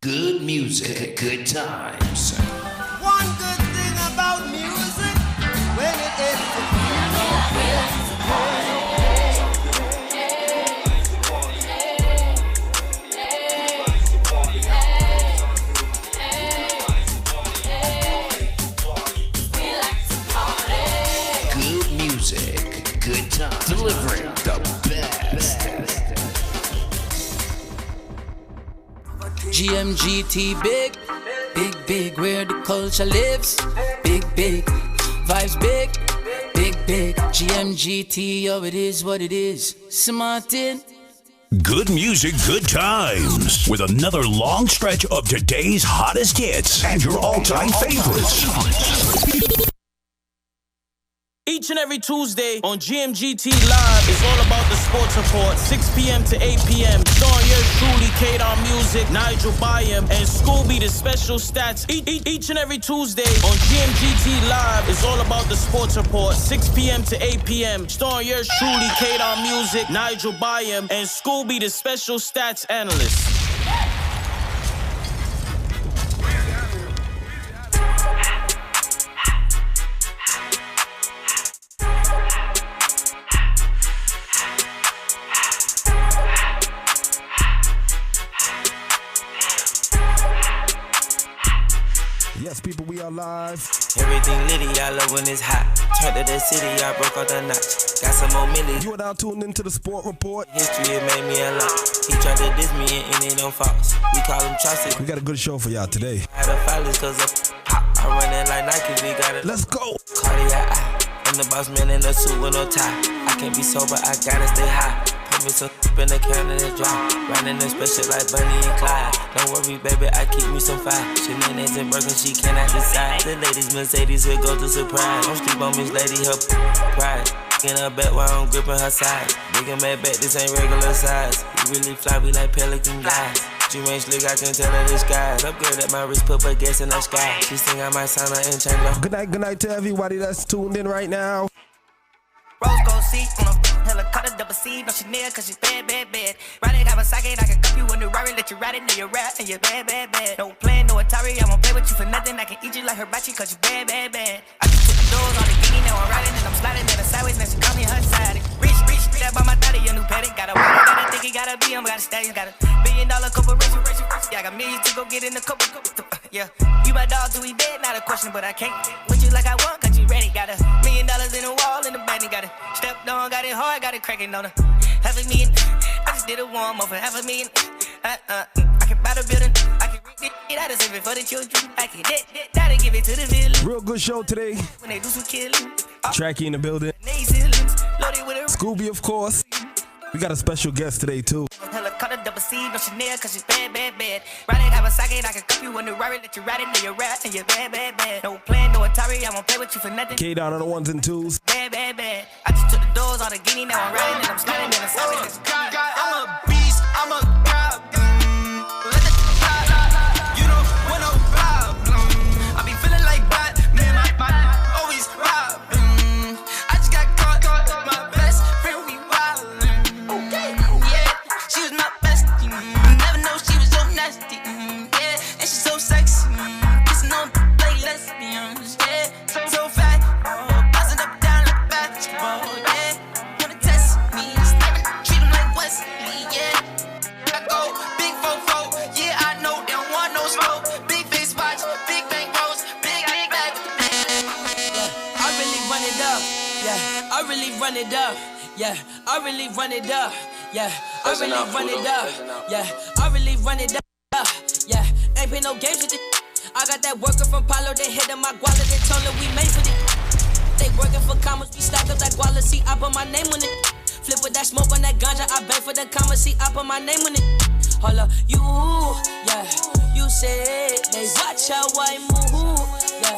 Good music, good times. One good thing about music, when it is good music, good times. Delivering the best. GMGT big, big, big, where the culture lives. Big, big, vibes big, big, big. GMGT, oh, it is what it is. Martin. Good music, good times. With another long stretch of today's hottest hits and your all-time favorites. Each and every Tuesday on GMGT.LIVE is all about the sports report, 6 p.m. to 8 p.m. Starring yours truly, K-Don Music, Nigel Byam, and Scooby, the special stats. Each and every Tuesday on GMGT.LIVE is all about the sports report, 6 p.m. to 8 p.m. Starring yours truly, K-Don Music, Nigel Byam, and Scooby, the special stats analyst. Yes, people, we are live. Everything litty, I love when it's hot. Turned to the city, I broke out the notch. Got some more millies. You are now tuned into the Sport Report. History, it made me a lot. He tried to diss me and it don't false. We call him Chaucer. We got a good show for y'all today. I had a filers cause of pop. I run it like Nike, we got it. Let's go. Cardiac eye. I'm the boss man in a suit with no tie. I can't be sober, I gotta stay high. Put me some in the can and it's dry. Running this special like Bunny and Clyde. Don't worry, baby, I keep me some fire. Shenanigans and Birkin, she cannot decide. The ladies, Mercedes, here go to surprise. Don't sleep on Miss Lady, her pride. In her back while I'm gripping her side. Nigga mad back, this ain't regular size. We really fly, we like pelican guys. She range slick, I can tell her the skies. Upgrade at my wrist, put her gas in the sky. She sing, I might sign her and change her. Good night to everybody that's tuned in right now. Rose gold seat on a helicopter, double C, no Chanel, cause she's bad, bad, bad. Ride it, have a socket, I can cup you in the Rari, let you ride it, now you're rap, and you're bad, bad, bad. No plan, no Atari, I won't play with you for nothing, I can eat you like hibachi, cause you bad, bad, bad. I just took the doors on the guinea, now I'm riding, and I'm sliding in the sideways, now she call me her side. Reach, that by my daddy, a new paddock, got a woman that I think he gotta be, I'm got a stallion, got a $1 billion corporation, yeah, I got millions to go get in the couple, yeah. You my dog, do we bad? Not a question, but I can't with you like I want, cause you ready, got $1 million in the wall, in the band, got it. Stepped on, got it hard, got it cracking on her. $500,000, I just did a warm up for $500,000. I can buy the building, I can read it, I just save it for the children. I can that'll give it to the villain. Real good show today. When they do some killing, Tracky in the building. Loaded with a Scooby, of course. We got a special guest today, too. Helicopter, double C, no Chanel, cause she's bad, bad, bad. Ride it, have a socket, I can cup you in the Rari, let you ride it, now you're rap, and you're bad, bad, bad. No plan, no Atari, I won't play with you for nothing. K-Don on the ones and twos. Bad, bad, bad. I just took the doors on the guinea, now I'm riding, and I'm sliding in the sideways. I'm a beast, I'm a problem. Let the you don't want no problem. I be feeling like Batman, my always robbing. I just got caught, my best friend, we wildin'. Yeah, she was my bestie. Never know she was so nasty. Yeah, and she's so sexy. Kissing on like lesbians. Yeah, so fat. Bouncing up down like basketball. Yeah, wanna test me. Sniping, treat him like Wesley. Yeah, I go big fofo. Yeah, I know they don't want no smoke. Big face watch, big bank rolls, big bag. I really run it up. Yeah, I really run it up. Yeah, I really run it up. Yeah, I really run it up. Yeah, I really run it up. Yeah, ain't play no games with it. I got that worker from Palo, they hit my guala, they told her we made for it. They working for commas, we stack up that guala, see, I put my name on it. Flip with that smoke on that ganja, I beg for the commas, see, I put my name on it. Hold up, you, yeah, you said they watch how I move. Yeah,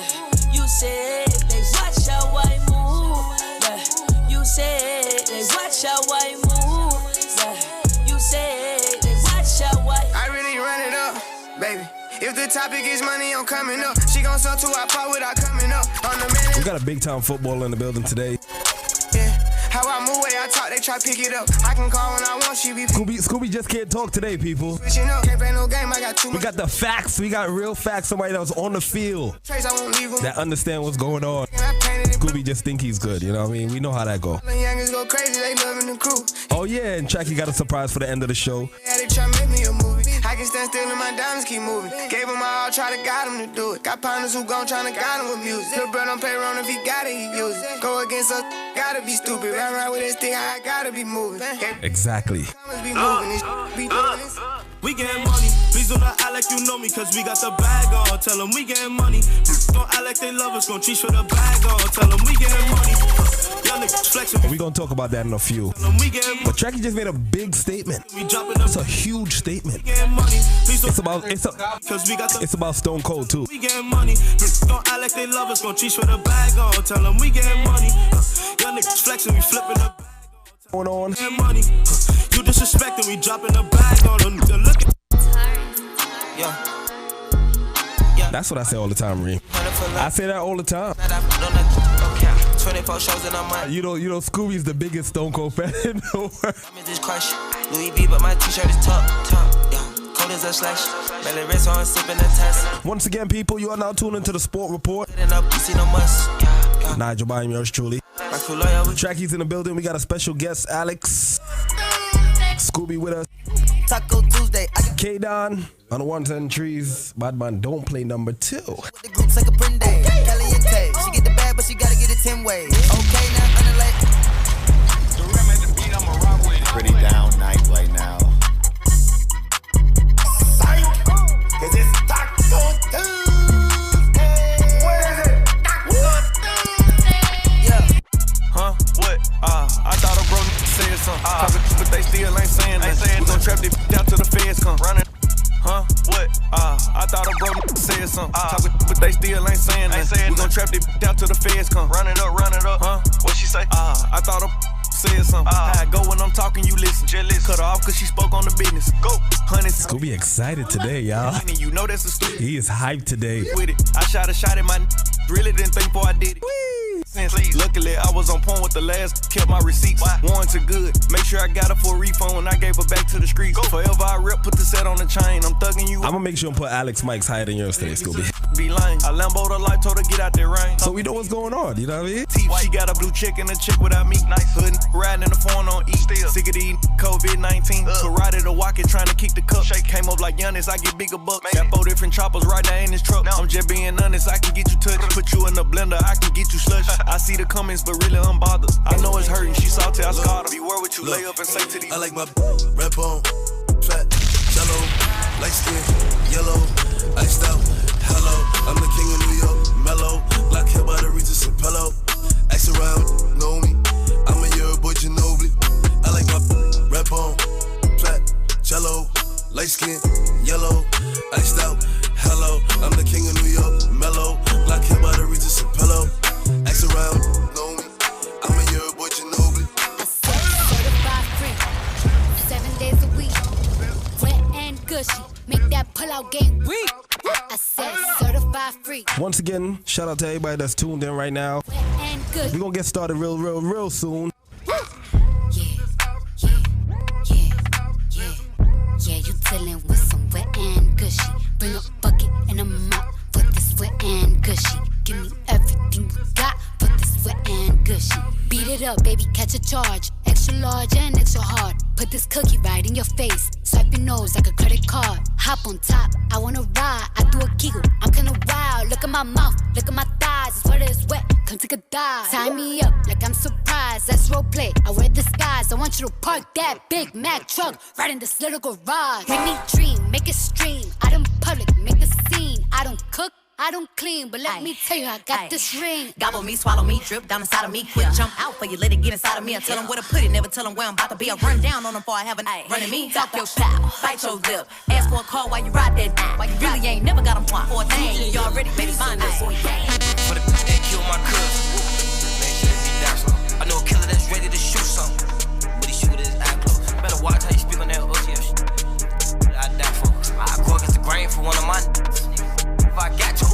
you said they watch how I move. Yeah, you said they watch how I move. Yeah, you said they watch how I really run it up, baby. If the topic is money, I'm coming up. She gon' sell to our part without coming up. On the minute. We got a big time football in the building today. Yeah, How I move, way I talk, they try pick it up. I can call when I want, she be Scooby just can't talk today, people. switching up. Can't play no game, I got too We much. got the facts. We got real facts. Somebody that was on the field Trace, I won't leave 'em. that understand what's going on. I painted it blue. Scooby just think he's good. You know what I mean? We know how that go. The youngins go crazy, they loving the crew. Oh yeah, and Tracky got a surprise for the end of the show. Yeah, they try make me a movie. I can stand still and my diamonds keep moving. Gave them all, try to guide them to do it. Got partners who gon' tryna guide them with music. Little bro don't play around if he got it, he use it. Go against us, gotta be stupid. Run around with this thing, I gotta be moving. Exactly. Be moving, this be doing this. We getting money. Please do not act like you know me, cause we got the bag on. Tell them we getting money. Don't act like they love us, gon' cheat for the bag on. Tell them we getting money. Y'all niggas flexing. We're gonna talk about that in a few. We getting money. But Tracky just made a big statement. We dropping It's a huge statement. getting money. Please It's don't about cause we got the it's about Stone Cold too. we getting money. Don't act like they love us, gon' cheat for the bag on. Tell them we getting money. Y'all niggas flexing, we flipping the bag Going on. getting money. You disrespecting, we dropping the bag on them. Look at That's what I say all the time, Reem. I say that all the time. 24 shows and I'm on. You know, Scooby's the biggest Stone Cold fan in the world. I'm in this crush. Louis V, but my t-shirt is top. Yeah, cold as a slash. Belly rest on sipping the test. Once again, people, you are now tuned into the Sport Report. Setting up, you see no must. Yeah. Nigel by yours truly. My crew loyal with Tracky's in the building. We got a special guest, Alex. Scooby with us. Taco Tuesday, I got K-Don on the 110 trees. Badman, don't play number 2. the groups like a print day. Caliente, she get the bag, but she gotta get it 10 ways. Okay, now underlay. Pretty down night right now. Cause it's Taco Tuesday. Where is it? Yeah. huh? What? I thought a bro said something. Talking, but they still ain't saying nothing. We gon' trap this down till the feds come. Running. Huh? What? I thought a bro said something. Talking, but they still ain't saying nothing. We gon' trap this down till the feds come. Run it up. Huh? What she say? I thought a said something. How I go when I'm talking, you listen. Cut her off cause she spoke on the business. Go. Honey, Scooby excited today, y'all. you know that's a stupid He is hyped today. with it. I shot a shot at my really didn't think before I did it. Luckily, I was on point with the last. Kept my receipts. Warrants are good. Make sure I got her for a refund when I gave her back to the streets. Forever I rip, put the set on the chain. I'm thugging you. I'm gonna make sure and put Alex Mike's higher than yours today, Scooby. Be lame. I Lambo the life, told her get out that rain. So we know what's going on, you know what I mean? She got a blue chick and a chick without me. Nice hood, riding in the phone on E. Sick of the COVID-19. Karate to walk it, trying to keep the cup. Shake came up like Giannis, I get bigger bucks. Got 4 different choppers right there in this truck. I'm just being honest, I can get you touched. Put you in the blender, I can get you slush. I see the comments, but really unbothered. I know it's hurting, she salty, I scarred her. Beware what you lay up and say to these. I like my red bone, flat, jello, light skin, yellow, iced out. Hello, I'm the king of New York, mellow. Black hair by the Regis and Pello. Ask around, know me. I'm a Euro boy, Ginobili. I like my red bone, flat, jello, light skin, yellow, iced out. Hello, I'm the king of New York, mellow. Black hair by the Regis and Pello. Ask around, know me. I'm a Euro boy, Ginobili. Certified free, 7 days a week. Wet and gushy, make that pull-out game weak. I said certified free. Once again, shout out to everybody that's tuned in right now. Wet and gushy. We're gonna get started real soon. Yeah, you dealing with some wet and gushy. Bring a bucket and a mop for this wet and gushy. Give me everything you got for this wet and gushy. Beat it up, baby, catch a charge. Extra large and extra hard. Put this cookie right in your face. Swipe your nose like a credit card. Hop on top, I wanna ride. I do a giggle, I'm kinda wild. Look at my mouth, look at my thighs. It's wet as wet, come take a dive. Tie me up like I'm surprised, that's roleplay. I wear disguise, I want you to park that Big Mac truck right in this little garage. Make me dream, make it stream. Out in public, make a scene. I don't cook, I don't clean, but let me tell you, I got this ring. Gobble me, swallow me, drip down inside of me. Quick jump out for you, let it get inside of me. I tell them where to put it, never tell them where I'm about to be. I run down on them before I have a running me. Talk your pal, bite your lip. Ask for a call while you ride that. While you really ain't never got them for a thing. You already made it mine, for a game. For the that killed my cousin. Make sure he die slow. I know a killer that's ready to shoot something, but he shoot with his eye closed. Better watch how you speak on that OTF shit. I die for. I go against the grain for one of my. If I got to,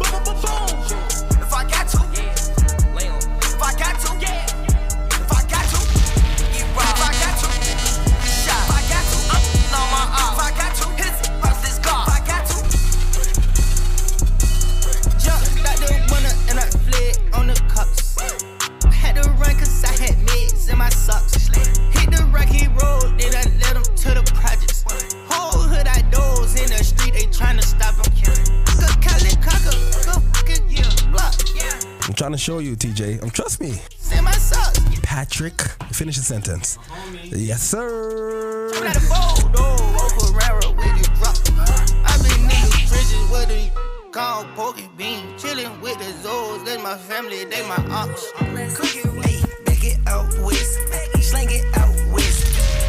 boom, boom, boom, boom. If I got to, if I got to, trying to show you, TJ. Trust me. See my socks. Patrick, finish the sentence. Yes, sir. I'm not a fold, Uncle Rara with it drop. I've been in the trenches with the call poking bean. Chilling with the Zoes, they my family, they my aunts. Cook it, ayy, back it out west. Slang it out west.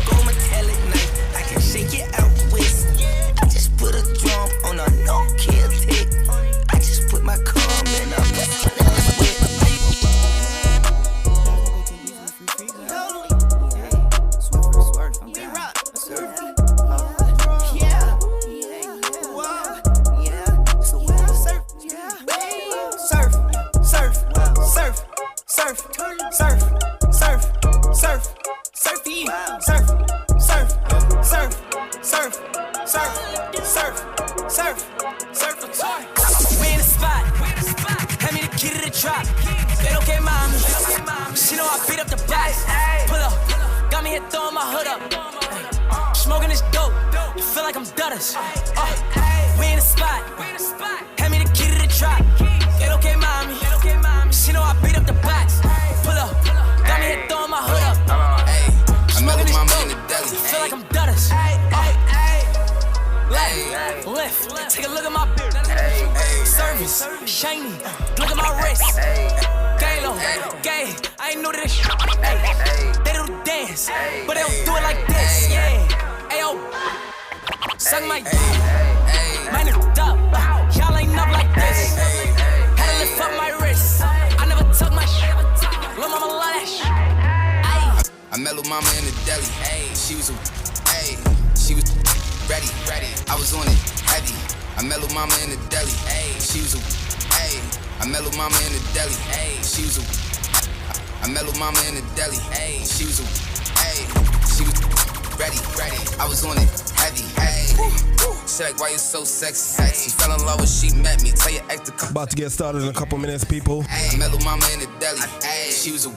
Go metallic knife, I can shake it out west. I just put a drum on a no-kill tick. I just put my cum in a wet. We in the spot. Hand me the key to the trap. Get okay, mommy. She know I beat up the box. Pull up. Got me here throwing my hood up. I met with mama in the deli. Feel like I'm Dutters. Lift. Take a look at my service. Shiny. Look at my wrist. Galo. Gay. I ain't new to this shit. They do the dance, but they don't do it like this. Yeah. Ayo. Suck my dick. Man, it's up. Y'all ain't up like this. Had to lift up my wrist. I never took my shit. Lil' mama love that shit. I met Lil' mama in the deli. She was ready. I was on it heavy. I met Lil' mama in the deli. She was I met Lil' mama in the deli. She was I met Lil' mama in the deli. She was ready. I was on it heavy. She like, why you so sexy? She fell in love when she met me. Tell your ex to come. About to get started in a couple minutes, people. I met Lil' mama in the deli. She was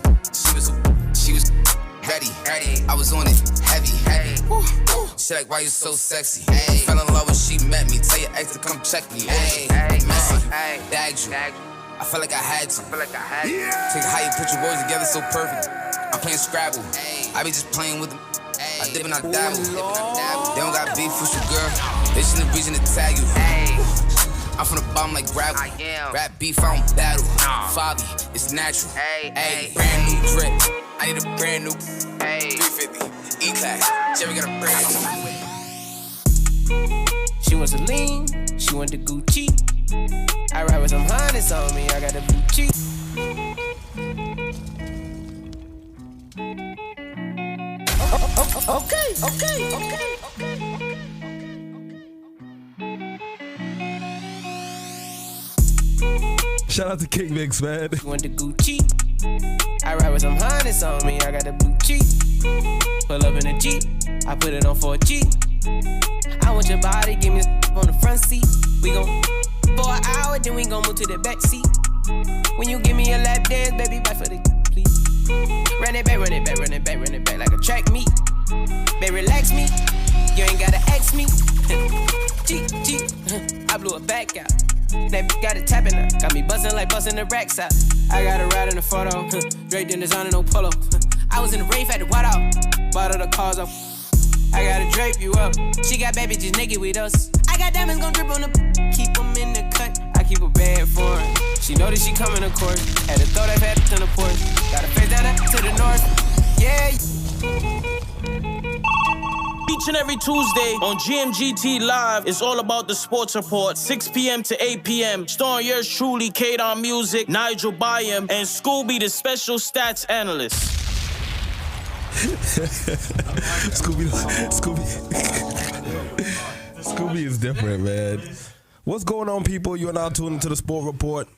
ready. I was on it heavy. She like, why you so sexy? Fell in love when she met me. Tell your ex to come check me. Messy, bagged you. I felt like I had to. Take how you put your words together so perfect. I'm playing Scrabble. I be just playing with them. I dip and I dabble. They don't got beef with you, girl. They shouldn't have reason to tag you. I'm from the bottom like gravel. Rap beef, I don't battle. Fabi, it's natural. Brand new drip. I need a brand new 350 E-Class. Jerry got a brand new. She wants to lean, she want the Gucci. I ride with some harness on me, I got the blue cheek. Okay. Shout out to King Mix, man. You want the Gucci? I ride with some harness on me, I got the blue cheek. Pull up in a Jeep, I put it on for a G. I want your body, give me on the front seat. We gon' for an hour, then we gon' move to the back seat. When you give me a lap dance, baby, bite for the please. Run it back like a track meet. Baby, relax me, you ain't gotta ask me. G, I blew it back out. That got it tapping up, got me buzzing like busting the racks out. I got a ride in the photo, Drake didn't design no polo. I was in the rave at the white out, bought all the cars off. I gotta drape you up. She got baby just naked with us. I got diamonds gon' drip on the keep them in the cut. I keep a bad for her. She know that she coming, of course. Had to throw that fat in the porch. Got her face down to the north. Yeah. Each and every Tuesday on GMGT.LIVE, it's all about the sports report, 6 p.m. to 8 p.m. Starring yours truly, K-Don Music, Nigel Byam, and Scooby, the special stats analyst. Scooby is different, man. What's going on, people? You're now tuned into the Sport Report.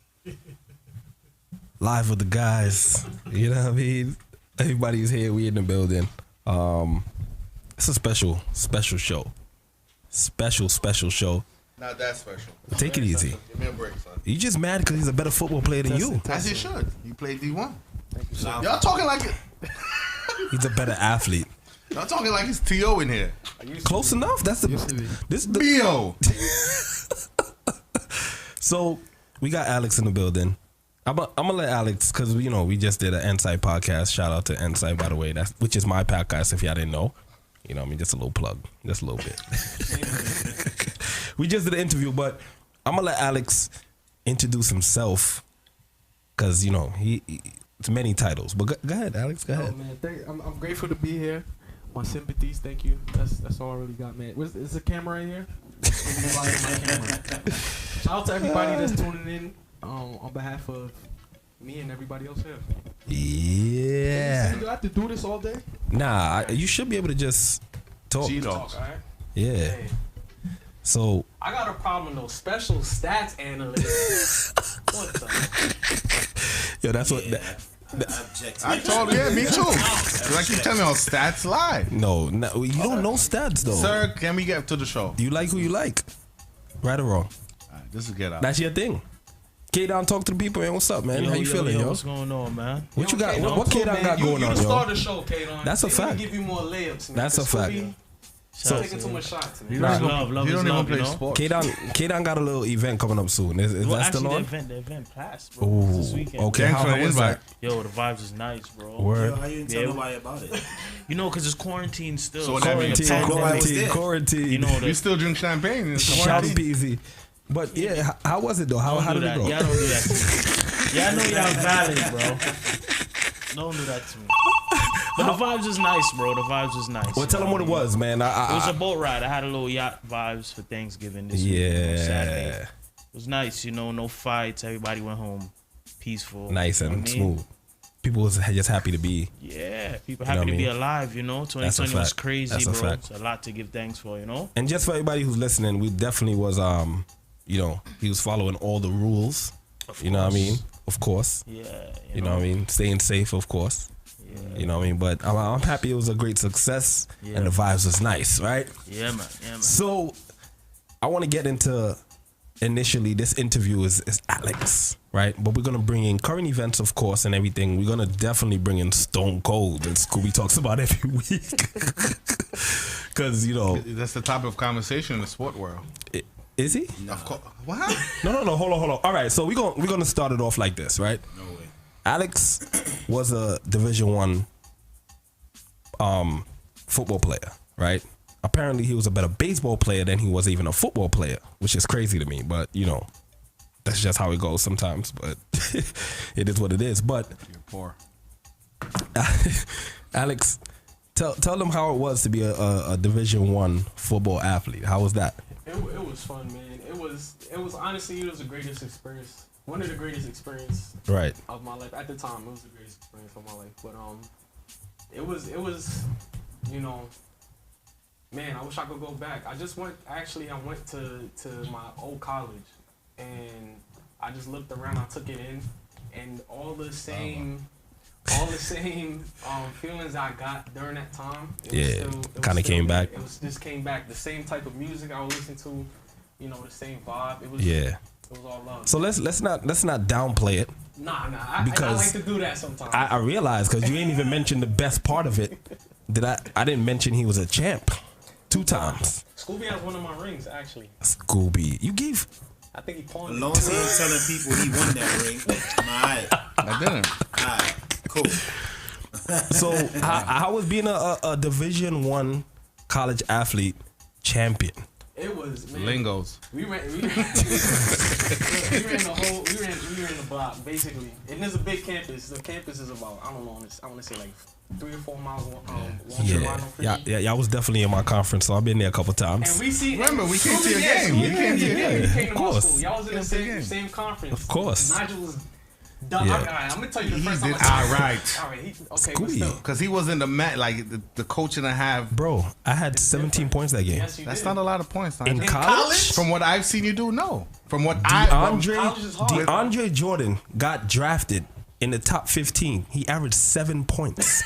Live with the guys. You know what I mean? Everybody's here. We in the building. It's a special show. Special show. Not that special. Take it easy. Give me a break, son. You just mad because he's a better football player than you. As he should. You played D1. Y'all talking like it. He's a better athlete. Y'all talking like it's T.O. in here. Close enough. That's the B.O. So we got Alex in the building. I'm gonna let Alex, because we just did an Insight podcast. Shout out to Insight, by the way, which is my podcast. If y'all didn't know, just a little plug, just a little bit. We just did an interview, but I'm gonna let Alex introduce himself, because he it's many titles. But go ahead, Alex. Go ahead. Man, I'm grateful to be here. My sympathies, thank you. That's all I really got, man. Is the camera right here? Shout out to everybody that's tuning in on behalf of me and everybody else here. Yeah. Do I have to do this all day? Nah, you should be able to just talk. Talk, all right? Yeah. Hey. So I got a problem though. Special stats analyst. What the? Yo, that's what. I told you, me too. Like you tell me on Stats Live. No, you don't know stats though. Sir, can we get to the show? You like who you like, right or wrong? Right, this is Get Out. That's your thing. K-Don, talk to the people, man. What's up, man? How you feeling, yo? What's going on, man? What you got? What K-Don got going on, yo? You start the show, K-Don. That's a fact. Give you more layups, man. That's a fact. So taking too much shots, man. You don't even play sports. K-Don got a little event coming up soon. Is that still on? The event passed, bro. This weekend. Okay, how was that? Yo, the vibes is nice, bro. Word. Yo, how you didn't tell nobody about it? Because it's quarantine still. So quarantine. You still drink champagne. Shout peasy. But yeah, how was it though? How did it go? Y'all don't do that to me. Y'all know y'all valid, bro. Don't do that to me. But the vibes is nice, bro. The vibes is nice. Well, tell them what it was, man. It was a boat ride. I had a little yacht vibes for Thanksgiving this week, Saturday. It was nice, no fights. Everybody went home peaceful. Nice and smooth. People was just happy to be. Yeah, people happy to be alive, 2020 was crazy, bro. It's a lot to give thanks for, And just for everybody who's listening, we definitely was, he was following all the rules. You know what I mean? Of course. Yeah. You know what I mean? Staying safe, of course. Yeah. You know what I mean? But I'm happy it was a great success and the vibes was nice, right? Yeah, man. So I want to get into initially this interview is Alex, right? But we're going to bring in current events, of course, and everything. We're going to definitely bring in Stone Cold that Scooby talks about every week. Because, that's the topic of conversation in the sport world. Is he? No. Of course. What? No. Hold on. All right, so we're gonna start it off like this, right? No way. Alex was a Division I football player, right? Apparently, he was a better baseball player than he was even a football player, which is crazy to me. But that's just how it goes sometimes. But it is what it is. But you're poor. Alex, tell them how it was to be a Division I football athlete. How was that? It was fun, man. It was honestly, it was the greatest experience. One of the greatest experiences of my life. At the time, it was the greatest experience of my life. But it was man, I wish I could go back. I went to my old college and I just looked around, I took it in, and all the same feelings I got during that time. It kind of came back. Just came back. The same type of music I was listening to, the same vibe. It was all love. So let's not downplay it. Nah. I like to do that sometimes. I realized because you ain't even mentioned the best part of it. I didn't mention he was a champ 2 times. Scooby has one of my rings, actually. Scooby, you gave. I think he pawned it. As long as he ain't telling people he won that ring, I'm alright. I didn't. Alright, cool. So how was being a Division I college athlete champion? It was, man. Lingos. We ran the block basically, and there's a big campus. The campus is about I want to say like 3 or 4 miles long. Yeah. I was definitely in my conference, so I've been there a couple times. And we came to your game. We came to your game. You came to my course. school. Y'all was in the same conference. Of course. Nigel was done. Yeah. All right, I'm gonna tell you the first time. All right. Okay. Because he was in the mat, like the coach and a half. Bro, I had 17 points that game. Yes, That's not a lot of points. In college? From what I've seen you do, no. From what DeAndre Jordan got drafted in the top 15. He averaged 7 points.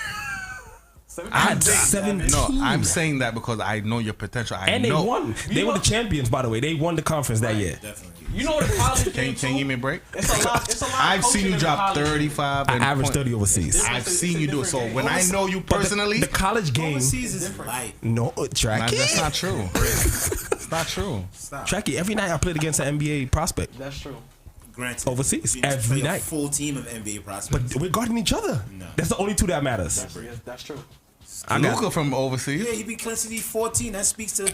I had 17. No, I'm saying that because I know your potential. They won. They were the champions, by the way. They won the conference that year. Definitely. You know what the college Can you give me a break? It's a lot. I've seen you drop 35. I averaged 30 overseas. I've seen you do it. So when I know you personally, the college game Overseas is light. No, Tracky. That's not true. It's not true. Stop. Tracky. Every night I played against an NBA prospect. That's true. Granted, overseas you every play night. A full team of NBA prospects. But we're guarding each other. No. That's the only two that matters. That's true. Luka from overseas. Yeah, he be cleansing 14. That speaks to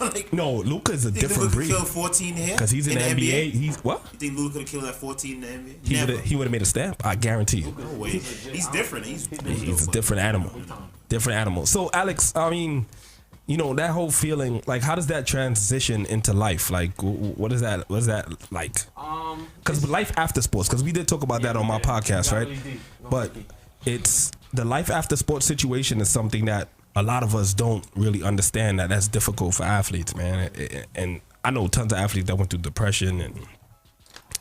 like. No, Luka is a You think different Luka breed. could kill 14 here? Because he's in the NBA. He's what? You think Luka could have killed that 14 in the NBA? He would have made a stamp. I guarantee you. No way. He's different. He's a different animal. Different animal. So Alex, I mean, you know, that whole feeling, like, how does that transition into life? Like, what is that? What is that like? Because life after sports. Because we did talk about that on my podcast, right? But it's the life after sports situation is something that a lot of us don't really understand. That's difficult for athletes, man. And I know tons of athletes that went through depression and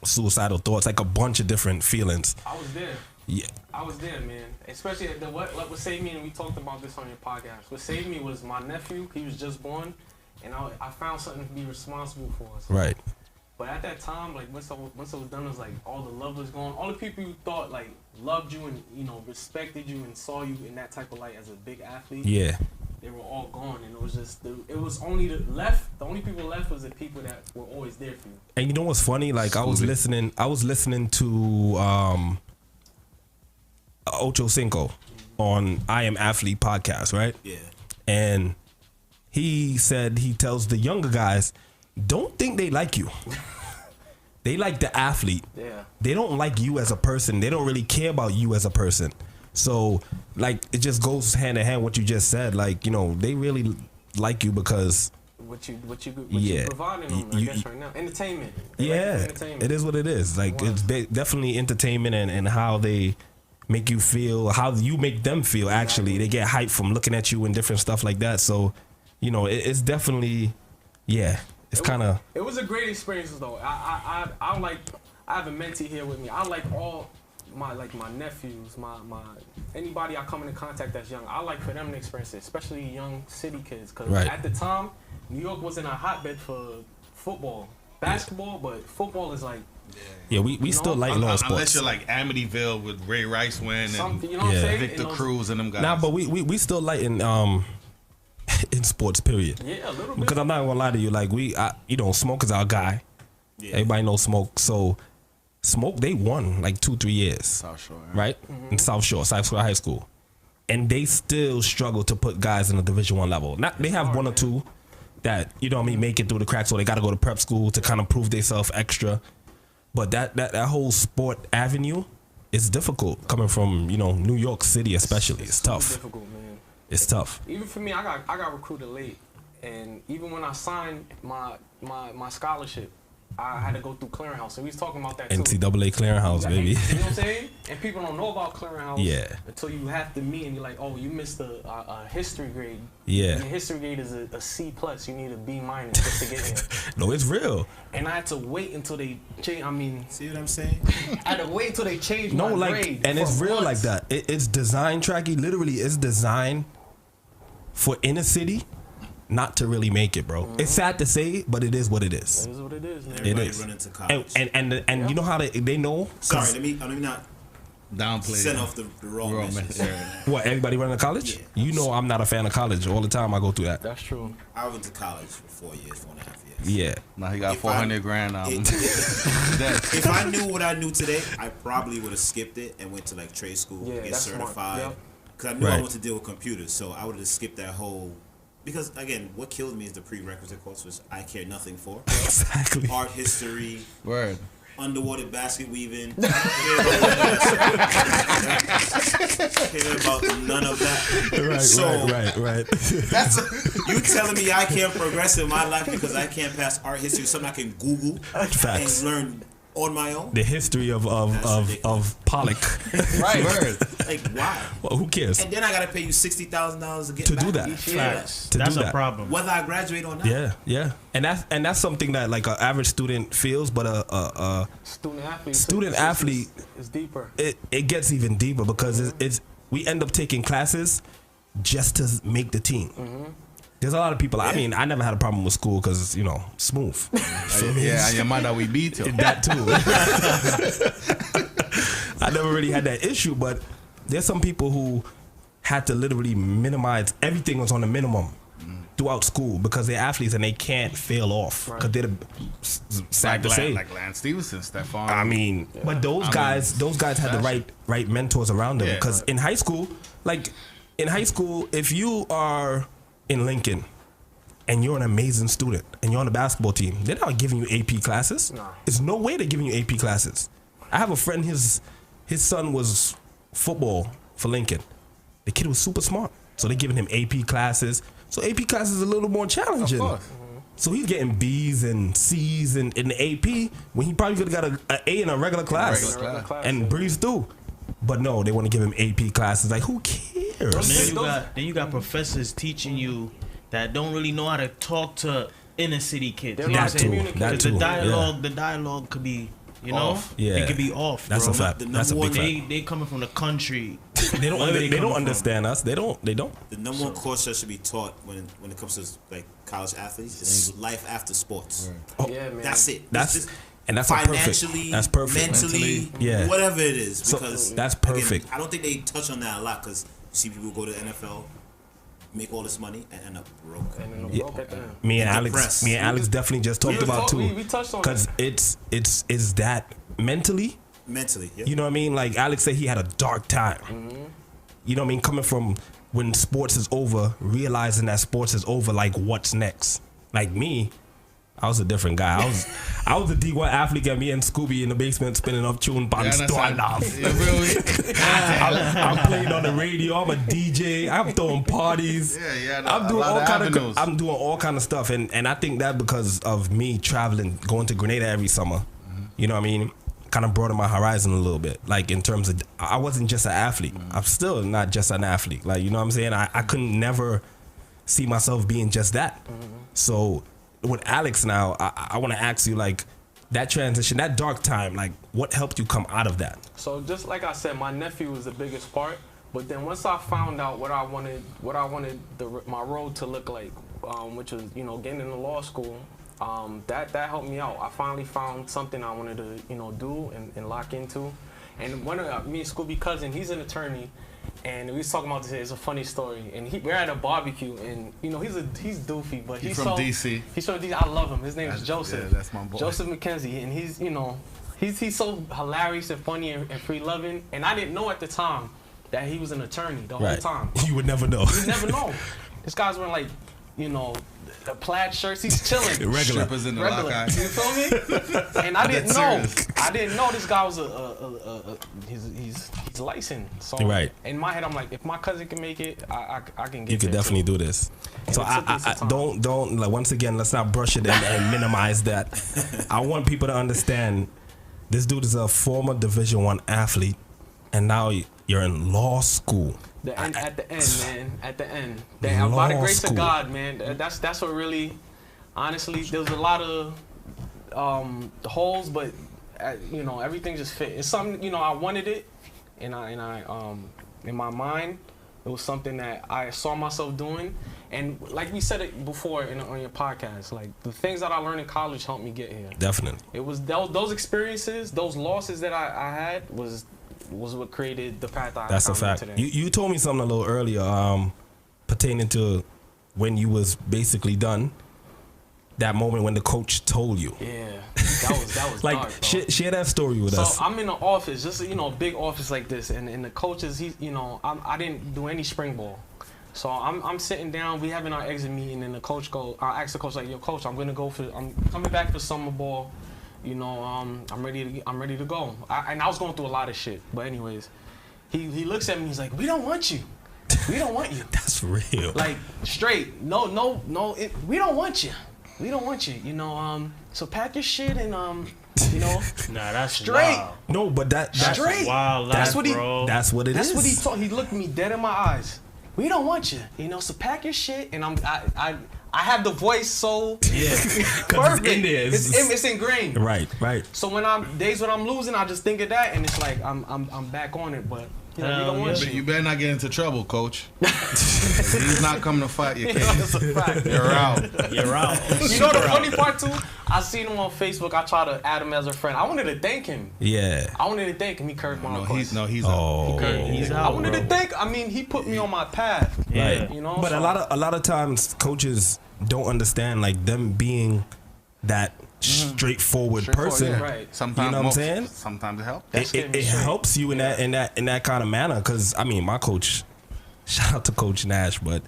suicidal thoughts, like a bunch of different feelings. I was there. Yeah. I was there, man. Especially what saved me, and we talked about this on your podcast. What saved me was my nephew. He was just born, and I found something to be responsible for. So. Right. But at that time, like once it was done, it was like all the love was gone. All the people you thought like loved you and respected you and saw you in that type of light as a big athlete. Yeah. They were all gone, and it was just the only people left was the people that were always there for you. And you know what's funny? Like I was listening to Ocho Cinco on I Am Athlete podcast, right? Yeah. And he said he tells the younger guys, don't think they like you. They like the athlete. Yeah. They don't like you as a person. They don't really care about you as a person. So, like, it just goes hand in hand what you just said. Like, you know, they really like you because what you providing them, I guess right now. Entertainment. They like entertainment. It is what it is. Like, it's definitely entertainment and how they make you feel, how you make them feel, actually. They get hyped from looking at you and different stuff like that. So, you know, it's definitely, it's kind of... It was a great experience, though. I have a mentee here with me. I like all my nephews, my anybody I come into contact that's young. I like for them to experience it, especially young city kids. Because at the time, New York wasn't a hotbed for football. Basketball, but football is like... Yeah, we still like law sports. Unless you're like Amityville with Ray Rice and you know what I'm saying? Victor Cruz and them guys. Nah, but we still like in sports, period. Yeah, a little bit. Because I'm not gonna lie to you, like Smoke is our guy. Yeah. Everybody knows Smoke. So Smoke, they won like 2-3 years. South Shore, right? In South Shore High School. And they still struggle to put guys in the Division I level. They have one or two that, make it through the cracks, so they got to go to prep school to kind of prove themselves extra. But that whole sport avenue is difficult coming from, New York City especially. It's tough. Difficult, man. It's tough. Even for me, I got recruited late. And even when I signed my scholarship, I had to go through clearinghouse. And we was talking about that too. NCAA clearinghouse, baby. You know what I'm saying? And people don't know about clearinghouse until you have to meet and you're like, oh, you missed a history grade. Yeah. And history grade is a C+. You need a B- just to get here. No, it's real. And I had to wait until they change. See what I'm saying? I had to wait until they changed my grade. And it's real like that. It's designed, Tracky. Literally, it's designed for inner city not to really make it, bro. It's sad to say, but it is what it is. It is what it is, man. It is. Run into college. And you know how they know? Sorry, let me not downplay. Send off the wrong message. What, everybody running to college? Yeah. You know I'm not a fan of college. All the time I go through that. That's true. I went to college for 4 years, 4.5 years. Yeah. Now he got $400,000. If I knew what I knew today, I probably would have skipped it and went to like trade school, get certified. Because I knew I wanted to deal with computers, so I would have skipped that whole. Because again, what killed me is the prerequisite course, which I care nothing for. Exactly. Art history. Word. Underwater basket weaving. Care about none of that. Right. That's you telling me I can't progress in my life because I can't pass art history, something I can Google Facts. and learn on my own. The history of Pollock. Right. Like why? Well, who cares? And then I gotta pay you $60,000 to get to back do that. Facts. That's a problem. Whether I graduate or not. Yeah. And that's something that like an average student feels, but a student athlete is deeper. It gets even deeper because it's we end up taking classes just to make the team. There's a lot of people. I mean, I never had a problem with school because smooth. Your mother we beat you. That too. I never really had that issue, but there's some people who had to literally minimize. Everything was on the minimum throughout school because they're athletes and they can't fail off because they're sad to say. Like Lance Stevenson, Stephon. I mean, but those guys had the right mentors around them because in high school, if you are in Lincoln and you're an amazing student and you're on the basketball team, they're not giving you AP classes. No. There's no way they're giving you AP classes. I have a friend, his son was football for Lincoln. The kid was super smart. So they're giving him AP classes. So AP classes is a little more challenging. Of course. So he's getting B's and C's in the AP when he probably could have got an A in a regular class and breezed through. But no, they want to give him AP classes. Like, who cares? Then you got professors teaching you that don't really know how to talk to inner city kids. You know what I'm saying? Because the dialogue could be, you know, it could be off. That's a fact. That's a big fact. They coming from the country. They don't understand us. They don't. The number one course that should be taught when it comes to like college athletes is life after sports. Oh, yeah, man. That's it. And that's financially, that's perfect. Mentally, whatever it is. Because that's perfect. Again, I don't think they touch on that a lot because you see people go to the NFL, make all this money, and end up broke. Me and Alex definitely just talked about too. We touched on because it's that mentally. You know what I mean? Like Alex said, he had a dark time. Mm-hmm. You know what I mean? Coming from when sports is over, realizing that sports is over, like what's next? Like me, I was a different guy. I was a D1 athlete, and me and Scooby in the basement spinning up tune bombs. I'm playing on the radio. I'm a DJ. I'm throwing parties. I'm doing all kind of stuff, and I think that because of me traveling, going to Grenada every summer. Mm-hmm. You know what I mean? Kind of broadened my horizon a little bit. Like in terms of, I wasn't just an athlete. Mm-hmm. I'm still not just an athlete. Like, you know what I'm saying? I couldn't never see myself being just that. Mm-hmm. So with Alex now, I want to ask you, like, that transition, that dark time, like, what helped you come out of that? So just like I said, my nephew was the biggest part. But then once I found out what I wanted my road to look like, which was, you know, getting into law school. That helped me out. I finally found something I wanted to, you know, do and lock into. And one of me and Scooby cousin, he's an attorney, and we was talking about this. It's a funny story. And we're at a barbecue, and you know he's doofy, but he's from DC. He's from DC. I love him. His name is Joseph. Yeah, that's my boy. Joseph McKenzie, and he's, you know, he's so hilarious and funny and free loving. And I didn't know at the time that he was an attorney the whole time. You would never know. You never know. This guy's wearing like, you know, the plaid shirts. He's chilling. Regular. Strippers in the lock. You feel me? And I didn't know. I didn't know this guy was he's licensed. So in my head, I'm like, if my cousin can make it, I can get it. You could definitely do this. So I don't like, once again, let's not brush it and minimize that. I want people to understand this dude is a former Division I athlete, and now you're in law school. At the end, man. At the end. By the grace of God, man. That's what really, honestly, there was a lot of holes, but you know, everything just fit. It's something, you know, I wanted it, and I in my mind, it was something that I saw myself doing. And like we said it before on your podcast, like the things that I learned in college helped me get here. Definitely. It was those experiences, those losses that I had was what created the path I That's a fact. Today. You told me something a little earlier pertaining to when you was basically done. That moment when the coach told you. Yeah, that was like dark, bro. Share that story with us. So I'm in the office, just, you know, a big office like this, and the coaches, you know, I didn't do any spring ball. So I'm sitting down, we having our exit meeting, and the coach I asked the coach, like, yo, coach, I'm coming back for summer ball. You know, I'm ready to go. And I was going through a lot of shit. But anyways, he looks at me. He's like, we don't want you. We don't want you. That's real. Like straight. No. We don't want you. We don't want you. You know. So pack your shit and you know. Nah, that's straight. Wild. No, but that's straight. Wild. That's what bro. That's what it is. That's what he told. He looked me dead in my eyes. We don't want you. You know. So pack your shit and I have the voice so perfect. It's ingrained. Right. So when days when I'm losing, I just think of that, and it's like I'm back on it. But you know, we don't want you. You better not get into trouble, coach. He's not coming to fight you. That's a fact. You're out. You're out. You know the funny part too? I seen him on Facebook. I tried to add him as a friend. I wanted to thank him. Yeah. I wanted to thank him. He curved my request. He's out. He's out. I wanted to thank. I mean, he put me on my path. Right. You know. But so. a lot of times coaches don't understand like them being that straightforward person. Yeah. Right. Sometimes, you know what I'm saying? Sometimes it helps. It helps you in that kind of manner. Because I mean, my coach, shout out to Coach Nash, but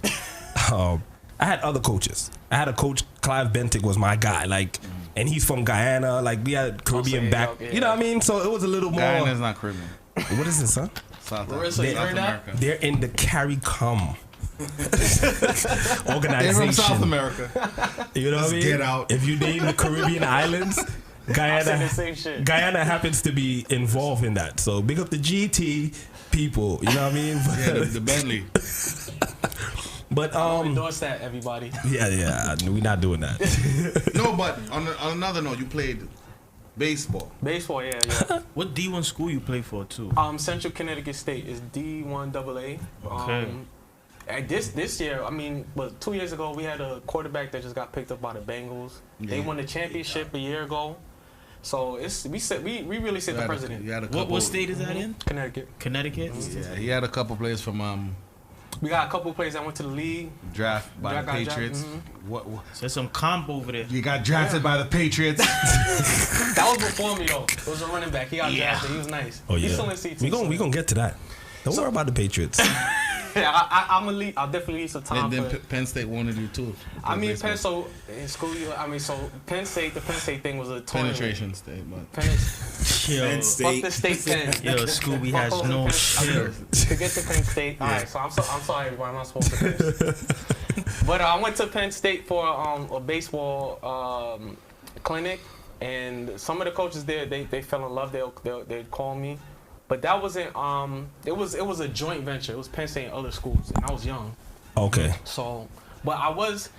I had other coaches. I had a coach, Clive Bentic was my guy. Like, and he's from Guyana. Like, we had Caribbean back. You know what I mean? So it was a little more. Guyana's not Caribbean. What is this, son? South America. They're in the CARICOM organization. They're from South America. You know what I mean? Get out. If you name the Caribbean islands, Guyana happens to be involved in that. So big up the GT people. You know what I mean? Yeah, the Bentley. But endorse that, everybody. Yeah, we're not doing that. No, but on another note, you played baseball. Baseball, yeah. What D1 school you play for too? Central Connecticut State is D1AA. Okay. This year, I mean, 2 years ago, we had a quarterback that just got picked up by the Bengals. Yeah. They won the championship a year ago. So we really set the president. What state is that in? Connecticut. Connecticut? Yeah, he had a couple players from we got a couple of players that went to the league. Draft by the Patriots. What? So there's some comp over there. You got drafted by the Patriots. That was before me though. It was a running back. He got drafted. He was nice. Oh yeah. He's still in CT. We gonna get to that. Don't worry about the Patriots. Yeah, I'll definitely leave some time. And then Penn State wanted you too. I mean, Penn State thing was a tournament. Penetration state, but Penn State. Fuck the state Penn. Yo, Scooby has no chill. To get to Penn State. All right, so I'm sorry, everybody. I'm not supposed to curse. But I went to Penn State for a baseball clinic, and some of the coaches there, they fell in love. They'd call me. But that wasn't. It was a joint venture. It was Penn State and other schools, and I was young. Okay. So, but I was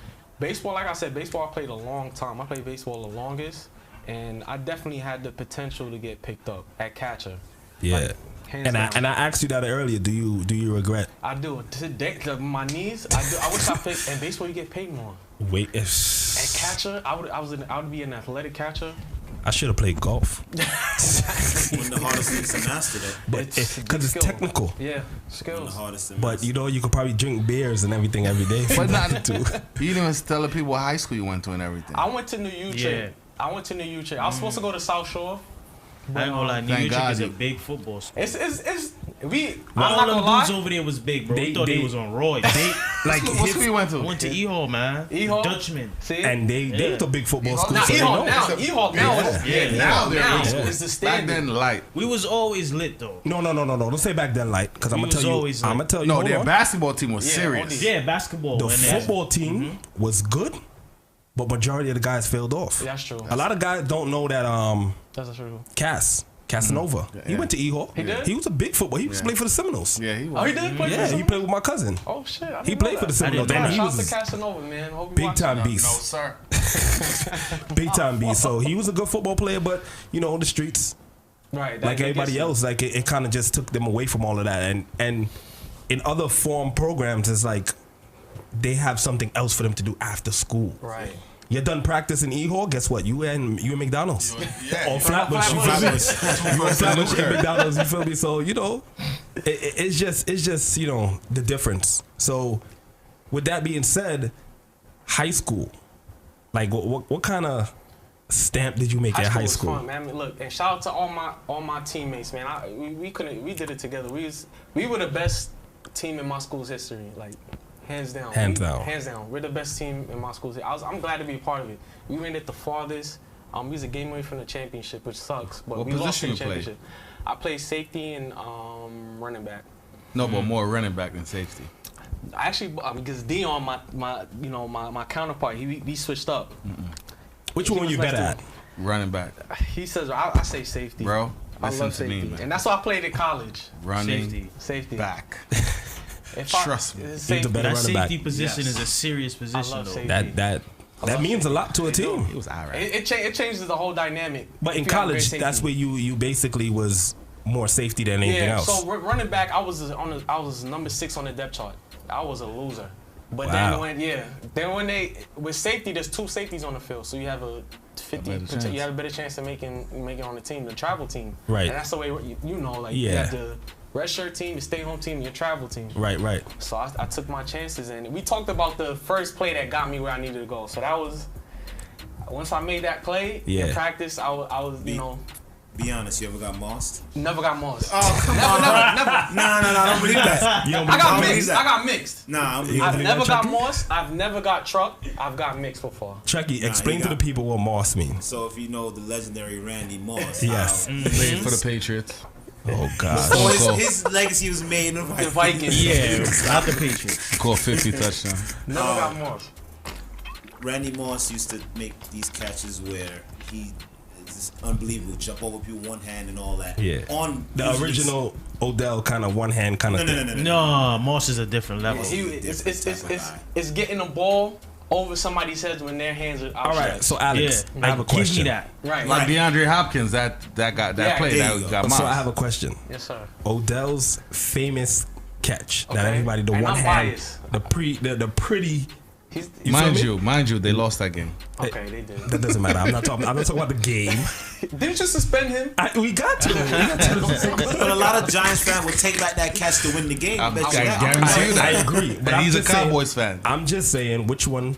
baseball. Like I said, baseball I played a long time. I played baseball the longest, and I definitely had the potential to get picked up at catcher. Yeah. Like, I asked you that earlier. Do you regret? I do. Today, my knees. I do. I wish I played. In baseball, you get paid more. Wait, at catcher, I would be an athletic catcher. I should have played golf. One of the hardest things to master, though. But because it's technical. Yeah, skills. One of the hardest to but master. you could probably drink beers and everything every day. But not too. You didn't even tell the people what high school you went to and everything. I went to New Utrecht. Yeah. I went to New Utrecht. I was supposed to go to South Shore. I ain't gonna lie, New Utrecht is a big football school. I'm all not them gonna lie. dudes over there was big, bro. They thought they was on Roy. What school you went to? Went to Ehall, man. Ehall? Dutchman. See? And they was a big football school. Now So Ehall now is the standard. Back then, light. We was always lit though. No. Don't say back then light, because I'm gonna tell you. No, their basketball team was serious. Yeah, basketball. The football team was good, but majority of the guys failed off. That's true. A lot of guys don't know that. That's true. Casanova. He went to Ehall. He did? He was a big football. He was playing for the Seminoles. Yeah, he was. Oh, he did play for Yeah, he played with my cousin. Oh shit! He played for the Seminoles. And he Shout out to was Casanova, man. Hope you big watching time that. beast. No, sir. Big time beast. So he was a good football player, but the streets, Right. like everybody else, like it kind of just took them away from all of that. And in other form programs, it's like they have something else for them to do after school. Right. You're done practicing Ehall, guess what? You and McDonald's. Or Flatbush. You and Flatbush and McDonald's, you feel me? So, it's just the difference. So, with that being said, high school, like what kind of stamp did you make at high school? Was fun, man. I mean, look, and shout out to all my teammates, man. We did it together. We were the best team in my school's history, like hands down. Hands down. We're the best team in my school's history. I'm glad to be a part of it. We made it the farthest. We was a game away from the championship, which sucks, but we lost the championship. I played safety and running back. No, but more running back than safety. Actually, because Dion, my counterpart, we switched up. Which one were you better at? Running back. He says I say safety. Bro, I love safety, me, man. and that's why I played in college. Running safety back. Trust me, that safety position is a serious position. Though. That means a lot to a team. It was alright. It changes the whole dynamic. But in college, that's where you basically was more safety than anything else. So running back, I was number 6 on the depth chart. I was a loser. But then when with safety, there's 2 safeties on the field, so you have a 50%. You have a better chance of making it on the team, the travel team. Right. And that's the way you have the red shirt team, your stay home team, and your travel team. Right. So I took my chances, and we talked about the first play that got me where I needed to go. So that was once I made that play in practice. I was Be honest, you ever got mossed? Never got mossed. Oh, come on. Never. No, I don't believe that. I got mixed. Nah, I've never got mossed. I've never got trucked. I've got mixed before. Chucky, explain to the people what moss means. So if you know the legendary Randy Moss. Yes. Played for the Patriots. Oh, God. So his legacy was made in the Vikings. Yeah, not the Patriots. Caught 50 touchdowns. Never got mossed. Randy Moss used to make these catches where he is unbelievable, jump over people one hand and all that. Yeah. On the original Odell kind of one hand kind of thing. No, Moss is a different level. It's getting the ball over somebody's heads when their hands are outstretched. All right, so Alex, I have a question. Give me that. Right. Like DeAndre Hopkins, that play that got mossed. So I have a question. Yes, sir. Odell's famous catch that everybody the one hand, the pretty. Mind you, they lost that game. Okay, they did. That doesn't matter. I'm not talking about the game. Didn't you suspend him? We got to. But a lot of Giants fans will take back that catch to win the game. I guarantee you that. I agree. But he's a Cowboys fan. I'm just saying, which one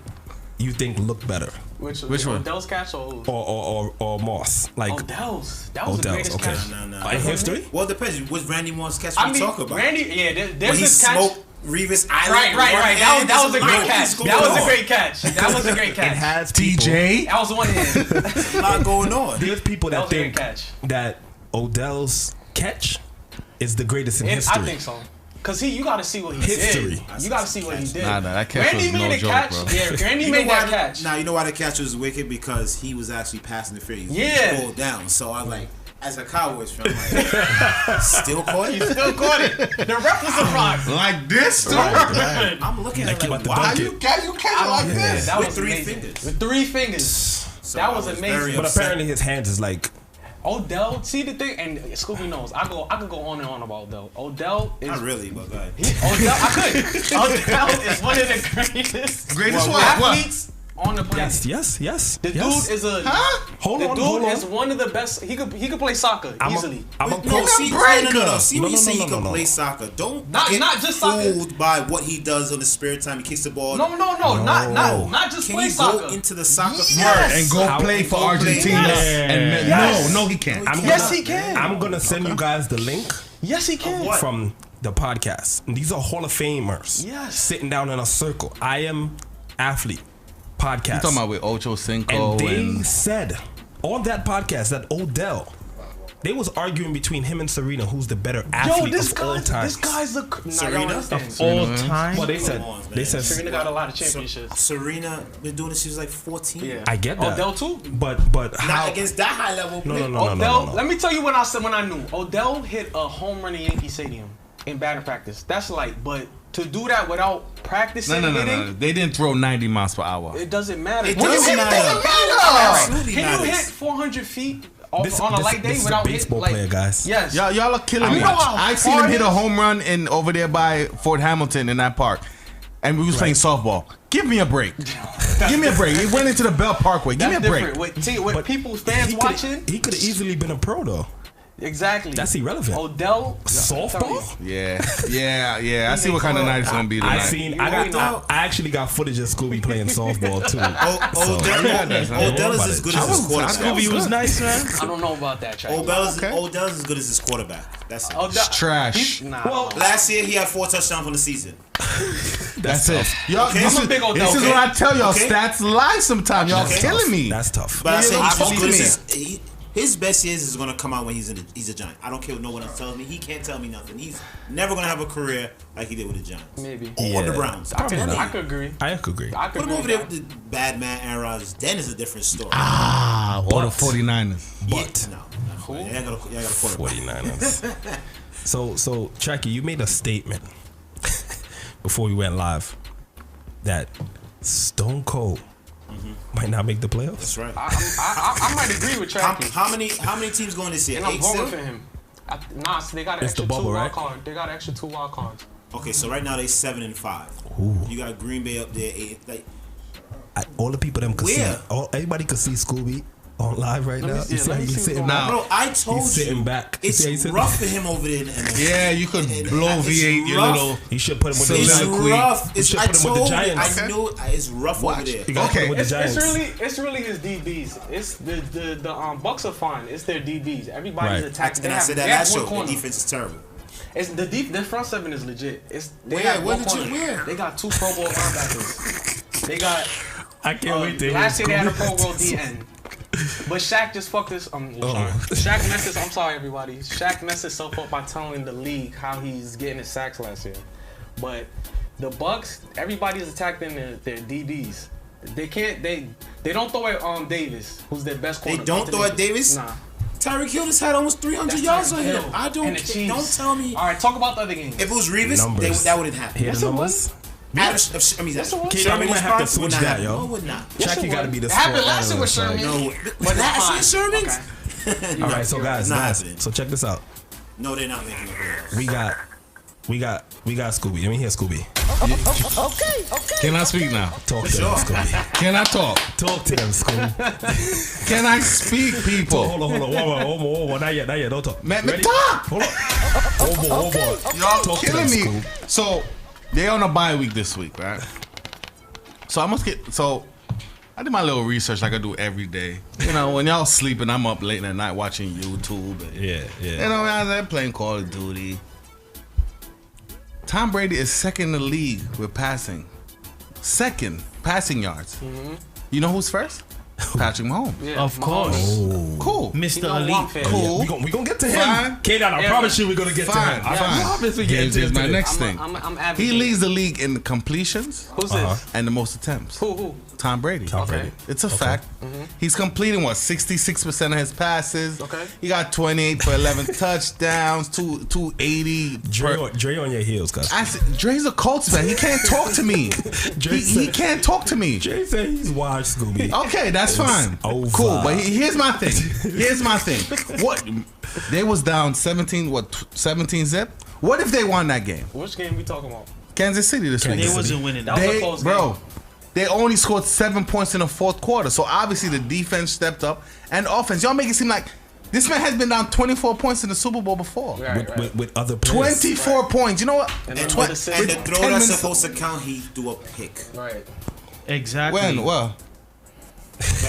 you think looked better? Which one? Odell's catch or Moss? Like Odell's. That was the greatest catch. No. In history? Well, it depends. What's Randy Moss catch we talk about? There's this catch. Revis Island. Right. That was a great catch. That was a great catch. It has TJ. That was one hand. There's a lot going on. There's people that think that Odell's catch is the greatest in history. I think so. Cause you gotta see what he did. You gotta see what he did. Nah, that catch was no joke, bro. Yeah, Randy made that catch. Now you know why the catch was wicked? Because he was actually passing the field. He was pulled down. So I was like, as a Cowboys fan, I'm like, still caught it? You still caught it. The ref was surprised. Like this, too? I'm looking at it like, why you catch it like this? That with 3 fingers. With 3 fingers. So that was amazing. But apparently his hands is like... Odell, see the thing, and Scooby knows. I could go on and on about Odell. Odell is not really, but go ahead. Odell is one of the greatest athletes on the planet. Yes. The dude is a Hold on. The dude is one of the best. He could play soccer easily. See when you say he can play soccer, don't get just fooled by what he does on the spare time. He kicks the ball. No. Not just play soccer. Can he go into the soccer and go play for Argentina? No, he can't. Yes, he can. I'm gonna send you guys the link. Yes, he can. From the podcast. And these are Hall of Famers. Yes. Sitting down in a circle. I am athlete. Podcast. You talking about with Ocho Cinco and they said on that podcast that Odell, they was arguing between him and Serena who's the better athlete of all time. This guy's the Serena of all time. Well, they said Serena got a lot of championships. Serena been doing this since she was like 14. Yeah. I get that. Odell too. But how not against that high level play. No. Let me tell you when I knew Odell hit a home run in Yankee Stadium in batting practice. That's but to do that without practicing No. They didn't throw 90 miles per hour. It doesn't matter. It doesn't matter. Can you hit 400 feet on a light day without hitting? Baseball player, guys. Yes. Y'all are killing me. I seen him hit a home run over there by Fort Hamilton in that park. And we was playing softball. Give me a break. Give me a break. He went into the Bell Parkway. Give me a break. With people, fans watching. He could have easily been a pro, though. Exactly. That's irrelevant. Odell. Softball? Yeah. I see what kind of night it's going to be tonight. I actually got footage of Scooby playing softball, too. Odell is as good as his quarterback. Scooby was nice, man. I don't know about that, Track. Odell is as good as his quarterback. That's it. It's trash. Well, last year he had 4 touchdowns on the season. That's it. Y'all, this is what I tell y'all. Stats lie sometimes. Y'all killing me. That's tough. But I say he's as good as his best years is going to come out when he's a Giant. I don't care what no one else tells me. He can't tell me nothing. He's never going to have a career like he did with the Giants. Maybe. Or the Browns. I could agree. I could agree. Put him over there with the bad man Aaron Rodgers. Then is a different story. Or the 49ers. But no. I got a quarterback. 49ers. So Chucky, you made a statement before we went live that Stone Cold might not make the playoffs. That's right. I might agree with Chucky. How many teams going this year? And I'm voting for him. They got an extra 2 wild cards. They got an extra 2 wild cards. Okay, so right now they 7-5. Ooh. You got Green Bay up there 8. Like all the people them could see. Everybody could see Scooby on live right now. You see how he's sitting back. Bro, I told he's sitting back. It's rough for him over there. Yeah, you could blow V8 your little. You should put him with the Giants. Giants. It's rough. You should put him with the Giants. I knew it's rough over there. Okay, it's really his DBs. It's the Bucks are fine. It's their DBs. Everybody's attacking. And I said that last show. The defense is terrible. It's the front seven is legit. Where? They got 2 Pro Bowl linebackers. They got. I can't wait to last year they had a Pro Bowl DN. But Shaq just fucked this. Shaq messed this. I'm sorry, everybody. Shaq messed himself up by telling the league how he's getting his sacks last year. But the Bucks, everybody's attacking their DBs. They can't. They don't throw at Davis, who's their best corner. They don't throw at Davis. Nah. Tyreek Hill just had almost 300 yards on him. I don't. Don't tell me. All right, talk about the other games. If it was Revis, that wouldn't happen. Yes, it was. Sherman might have to switch that, yo. No, it would not. Check, you gotta be the It happened last year with sport Sherman. analyst, No, but last year Sherman's. All right, so guys, so check this out. No, they're not making the playoffs. We got Scooby. Let me hear Scooby. Okay. Can I speak now? Talk to them, Scooby. Can I talk? Talk to them, Scooby. Can I speak, people? Hold on. Hold on. Not yet. Don't talk. Man, talk. Hold on. Hold on. Y'all talk killing to them, me. Scoob. So they on a bye week this week, right? So I did my little research like I do every day. You know, when y'all sleeping, I'm up late at night watching YouTube. And, Yeah. You know, I'm playing Call of Duty. Tom Brady is second in the league with passing. Second passing yards. Mm-hmm. You know who's first? Patrick Mahomes. Yeah, of course. Oh. Cool. Mr. Elite. Cool. We gonna get to him. Fine. K-Dot, I promise you we're gonna get to him. I promise we get to him. Here's my next thing. I'm he leads the league in completions. Who's this? And the most attempts. Who? Tom Brady. It's a fact. Mm-hmm. He's completing 66% of his passes. Okay. He got 28 for 11 touchdowns, 280. Dre on your heels, cuz. I said, Dre's a Colts fan. He can't talk to me. He can't talk to me. Dre said he's watched Scooby. Okay, that's fine. Over. Cool, but here's my thing. What they was down 17 zip. What if they won that game? Which game we talking about? Kansas City this week. They wasn't winning. That was a close game. They only scored 7 points in the fourth quarter. So obviously the defense stepped up and offense. Y'all make it seem like this man has been down 24 points in the Super Bowl before. With other players. 24 points. You know what? And the throw that's supposed to count, he threw a pick. Right. Exactly. When? Well.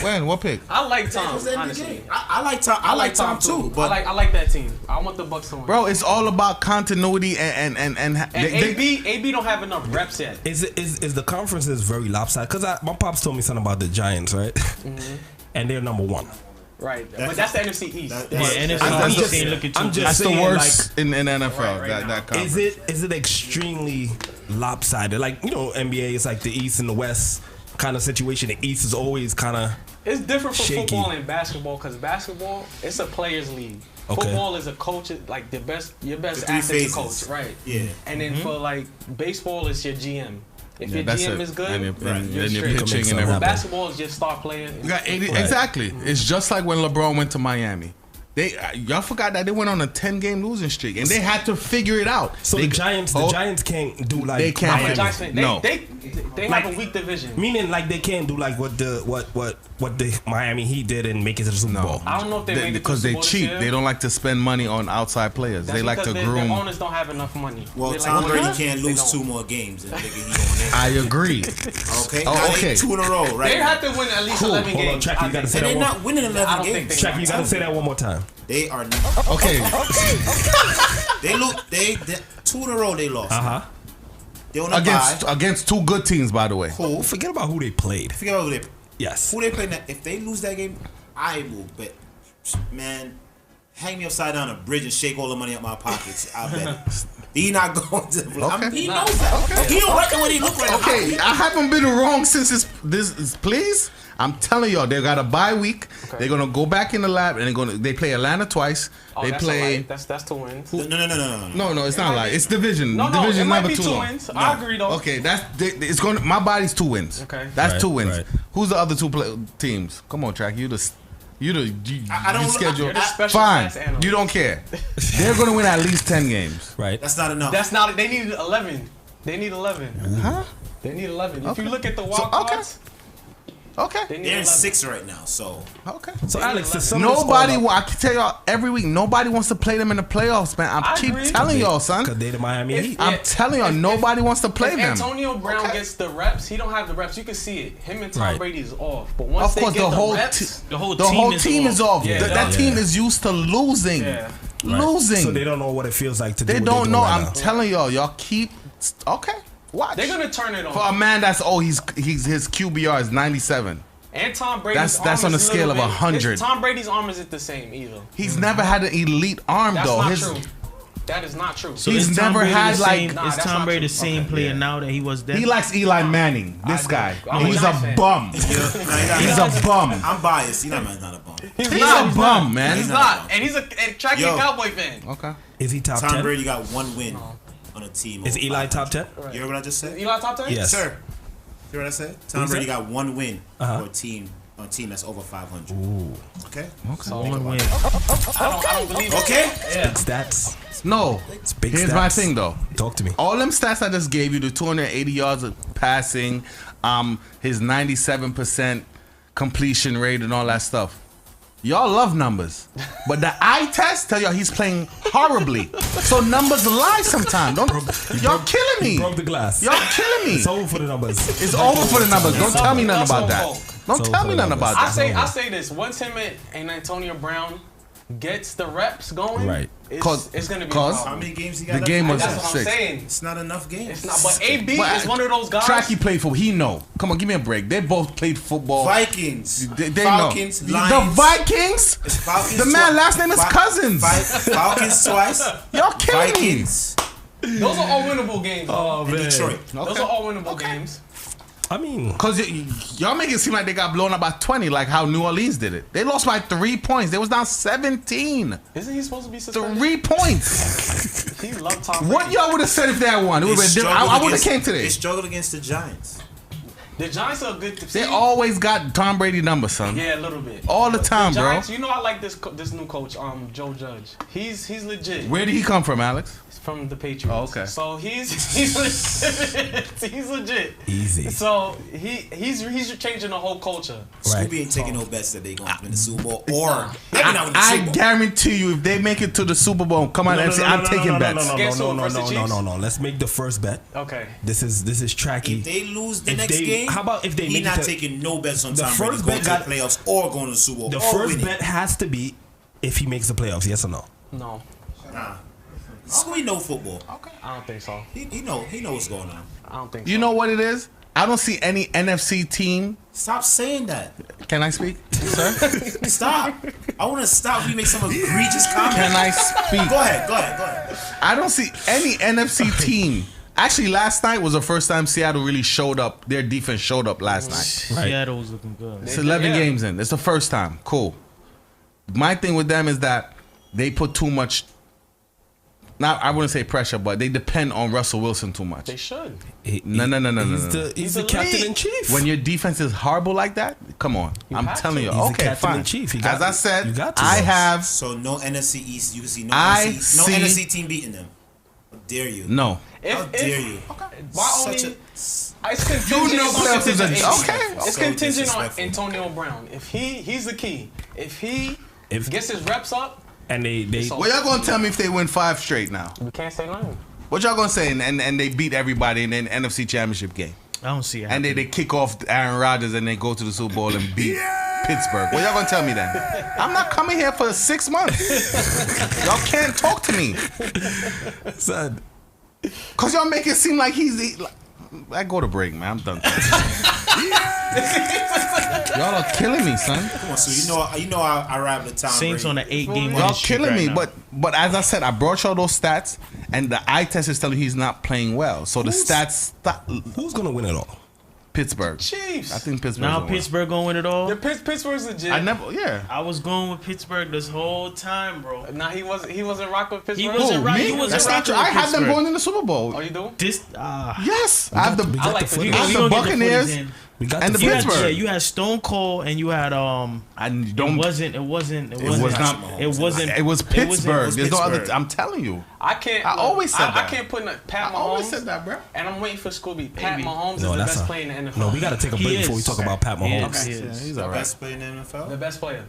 When? What pick? I like Tom, honestly. I like Tom. I like Tom too. But I like that team. I want the Bucks to win. Bro, it's all about continuity and AB don't have enough reps yet. Is the conference is very lopsided? Because my pops told me something about the Giants, right? Mm-hmm. And they're number 1. Right, but that's the NFC East. NFC East ain't looking too good. That's the worst in NFL. That conference. Is it extremely lopsided? Like, you know, NBA is like the East and the West kind of situation. The East is always kind of it's different for shaky. football and basketball because basketball it's a players league. Okay. Football is a coach, like your best asset is coach, right? Yeah. And then for like baseball, it's your GM. If your GM is good, you're straight. pitching and everything. Basketball is just star player. You got 80, exactly. It's just like when LeBron went to Miami. Y'all forgot that they went on a 10-game losing streak and they had to figure it out. So the Giants can't do like they can't. They have a weak division. Meaning like they can't do like what the Miami Heat did and make it to the Super Bowl. I don't know if they make it because they cheap. They don't like to spend money on outside players. That's they like to groom. Their owners don't have enough money. Well, Tom Brady can't lose 2 more games. I agree. Okay. Okay. 2 in a row, right? They have to win at least 11 games. Hold on, you gotta say that they're not winning 11 games. Check, you gotta say that one more time. They are not. Okay. They 2 in a row they lost. They on a against 2 good teams, by the way. Cool. Forget about who they played. Forget about who they. Yes. Who they played? If they lose that game, I will bet. Man, hang me upside down a bridge and shake all the money out my pockets. I bet. He not going to. He knows that. Okay. He don't reckon what he look like. Okay, I haven't been wrong since this. Please, I'm telling y'all, they got a bye week. Okay. They're gonna go back in the lab and they play Atlanta twice. They play. That's 2 wins. No, it's not like it's division. Division it might never be 2 2 wins. No. I agree though. Okay, it's going. My body's 2 wins. Okay, that's 2 wins. Right. Who's the other 2 teams? Come on, Track. You the I don't schedule. Fine. You don't care. They're gonna win at least 10 games. Right. That's not enough. That's not. They need 11. They need 11. Huh? They need 11. Okay. If you look at the wild cards. Okay. They're in 6 right now, so. Okay. So Alex, nobody. I can tell y'all every week. Nobody wants to play them in the playoffs, man. I keep telling y'all, son. Because they're the Miami Heat. I'm telling y'all, nobody wants to play if them. Antonio Brown gets the reps. He don't have the reps. You can see it. Him and Tom Brady is off. But once of course, they get the reps, the whole team is off. Yeah, that team is used to losing. Right. Losing. So they don't know what it feels like to do. They don't know. I'm telling y'all keep. Okay. Watch. They're gonna turn it on. For a man that's his QBR is 97. And Tom Brady's that's on a scale of 100. Tom Brady's arm isn't the same either. He's never had an elite arm though. That's not true. That is not true. So he's never had is Tom Brady the same player now that he was then? He likes Eli Manning. This guy. He's a bum. He's a bum. I'm biased. He's not a bum. He's a bum, man. He's not. And he's a tracky Cowboy fan. Okay. Is he top 10? Tom Brady got 1 win on a team. Is Eli top 10? You heard what I just said? Eli top 10? Yes. Sir. You heard what I said? Tom Brady got 1 win for a team. On a team that's over 500. Ooh. Okay. So 1 win. I don't believe it. Okay. Yeah. Big stats. No. It's big Here's stats. my thing though. Talk to me. All them stats I just gave you, the 280 yards of passing, his 97% completion rate and all that stuff. Y'all love numbers. But the eye test tell y'all he's playing horribly. So numbers lie sometimes. Y'all killing me. Broke the glass. Y'all killing me. It's over for the numbers. It's over for the numbers. Don't tell me nothing about that. Don't tell me nothing about that. I say this. Once him and Antonio Brown gets the reps going, right? It's gonna be a how many games he got? The game was That's what 6. I'm saying. It's not enough games. It's not. But AB is one of those guys. Tracky played football. He know. Come on, give me a break. They both played football. Vikings. They Falcons. know. Lions. The Vikings. It's Falcons. The man last name is Cousins. Falcons twice. Y'all killing Vikings. me. Those are all winnable games. Oh man. Detroit. Those are all winnable games. I mean, cause y'all make it seem like they got blown up by 20, like how New Orleans did it. They lost by 3 points. They was down 17. Isn't he supposed to be suspended? 3 points. He loved Tom Brady. What y'all would have said if they had won? It would have been different. I would have came today. They struggled against the Giants. The Giants are a good team. They always got Tom Brady numbers, son. Yeah, a little bit. All the time, the Giants, bro. You know I like this new coach, Joe Judge. He's legit. Where did he come from, Alex? From the Patriots. Oh, okay. So he's legit. He's legit. Easy. So he's changing the whole culture. Right. Scooby ain't taking no bets that they gonna win the Super Bowl or maybe not win the Super I Bowl. guarantee you, if they make it to the Super Bowl, come on, MC, I'm taking bets. No. Let's make the first bet. Okay. This is If Tracky. they lose the next game, how about if they he make not it to, taking no bets on the Tom Brady first going bet to got the playoffs or going to the Super Bowl. The or first winning. bet has to be if he makes the playoffs. Yes or no? No. Nah. Scooby know football. Okay. I don't think so. He know what's going on. I don't think so. You know what it is? I don't see any NFC team. Stop saying that. Can I speak, sir? Stop. I want to stop you make some egregious comments. Can I speak? Go ahead. I don't see any NFC team. Actually, last night was the first time Seattle really showed up. Their defense showed up last night. Right. Seattle was looking good. It's 11 games in. It's the first time. Cool. My thing with them is that they put too much. Not, I wouldn't say pressure, but they depend on Russell Wilson too much. They should. No. He's the captain in chief. When your defense is horrible like that, come on. I'm telling you. He's the Okay, captain fine. in chief. As I said, I have. So no NFC East. You can see no see, NFC team beating them. How dare you? No. How dare you? It's contingent on playoffs is It's contingent on Antonio Brown. If he's the key. If he gets his reps up. And they what y'all gonna tell me if they win 5 straight now? We can't say nothing. What y'all gonna say and they beat everybody in the NFC Championship game? I don't see it. And they kick off Aaron Rodgers and they go to the Super Bowl and beat Pittsburgh. What y'all gonna tell me then? I'm not coming here for 6 months. Y'all can't talk to me. Son. Cause y'all make it seem like I go to break, man. I'm done. Y'all are killing me, son. Come on, so you know I ride the time. Saints on an 8-game. Y'all killing me, but as I said, I brought y'all those stats, and the eye test is telling he's not playing well. So the stats. Who's gonna win it all? Pittsburgh. Chiefs. I think Pittsburgh. Now Pittsburgh gonna win it all. Yeah, Pittsburgh's legit. I was going with Pittsburgh this whole time, bro. Nah, he wasn't rocking with Pittsburgh. He wasn't right. He wasn't rocking with I had them Pittsburgh. going in the Super Bowl. Oh, you do? Yes, I have the I like Buccaneers. We got and the Pittsburgh. You had Stone Cold and you had It was Pittsburgh. There's no other. I'm telling you. I always said that. I can't put Pat Mahomes. I always said that, bro. And I'm waiting for Scooby. Pat Mahomes is the best player in the NFL. No, we got to take a break before we talk about Pat Mahomes. He's the best player in the NFL. The best player.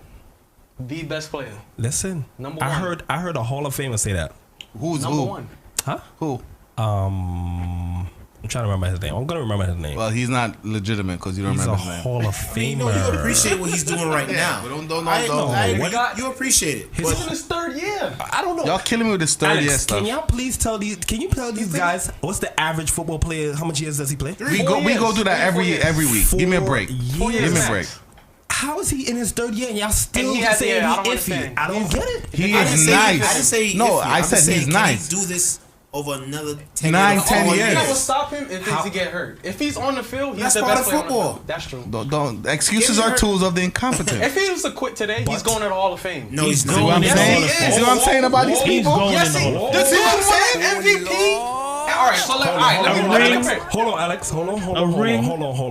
The best player. Listen, number one. I heard a Hall of Famer say that. Who's number one? Huh? Who? I'm trying to remember his name. I'm gonna remember his name. Well, he's not legitimate because you don't remember his name. He's a Hall of Famer. You appreciate what he's doing right now. You appreciate it. He's in his third year. I don't know. Y'all killing me with this third year stuff. Can y'all please tell these? Can you tell these guys what's the average football player? How much years does he play? We go through that every week. Give me a break. Give me a break. How is he in his third year and y'all still saying he's iffy? I don't get it. He is nice. I didn't say no. I said he's nice. Can he do this over another 10 years? You know what stop him if he get hurt. If he's on the field, he's the best player on the field. That's true. Don't excuses are tools of the incompetent. If he was to quit today, he's going to the Hall of Fame. No, he's not. See what I'm saying? See what I'm saying about these people? Yes, see what I'm saying? MVP. All right, so let me hold on, Alex. Hold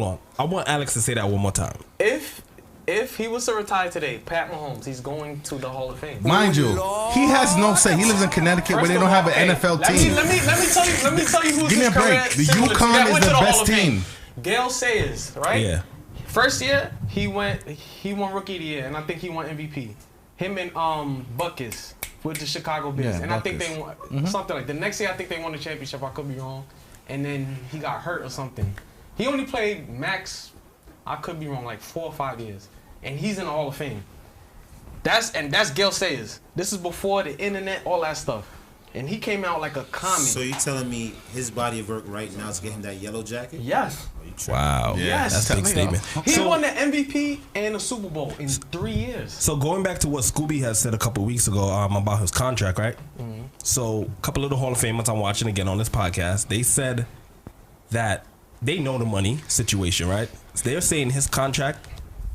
on. I want Alex to say that one more time. If he was to retire today, Pat Mahomes, he's going to the Hall of Fame. Mind you, he has no say. He lives in Connecticut where they don't have an NFL team. Let me tell you who's Give me a break. The UConn is the best team. Gale Sayers, right? Yeah. First year, he won Rookie of the Year, and I think he won MVP. Him and Buckus with the Chicago Bears, and I think they won something like the next year. I think they won the championship. I could be wrong. And then he got hurt or something. He only played max. I could be wrong, like 4 or 5 years. And he's in the Hall of Fame. That's Gale Sayers. This is before the internet, all that stuff. And he came out like a comic. So you telling me his body of work right now is getting that yellow jacket? Yes. Wow. Yes. That's a big statement. He won the MVP and the Super Bowl in 3 years. So going back to what Scooby has said a couple of weeks ago about his contract, right? Mm-hmm. So a couple of the Hall of Famers I'm watching again on this podcast, they said that they know the money situation, right? So they're saying his contract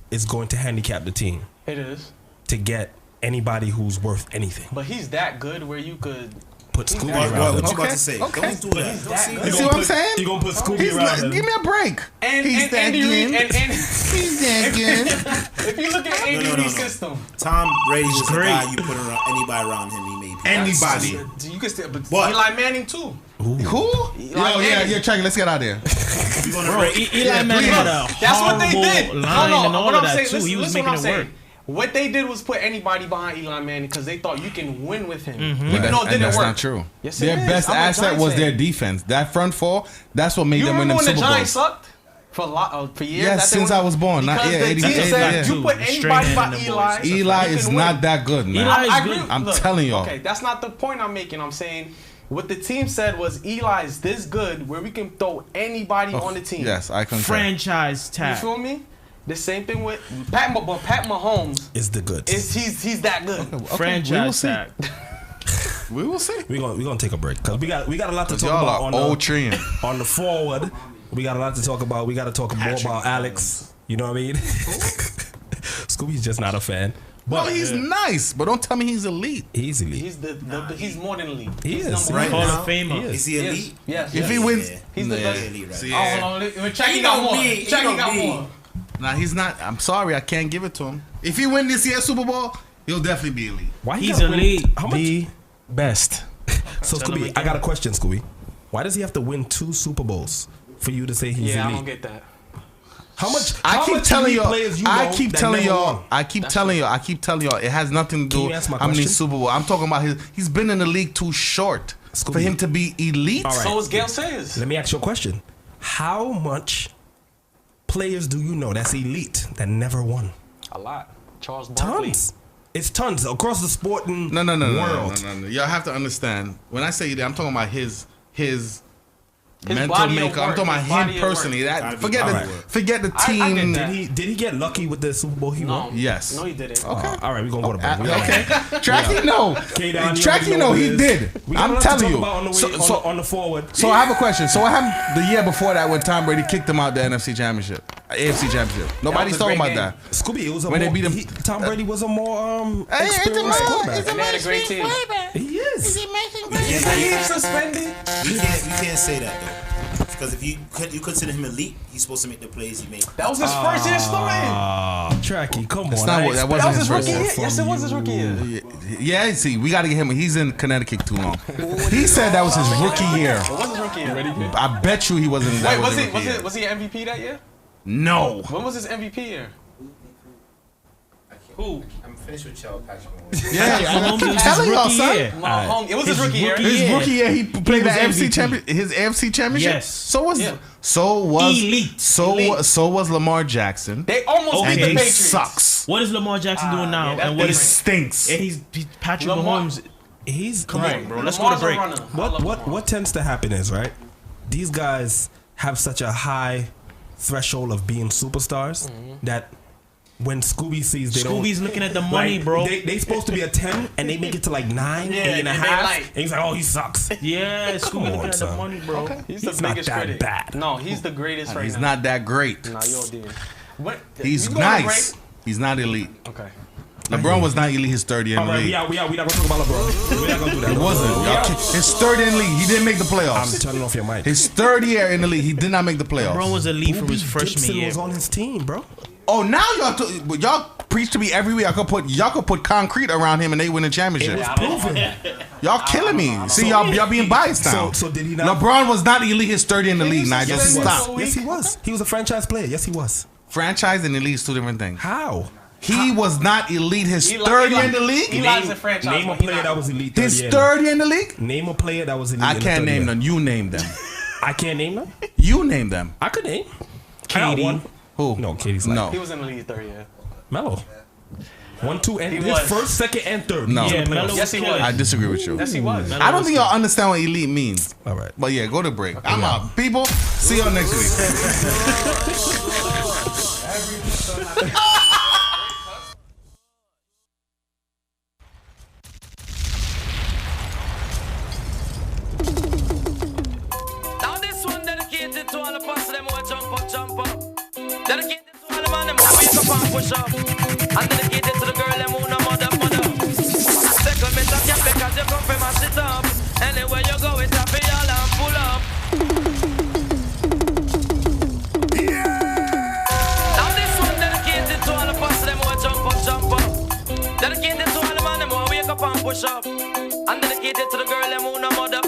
is going to handicap the team. It is. To get anybody who's worth anything. But he's that good where you could put Scooby around him. What you about to say? Okay. Don't do that. You see what I'm saying? You're going to put Scooby around him. Give me a break. He's that good. He's that good. If you look at Andy Reid's system. Tom Brady was the guy you put anybody around him, he made people. Anybody. You can still, but Eli Manning too. Who? Yeah, check it. Let's get out of there. Eli Manning had a That's what they did. Line and all of that too. He was making it work. What they did was put anybody behind Eli Manning because they thought you can win with him. Mm-hmm. Even though it didn't that's work. Not true. Yes, their best asset was their defense. That front four, that's what made them win the Super Bowl. You remember when the Giants sucked for years? Yes, since I was born. Because the team said you put anybody but Eli. Eli is not that good, man. I agree. I'm telling y'all. Okay, that's not the point I'm making. I'm saying what the team said was Eli is this good where we can throw anybody on the team. Yes, I can. Franchise tag. You feel me? The same thing with Pat Mahomes. Is the good. He's that good. Okay, franchise tag. We will see. We're gonna take a break because we got a lot to talk about on the forward. We got a lot to talk about. We got to talk more about Alex. You know what I mean? Scooby's just not a fan. But he's nice. But don't tell me he's elite. He's elite. He's more than elite. He is. Right Hall of Famer. Is he elite? Yes. If he wins, he's the best. Elite, right? Hold on. Chucky got more. Chucky got more. Nah, he's not. I'm sorry, I can't give it to him. If he win this year's Super Bowl, he'll definitely be elite. Why he's elite? How much? The best. So Scooby, I got a question, Scooby. Why does he have to win 2 Super Bowls for you to say he's elite? Yeah, I don't get that. How much? I keep telling y'all. I keep telling y'all. It has nothing to do with how many Super Bowl. I'm talking about he's been in the league too short for him to be elite. Right. So is Gale Sayers. Let me ask you a question. How much players do you know that's elite that never won? A lot. Charles Barkley. Tons. It's tons across the sporting world. No. Y'all have to understand. When I say that, I'm talking about his mental body makeup. I'm talking about him personally. Forget the team. Did he get lucky with the Super Bowl he won? Yes. No, he didn't. Okay. All right, we're gonna go to break. Okay. Tracky, no. Tracky, no, he did. I'm telling you. On the forward. So I have a question. So what happened the year before that when Tom Brady kicked him out the AFC Championship? Nobody's talking about that. Scooby, it was when they beat him. Tom Brady was a more experienced quarterback. And they had a great team. He is. Is he suspended? You can't say that though. Because if you consider him elite, he's supposed to make the plays he made. That was his first year starting. Tracky, come It's on. not that wasn't his first rookie year. year. Yes, it was his rookie year. Yeah, see, we got to get him. He's in Connecticut too long. He said that was his rookie year. It was his rookie year. I bet you he wasn't. Wait, was he MVP that year? No. When was his MVP year? Who? I'm finished with y'all, Patrick. Yeah, I keep telling y'all, son. It was his rookie year. His rookie year, he played the AFC championship. Yes. So was Elite. So was Lamar Jackson. They almost beat the Patriots. Sucks. What is Lamar Jackson doing now? and what He stinks. And he's Patrick Mahomes. Come on, bro. Let's go to break. What tends to happen is, right, these guys have such a high threshold of being superstars that when Scooby sees Scooby's looking at the money, bro. They supposed to be a 10 and they make it to like 9, 8.5. And he's like, oh, he sucks. Yeah, Scooby looking at the money, bro. Okay. He's the not biggest that critic. bad. No, he's the greatest right now. He's not that great. Nah, yo, dude. He's nice. He's not elite. Okay. LeBron was not elite his third year in the league. We not gonna talk about LeBron. We're not gonna do that. He wasn't. His third year in the league, he didn't make the playoffs. I'm turning off your mic. His third year in the league, he did not make the playoffs. LeBron was elite from his freshman year. was on his team, bro. Oh, now y'all preach to me every week. Y'all could put concrete around him and they win a championship. It was proven. Y'all killing me. See, y'all being biased now. So did he not? LeBron was not elite his third year in the league. Now just stop. Yes, he was. He was a franchise player. Yes, he was. Franchise and elite is two different things. How? He was not elite his third year in the league. Name a player that was elite. His third year in the league. Name a player that was elite. I can't name them. You name them. I can't name them. You name them. I could name. KD. Who? No, KD's not. No. He was in the league third year. Melo. 1, 2, and his first, second, and third. No. Yeah, Melo. Yes, he was. I disagree with you. Yes, he was. I don't think y'all understand what elite means. All right. But yeah, go to break. I'm out. People, see y'all next week. Now this one dedicated to all the past them who jump up. Dedicated to all the man them who wake up and push up. And dedicated to the girl them who no mother. Second me talk ya because you come from my sit up. Anywhere you go it's happy all and pull up. Now this one dedicated to all the past them who jump up. Dedicated to all the man them who wake up and push up. And dedicated to the girl them who no mother.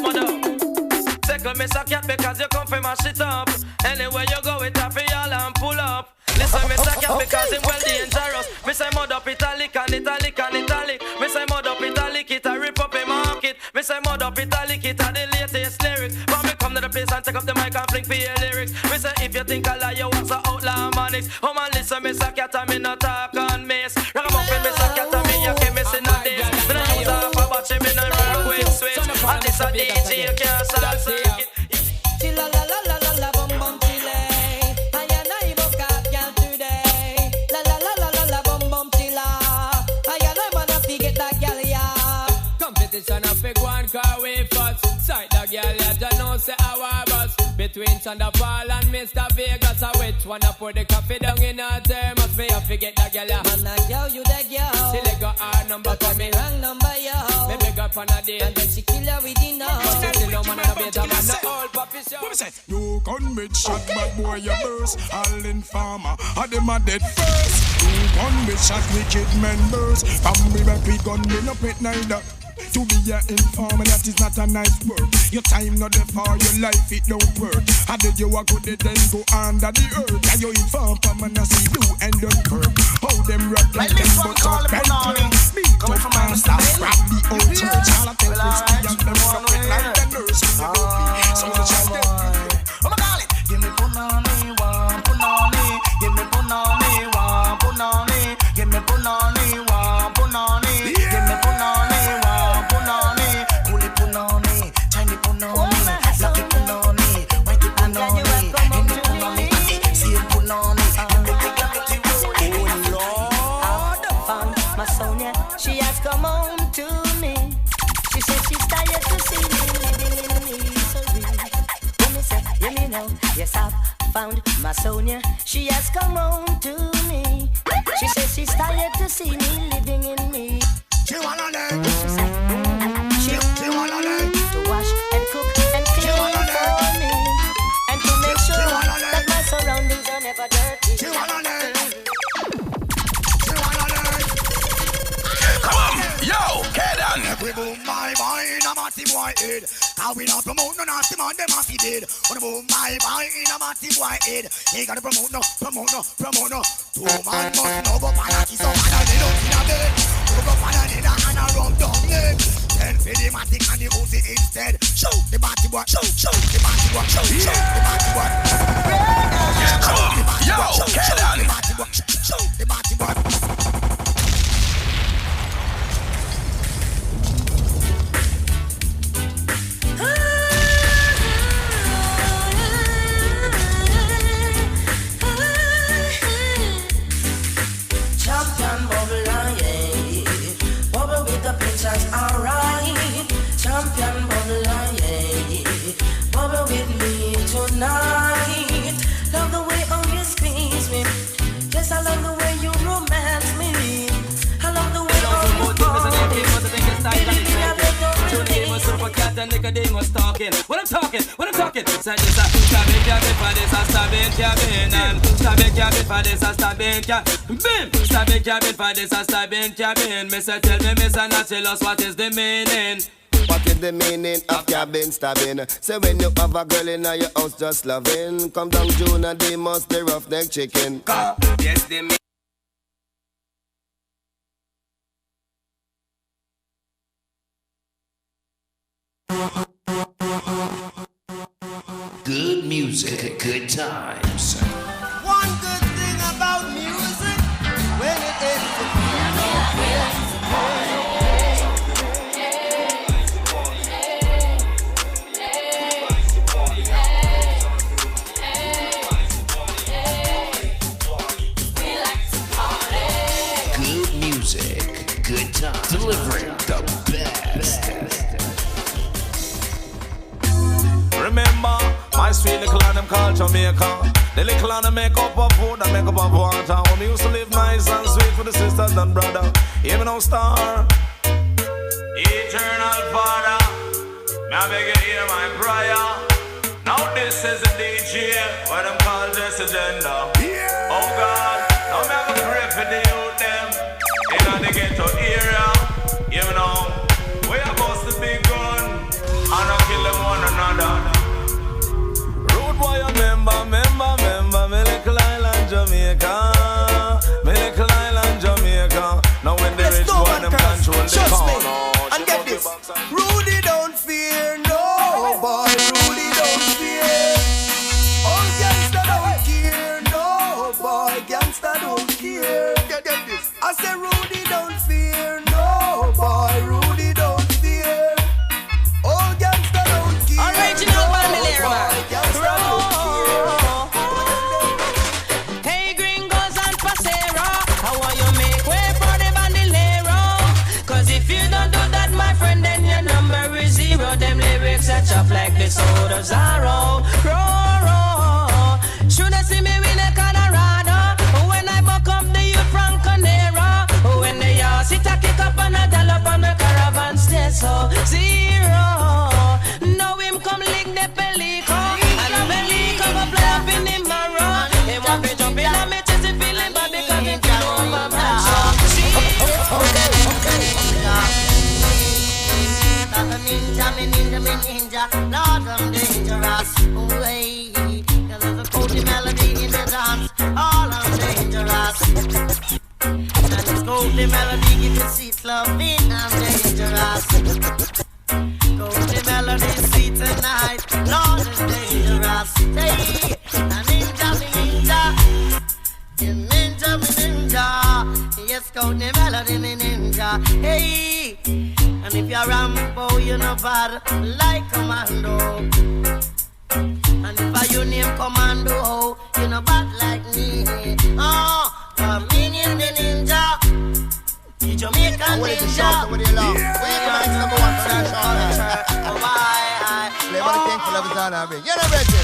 Second me suck ya because you come from my shit up. Anywhere you go it's happy all and pull up. Listen, me suck ya because it's well dangerous. Me say mud up italic and italic and italic. Me say mud up italic, it a rip up a market. Me say mud up italic, it a the latest lyrics. But me come to the place and take up the mic and fling for your lyrics. Me say if you think I lie, you want some outlaw manics. Oh man, listen, me suck ya to me no talk and miss. Ragamuffin, me suck ya to me, you can't miss in a days. Me no use half a batch, me no run quick switch. And this a DJ, you can't start circuit. Chilla la la la la la bum bum chile. Competition a big one car we fuss. Sight the girl ya don't know say our bus. Between Thunderfall and Mr. Vegas, I which one I put the coffee down in her thermos. Me I forget the girl ya. Man a girl, you the girl. She let go her number for me. Wrong number yo. Me beg up on a date. And then she kill her with the know. But she still no man a better man. The old puppy show. You gun with shot, bad boy you burst. All in farmer, a them a dead first. You gun with shot, wicked members. Family rap we gun, we no pet neither. To be an informer, that is not a nice word. Your time not there for your life, it don't work. How did you walk with it, then go under the earth? Now you inform for man, I see you and Dunkirk. How them rock like them but talk better. Me tough man, stop, grab the old church. All I tell Christy and them rock it like the nurse. So the child them oh my God, give me punani, one punani. Give me punani, one punani. Give me punani, one punani. Give me punani. Come home to me. She said she's tired to see me living in misery. Let me say, hear me now. Yes, I've found my Sonia. She has come home to me. She says she's tired to see me living in me. She wanna learn. She said, she wanna learn to wash and cook and clean for me. And never dirty. She wanna learn. Come on, yo, get on. We boom my boy in a massive boy head. How we not promote no nasty man, them a fi dead. Wanna boom my boy in a massive boy head. He gotta promote no. 2 man must know, but man a kiss up and a lay down in a bed. Look up and a lay down and a rub down leg. Then for the matic and the Uzi instead. Show the batty boy, show the batty boy, show the batty boy. Come on, yo, get on. Show the batty boy. Champion bubble, yeah. Bubble with the pictures, alright. Champion bubble, yeah. Bubble with me tonight. Love the way you squeeze me. Yes, I love the way you romance me. I love the way Nicodemus talking. What I'm talking. Said this a stabbing cabin for this a stabbing cabin and stabbing cabin for this a stabbing cabin. Bim! Stabbing cabin for this a stabbing cabin. Mister, tell me, Mr. Nachilus, what is the meaning? What is the meaning of cabin stabbing? Say when you have a girl in your house just loving. Come down June and they must be roughneck chicken. Yes, they mean. Good music, good times. One good thing about music, when it ends, it feels no Good music, good times. Delivering the best. Remember, my sweet little land them called Jamaica. The little land make up of food and make up of water. When we used to live nice and sweet for the sisters and brother. Even now star, eternal Father, may I beg you hear my prayer. Now this is a DJ, what them call this agenda. Oh God, now me have a pray for the youth them in the ghetto area. You know, we are supposed to be good and not kill them one another. Rude boy, remember, me little island Jamaica, me little island Jamaica. Now when the rich boy them control the corner. And get this, Rudy don't fear no boy, Rudy don't fear. All gangsta don't care, no boy, gangsta don't care. Get this, I say Rudy don't fear no boy, Rudy don't fear. All gangsta don't care. Original family, boy, gangsta don't care. Hey gringos and pasero, how want you make way for the bandolero? Cause if you don't do that, my friend, then your number is 0. Them lyrics are chopped like the sword of Zorro. Should I see me win a Colorado? When I buck up the youth from Conero. When they all sit a kick up and a dollop on the caravan stay so 0. Now him come lick the pelico. And a pelico go play up in the marrow. He want to jump in and me chest it feeling bad because he feel over bad. Ninja, Lord, I'm dangerous. Way, there's a cozy melody in the dance. All I'm dangerous. And it's cozy melody, give you sweet loving. I'm dangerous. Cozy melody, sweet tonight. Lord, I'm dangerous. Hey, a ninja, ninja. Yes, cozy melody, me ninja. Hey. And if you're Rambo, you're not bad like Commando. And if I your name Commando, you're not bad like me. Oh, Dominion the ninja, the Jamaican ninja. We're the number one for that shot. Play what the thing for love is all I bring. You're not ready.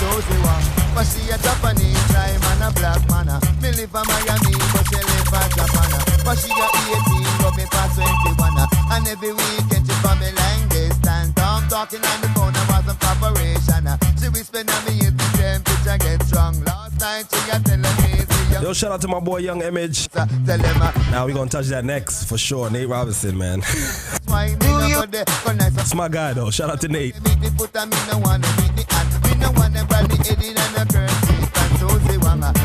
Susie Wong, but she a Japanese guy, man a black man. Me live in Miami, but she live in Japan. But she got 18, but me past 21. And every weekend she from me long distance. I'm talking on the phone, I wasn't preparation. She whispered at me, if the temperature gets strong. Last night night you telling me it's young. Yo, shout out to my boy Young Image. Tell him Now we gonna touch that next for sure. Nate Robinson, man. That's my guy though. Shout out to Nate.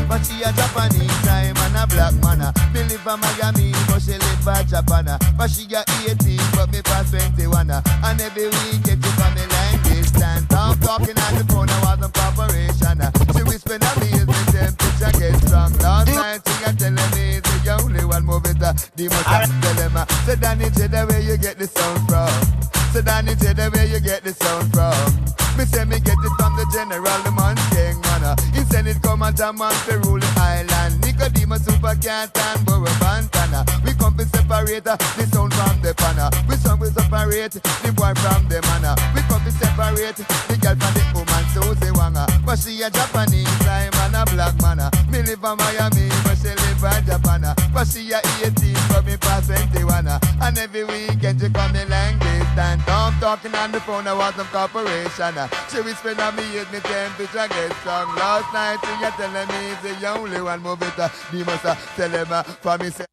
But she a Japanese time and a black man. Me live in Miami, but she live in Japan. But she a 18, but me pass 21. And every weekend she come in like this time. I'm talking on the phone, I was on preparation. She whispering at me, is the temperature get strong. Last night she a telling me, it's the only one move it. The most tell him, so Danny, tell the where you get the sound from. So Danny, tell the where you get the sound from. Me say me get it from the general, the man king man. He said it come and a man to rule the island. Nicodemus super cat and Burro Bantana. We come to separate the sound from the panna. We come to separate the boy from the manna. We come to separate the girl from the woman, so say wanga. But she a Japanese time and a black man. Me live in Miami, but she live in Japan. But she a 18, but me pass 21. And every weekend she come in like this. And I'm talking on the phone, I want some corporation. She whispered at me, is me temperature get strong. Last night she a telling me it's the only one move it. The must tell him for me say.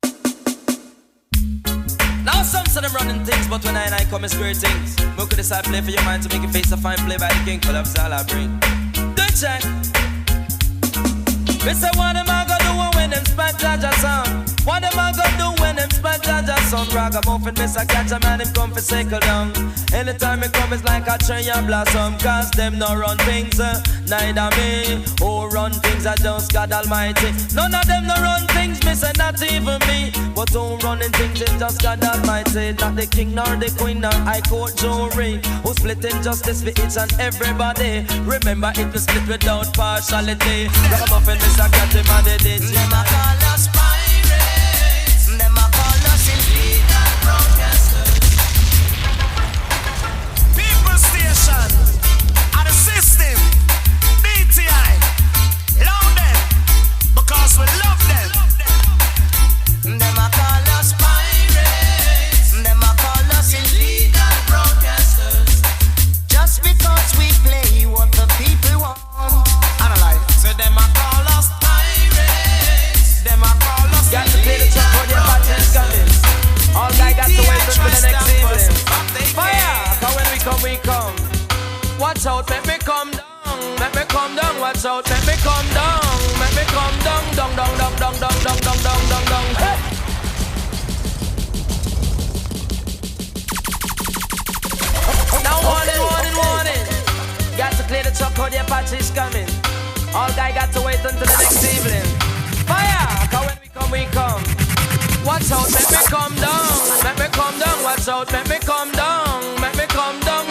Now some say them running things, but when I come, it's great things. Look at this, I play for your mind to make your face a fine play by the king. But that's all I bring. Good check. Me say what am I gonna do when them spend Jaja song? What am I gonna do when them spend Jaja song? Ragamuffin, miss I catch a man, him come for cycle down. Anytime he come, it's like a tree and blossom. Cause them no run things, neither me. Who run things, I just God Almighty. None of them no run things, me say not even me. But who running things, it's just God Almighty. Not the king nor the queen nor high court jury. Who splitting justice for each and everybody. Remember it was split without partiality. Ragamuffin, miss I catch him and they did. Them a call us pirates. Them a call us illegal broadcasters. People station and the system. BTI. Love them because we love them. Them a call us pirates. Them a call us illegal broadcasters. Just because we play what the people want. Analyze. So them a call us pirates. Them a call us got to play the track for the party's coming. All guy got to wait until the next evening. Fire! Cause when we come. Watch out, make me come down. Make me come down, watch out, make me come down. Make me come down, down. Hey! Now warning. Got to play the track for the party's coming. All guy got to wait until the next evening. Fire! Cause when we come. Watch out, make me come down. Make me come down, watch out, make me come down. Make me come down.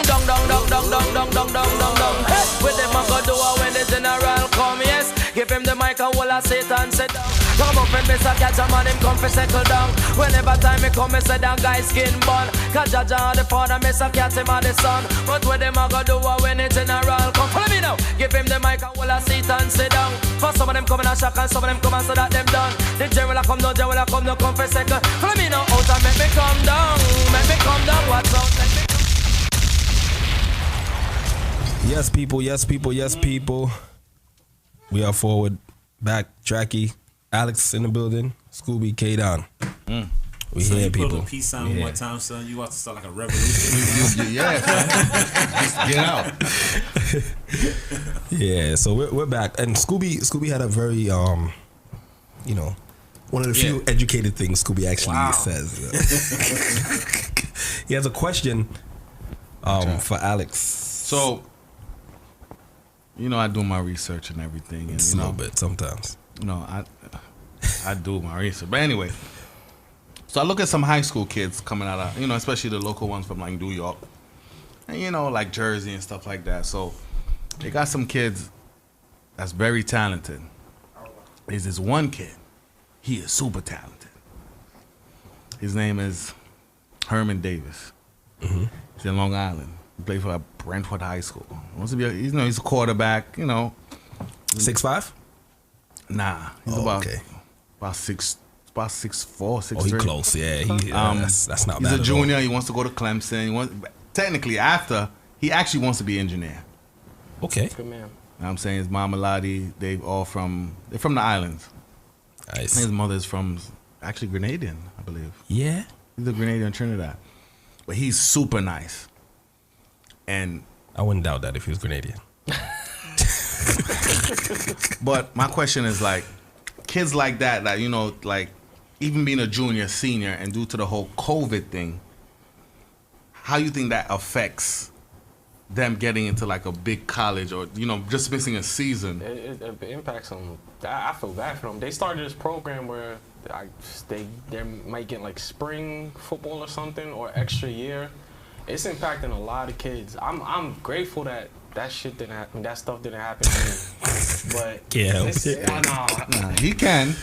Hey! With them I go do it when the general come, yes. Give him the mic and hold a Satan sit down. Come up and miss a catch a man, him come for settle down. Whenever time me come, me say that guy skin bun. Cause Jaja the father, miss a cat him and the son. But with them I go do it when the general come. Follow me now. Give him the mic and hold a Satan sit down. For some of them come in a shock and some of them come and so that them done. The general come, no come for second. Follow me now out and make me come down. Make me come down, watch out, make me come. Yes, people. We are forward, back, Tracky, Alex in the building, Scooby, K-Down. We so here, you people. Put a peace sign one more time, son. You about to start like a revolution. Yeah, just get out. Yeah, so we're back, and Scooby had a very one of the few educated things Scooby actually says. He has a question for Alex. So, I do my research and everything. And, it's a little bit sometimes. I do my research. But anyway, so I look at some high school kids coming out of, especially the local ones from like New York. And, like Jersey and stuff like that. So they got some kids that's very talented. There's this one kid. He is super talented. His name is Herman Davis. Mm-hmm. He's in Long Island. He played for Brentwood High School. Wants to be he's a quarterback, 6'5"? Nah. He's about 6'4", 6'3". Oh, he close, yeah. That's not bad. He's a junior. He wants to go to Clemson. Technically, after, he actually wants to be an engineer. Okay. Good man. know what I'm saying? His mama Lottie, they're from the islands. Nice. His mother's from actually Grenadian, I believe. Yeah. He's a Grenadian Trinidad. But he's super nice. And I wouldn't doubt that if he was Grenadian. But my question is like, kids like that, you know, like even being a junior, senior, and due to the whole COVID thing, how you think that affects them getting into like a big college or, you know, just missing a season? It impacts them. I feel bad for them. They started this program where they might get like spring football or something or extra year. It's impacting a lot of kids. I'm grateful that shit didn't happen. That stuff didn't happen to me. But yeah,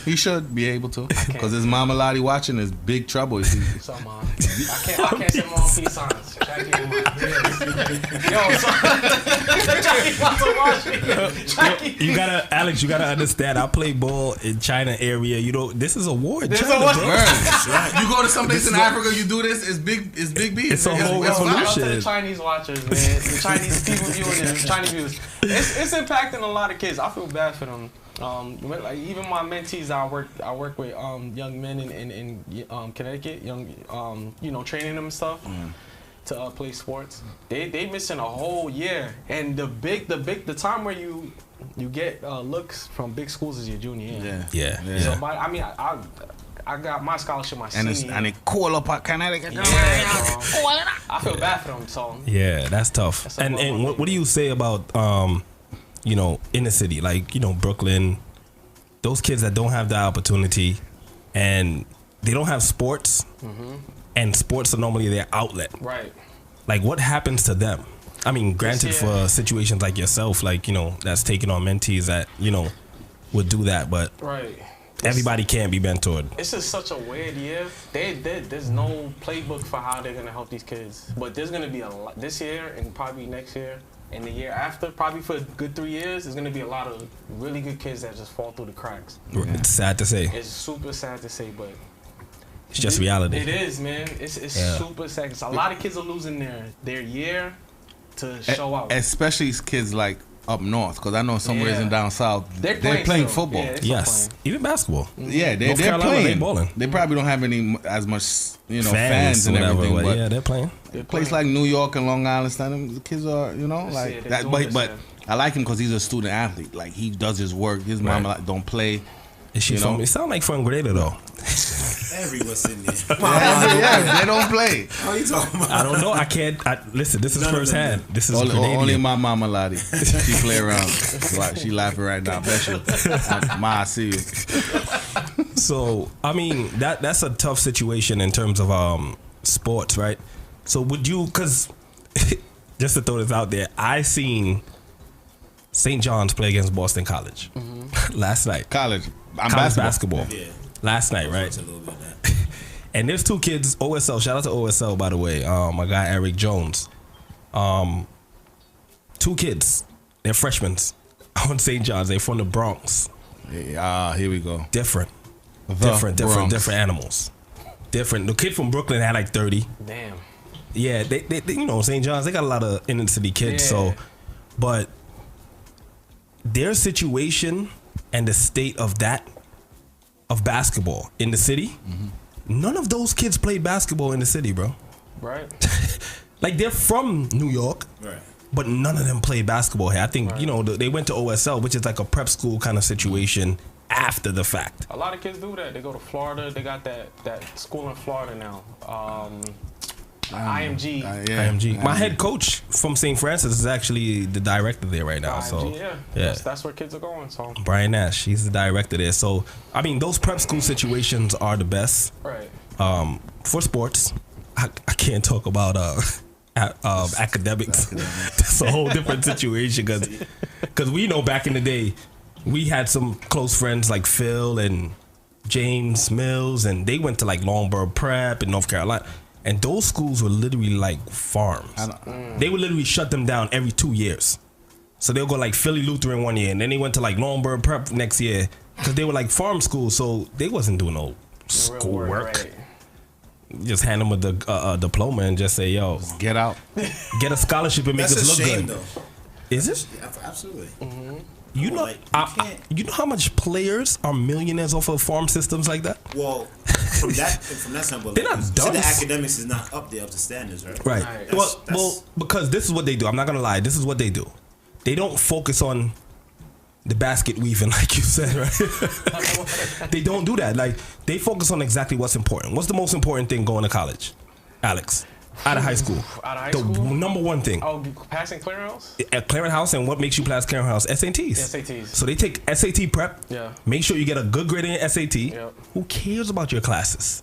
he should be able to, because his mama Lottie watching is big trouble. I can't send more peace signs. You gotta, Alex. You gotta understand. I play ball in China area. You know, this is a war in China. Right. You go to some place in Africa, you do this. It's big B. It's a whole revolution. The Chinese watchers, man. The Chinese people viewing it. Chinese viewers. It's impacting a lot of kids. I feel bad for them. Like even my mentees, I work with young men in Connecticut, you know, training them and stuff to play sports. They missing a whole year, and the time where you get looks from big schools is your junior year. Yeah. So I got my scholarship my senior year. And it call up at Connecticut. I feel bad for them. So yeah, that's tough. And what do you say about you know, in the city, like, you know, Brooklyn, those kids that don't have the opportunity and they don't have sports, and sports are normally their outlet. Right. Like, what happens to them? I mean, granted, for situations like yourself, like, you know, that's taking on mentees that, you know, would do that, but everybody can't be mentored. It's just such a weird year. There's no playbook for how they're going to help these kids. But there's going to be a lot this year and probably next year. And the year after, probably for a good 3 years, there's going to be a lot of really good kids that just fall through the cracks. It's sad to say. It's super sad to say, but it's just reality. It is, man. It's super sad. A lot of kids are losing their year to show out. Especially kids like up north, because I know somewhere in down south, they're playing football. Yeah, yes, even basketball. Yeah, they're playing. They probably don't have as much, you know, fans and everything. But yeah, they're playing. A place like New York and Long Island, the kids are, you know, like that. But I like him because he's a student athlete. Like, he does his work. His mama don't play. Is she from? It sound like from Greta though. Everyone's in there. Yeah, they don't play. What are you talking about? I don't know. I can't. Listen, this is first hand. This is only my mama Lottie. She play around. She laughing right now. Bless you. Ma, I see you. So, I mean, that's a tough situation in terms of sports, right? So would you, because just to throw this out there, I seen St. John's play against Boston College last night. College basketball. Yeah. Last night, right? And there's two kids, OSL, shout out to OSL, by the way, my guy Eric Jones. Two kids, they're freshmen on St. John's. They're from the Bronx. Here we go. Different animals. Different. The kid from Brooklyn had like 30. Damn. Yeah, they you know, St. John's, they got a lot of inner city kids. So, but their situation and the state of basketball in the city, none of those kids played basketball in the city, bro. Right. Like, they're from New York, right, but none of them played basketball here. I think, you know, they went to OSL, which is like a prep school kind of situation after the fact. A lot of kids do that. They go to Florida. They got that school in Florida now. IMG. IMG. My head coach from St. Francis is actually the director there right now. IMG, so that's where kids are going. So Brian Nash, he's the director there. So I mean, those prep school situations are the best. Right. For sports, I can't talk about academics. That's a whole different situation because we know back in the day we had some close friends like Phil and James Mills, and they went to like Longburn Prep in North Carolina. And those schools were literally like farms. They would literally shut them down every 2 years. So they'll go like Philly Lutheran one year, and then they went to like Longburn Prep next year because they were like farm schools. So they wasn't doing no schoolwork. Right. Just hand them a diploma and just say, "Yo, get out, get a scholarship and make us look good." Though. Is it? Yeah, absolutely. You know, you know how much players are millionaires off of farm systems like that? Well, from that standpoint, they're not dumb. The academics is not up to standards, right? Right. Well, because this is what they do. I'm not gonna lie. This is what they do. They don't focus on the basket weaving, like you said, right? They don't do that. Like, they focus on exactly what's important. What's the most important thing going to college, Alex? Out of high school. Out of high the school? Number one thing. Oh, passing clearinghouse? At clearinghouse, and what makes you pass clearinghouse? SATs. SATs. So they take SAT prep. Yeah. Make sure you get a good grade in your SAT. Yep. Who cares about your classes?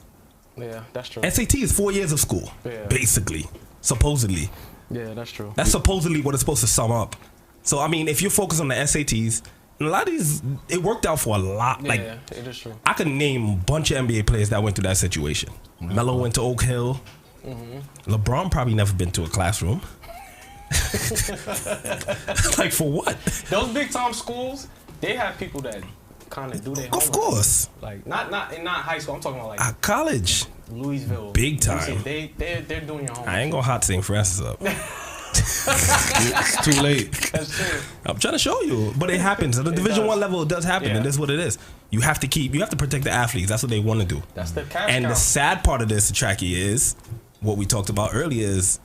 Yeah, that's true. SAT is 4 years of school, basically, supposedly. Yeah, that's true. That's supposedly what it's supposed to sum up. So, I mean, if you focus on the SATs, and a lot of these, it worked out for a lot. Yeah, like, it is true. I could name a bunch of NBA players that went through that situation. Melo went to Oak Hill. LeBron probably never been to a classroom. Like, for what? Those big time schools, they have people that kind of do their homework. Of course. Like not high school. I'm talking about like college. Louisville. Big time. They're doing your homework. I ain't gonna hot St. Francis up. It's too late. That's true. I'm trying to show you, but it happens at the Division I level. It does happen, and this is what it is. You have to protect the athletes. That's what they want to do. That's the cash And cow. the sad part of this, Tracky, is what we talked about earlier. Is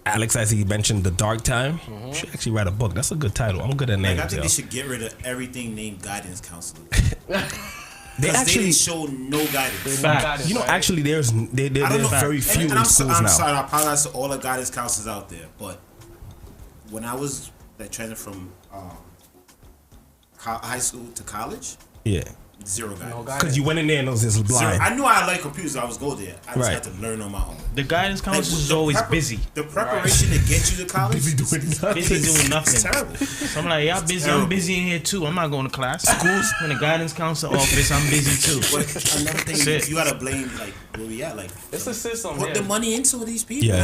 Alex, as he mentioned, the dark time. You should actually write a book. That's a good title. I'm good at names. I think they should get rid of everything named guidance counselor. They actually show no guidance. You know, actually, there's very few and in schools now. I'm sorry, I apologize to all the guidance counselors out there, but when I was transitioning from high school to college, zero guidance. Because you went in there and it was just blind. I knew I liked computers. I was go there. I just had to learn on my own. The guidance counselor is always busy. The preparation to get you to college, busy doing nothing. It's terrible. So I'm like, y'all busy. I'm busy in here too. I'm not going to class. Schools in the guidance counselor office, I'm busy too. But another thing, you gotta blame like where we at. Like, it's a system. Put the money into these people.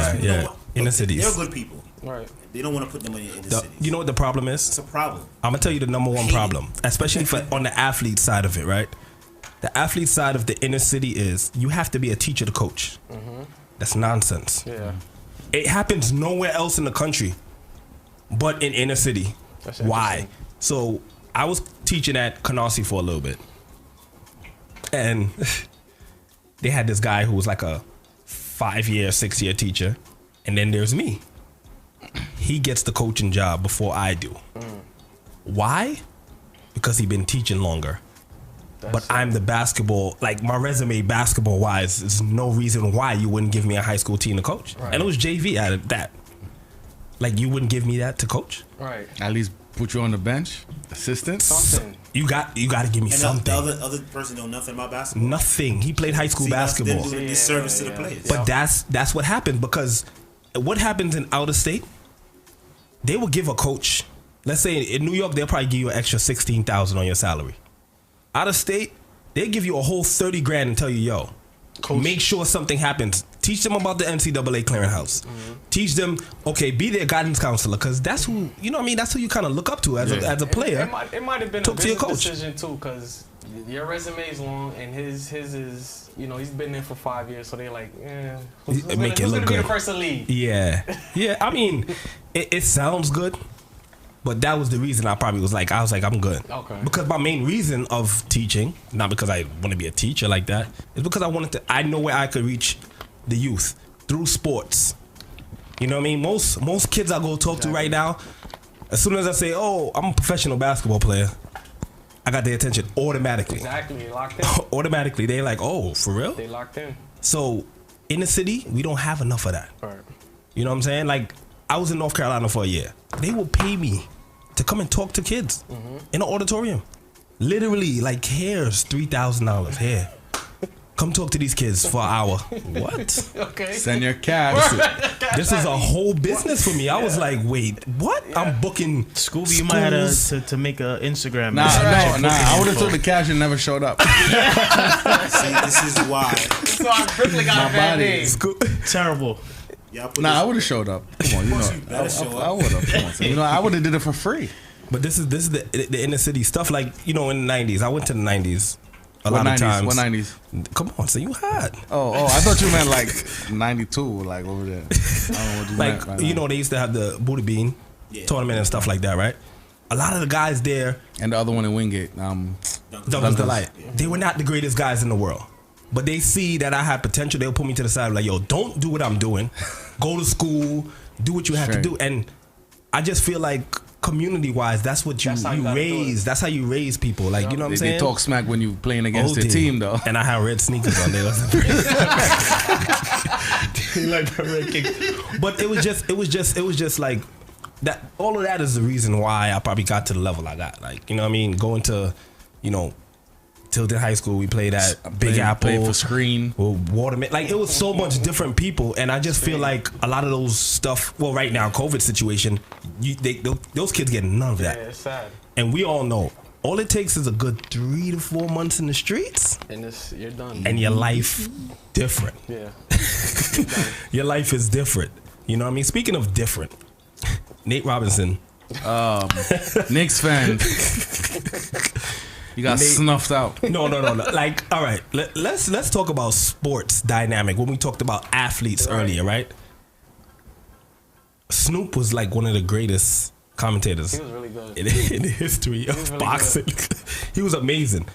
In the cities. They're good people. Right. They don't want to put the money in the city. You know what the problem is? It's a problem. I'm gonna tell you the number one problem, especially on the athlete side of it, right? The athlete side of the inner city is you have to be a teacher to coach. That's nonsense. Yeah. It happens nowhere else in the country, but in inner city. Why? So I was teaching at Canarsie for a little bit, and they had this guy who was like a 5-year, 6-year teacher, and then there's me. He gets the coaching job before I do. Why? Because he been teaching longer. But I'm the basketball, like my resume basketball wise, there's no reason why you wouldn't give me a high school team to coach. Right. And it was JV at that. Like, you wouldn't give me that to coach? Right. At least put you on the bench, assistant. Something. You got to give me and something. The other person know nothing about basketball. Nothing. He played high school basketball. Then do a disservice to the players. But that's what happened, because what happens in out of state, they will give a coach, let's say in New York, they'll probably give you an extra $16,000 on your salary. Out of state, they give you a whole $30,000 and tell you, yo, coach, make sure something happens. Teach them about the NCAA clearinghouse. Teach them, okay, be their guidance counselor, because that's who, you know what I mean? That's who you kind of look up to as a player. It might have been Talk a to your business coach. decision too, because your resume is long and his is, you know, he's been there for 5 years, so they're like, who's gonna be the first to leave? Yeah. I mean, it sounds good. But that was the reason I was like, I'm good. Okay. Because my main reason of teaching, not because I want to be a teacher like that, is because I know where I could reach the youth through sports. You know what I mean? Most kids I go talk to right now, as soon as I say, oh, I'm a professional basketball player, I got their attention automatically. Exactly, locked in. Automatically, they're like, oh, for real? They locked in. So in the city, we don't have enough of that. Right. You know what I'm saying? Like, I was in North Carolina for a year. They will pay me to come and talk to kids in an auditorium. Literally, like, here's $3,000 here. Come talk to these kids for an hour. What? Okay. Send your cash. This is a whole business for me. I was like, wait, what? I'm booking Scooby, you might have to make an Instagram. Nah, I would have took the cash and never showed up. See, this is why. So I quickly got a bad name. Terrible. I would have showed up. Come on, you know. I would have. Come on, you know, I would have did it for free. But this is the inner city stuff. Like, you know, in the 90s, I went to the 90s. A What lot 90s? of times. What 90s? Come on, so you hot. Oh, I thought you meant like 92, like over there. I don't know what you like, meant. you know, they used to have the booty bean. tournament and stuff like that, right? A lot of the guys there, and the other one in Wingate, Douglas Delight, they were not the greatest guys in the world. But they see that I had potential. They'll put me to the side like, yo, don't do what I'm doing. Go to school, do what you have to do. And I just feel like community-wise, that's what you raise. That's how you raise people. Like, you know what I'm saying? They talk smack when you playing against the team, though. And I had red sneakers on there. Like the red kick. But it was just like that. All of that is the reason why I probably got to the level I got. Like, you know what I mean? Going to, Tilton High School, we played at Big Apple. Played for Screen. Waterman. Like, it was so much different people. And I just feel like a lot of those stuff, well, right now, COVID situation, those kids get none of that. Yeah, it's sad. And we all know, all it takes is a good 3 to 4 months in the streets. And you're done. And your life different. Yeah. Your life is different. You know what I mean? Speaking of different, Nate Robinson. Knicks fan. You got snuffed out. No. Like, all right, let's talk about sports dynamic. When we talked about athletes earlier, right? Snoop was like one of the greatest commentators. He was really good in the history of boxing. He was amazing.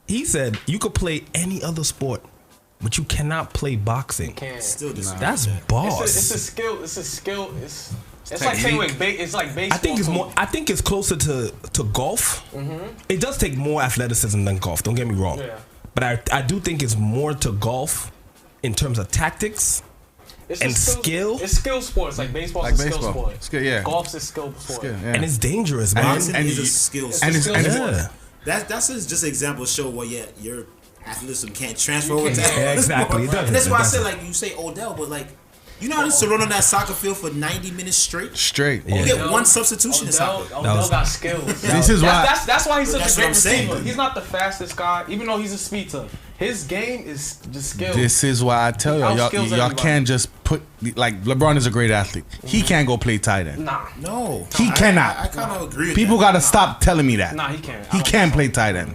He said you could play any other sport, but you cannot play boxing. You can't. Still That's boss. It's a skill. It's like saying it's like baseball. I think it's closer to golf. Mm-hmm. It does take more athleticism than golf. Don't get me wrong. Yeah. But I do think it's more to golf in terms of tactics and skill. It's skill sports. Like baseball is a skill sport. Golf's a skill sport. And it's dangerous, man. Boxing is a skill sport. That's just an example to show your athleticism can't transfer over to exactly. And that's why I said, like, you say Odell, but like, you know how to run on that soccer field for 90 minutes straight? You get one substitution in soccer. Odell got skills. This is why. That's why he's such a great receiver. He's not the fastest guy, even though he's a speedster. His game is just skills. This is why I tell y'all can't just put, like, LeBron is a great athlete. He can't go play tight end. Nah. No. He cannot. I kind of agree with People got to stop telling me that. Nah, he can't. He can't play tight end.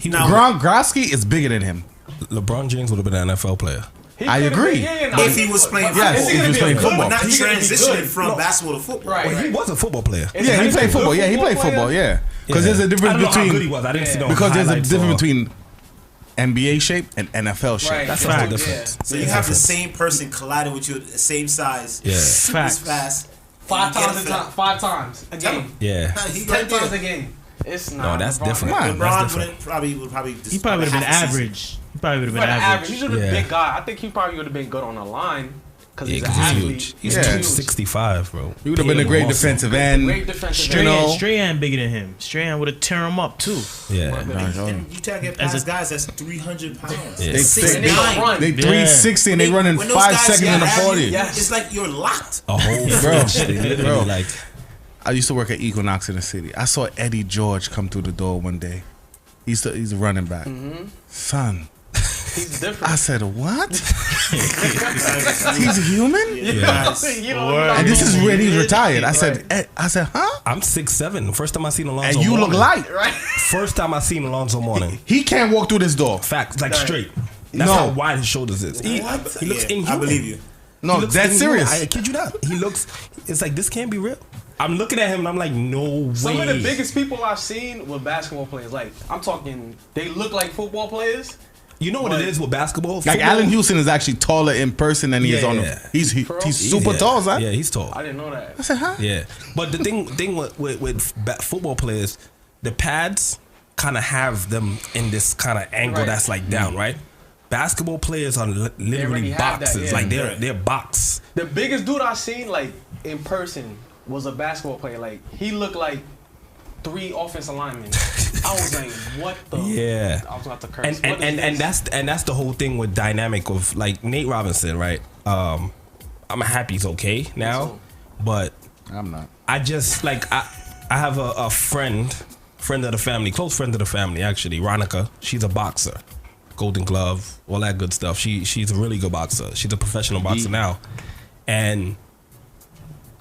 Gronkowski is bigger than him. LeBron James would have been an NFL player. I agree. If he was playing football, not transitioning from basketball to football. Right. Well, he was a football player. Yeah, he played football. Yeah, he played football. Yeah, because there's a difference between. Because there's a difference between NBA shape and NFL shape. Right. That's the difference. So you have the same person colliding with you, the same size. Yeah. This fast. 5 times a game. Yeah. 10 times a game. It's not. No, that's different. LeBron would probably. He probably would have been average. He probably would have been average. He's a big guy. I think he probably would have been good on the line because he's an athlete. He's 265, bro. He would have been a great defensive end. Strahan bigger than him. Strahan would have tear him up too. Yeah. And you get past guys that's 300 pounds. Yeah. They 360 and they run in 5 seconds in the 40. It's like you're locked. A whole bro. Like, I used to work at Equinox in the city. I saw Eddie George come through the door one day. He's a running back. Son. He's different. I said, what? He's a human? Yes. And this is when he's retired. I said, huh? I'm 6'7". First time I seen Alonzo And you look light. Right. First time I seen Alonzo Mourning. He can't walk through this door. Facts, like straight. That's how wide his shoulders is. He looks inhuman. I believe you. No, that's serious. I kid you not. He looks, it's like, this can't be real. I'm looking at him and I'm like, no way. Some of the biggest people I've seen were basketball players. Like, I'm talking, they look like football players. You know what it is with basketball? Like, Allen Houston is actually taller in person than he is on. He's super tall, son. Yeah, he's tall. I didn't know that. I said, huh? Yeah, but the thing with football players, the pads kind of have them in this kind of angle that's like down, right? Basketball players are literally boxes. Like they're box. The biggest dude I seen like in person was a basketball player. Like, he looked like 3 offensive linemen. I was like, what the? Yeah. I was about to curse. And that's the whole thing with dynamic of like Nate Robinson, right? I'm happy he's okay now, but I'm not. I just like I have a friend of the family, close friend of the family actually, Ronica. She's a boxer, Golden Glove, all that good stuff. She's a really good boxer. She's a professional boxer now, and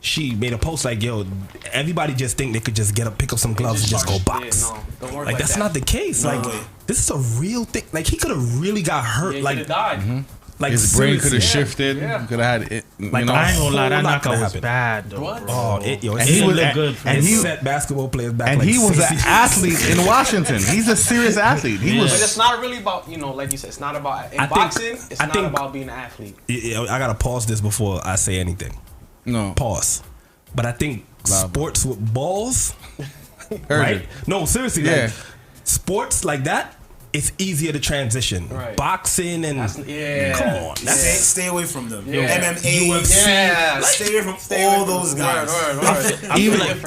she made a post like, yo, everybody just think they could just pick up some gloves and just go box. Yeah, no, don't work like that's that. not the case. No like way. this is a real thing. Like, he could have really got hurt. Yeah, like, he died. Like his brain could have shifted. Could have had it. Like I ain't gonna lie, that knockout was bad though. Oh, and he was looked good. And he set basketball players back. And like he was 60. an athlete in Washington. He's a serious athlete. He was. But it's not really about, like you said, it's not about boxing. It's not about being an athlete. I gotta pause this before I say anything. No. Pause. But I think sports with balls, Heard right? it. No, seriously, like, sports like that, it's easier to transition. Right. Boxing and come on, Stay away from them. Yeah. MMA, UFC. Stay away from all those guys.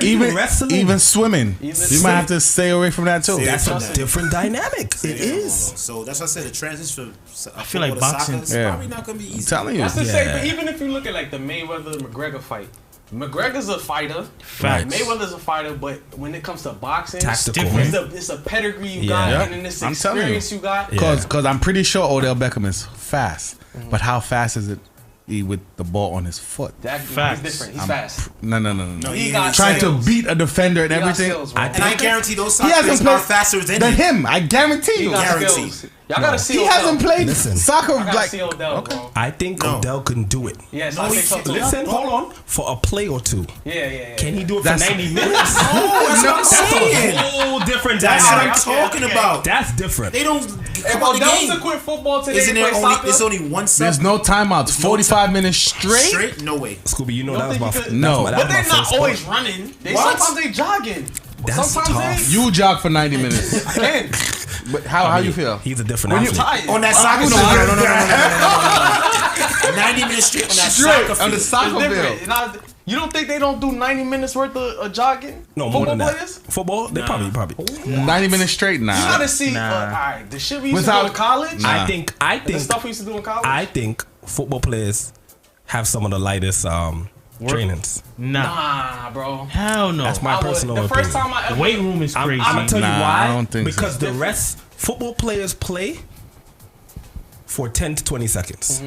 Even wrestling, even swimming, you might have to stay away from that too. That's a different dynamic. It is. So that's why I said the transition. I feel like boxing is probably not gonna be easy. I'm telling you. That's the same. But even if you look at like the Mayweather-McGregor fight, McGregor's a fighter. Facts. Mayweather's a fighter, but when it comes to boxing, Tactical. it's a pedigree you got, and then it's experience you got. Because I'm pretty sure Odell Beckham is fast, but how fast is it with the ball on his foot? He's different. He's fast. No. He got trying skills. to beat a defender and everything. Skills, And I guarantee those He hasn't soccer are played faster than him. I guarantee you. Guarantee. Y'all gotta see. He Odell. hasn't played soccer I gotta like. see Odell, bro. I think Odell can do it. Yes, I think so too. Listen, hold on. For a play or two. Yeah. Can he do it for 90 minutes? That's what I'm saying. That's a whole different That's what dynamic. I'm talking about. That's different. They don't. If Come on, the Odell was game. to quit football today, Isn't there play only? soccer, It's only one set. There's no timeouts. 45 minutes straight. Straight? No way. Scooby, you know You that was don't my think no. but they're not always running. Sometimes they jogging. That's Sometimes tough. You jog for 90 minutes. Again, But how you feel? He's a different When you- athlete. On that soccer field. No. 90 minutes straight on that soccer field. on the soccer it's field. different. You don't think they don't do 90 minutes worth of jogging? No, more than Football that. players? Football, they probably. 90 minutes straight now. You gotta see. All right, the shit we used to Without- do in college. I think. The stuff we used to do in college. I think football players have some of the lightest trainings. Nah, bro. Hell no. That's my personal The opinion. first time I ever The weight room is crazy. I'm gonna tell you why. I don't think so. Because the rest football players play for 10 to 20 seconds.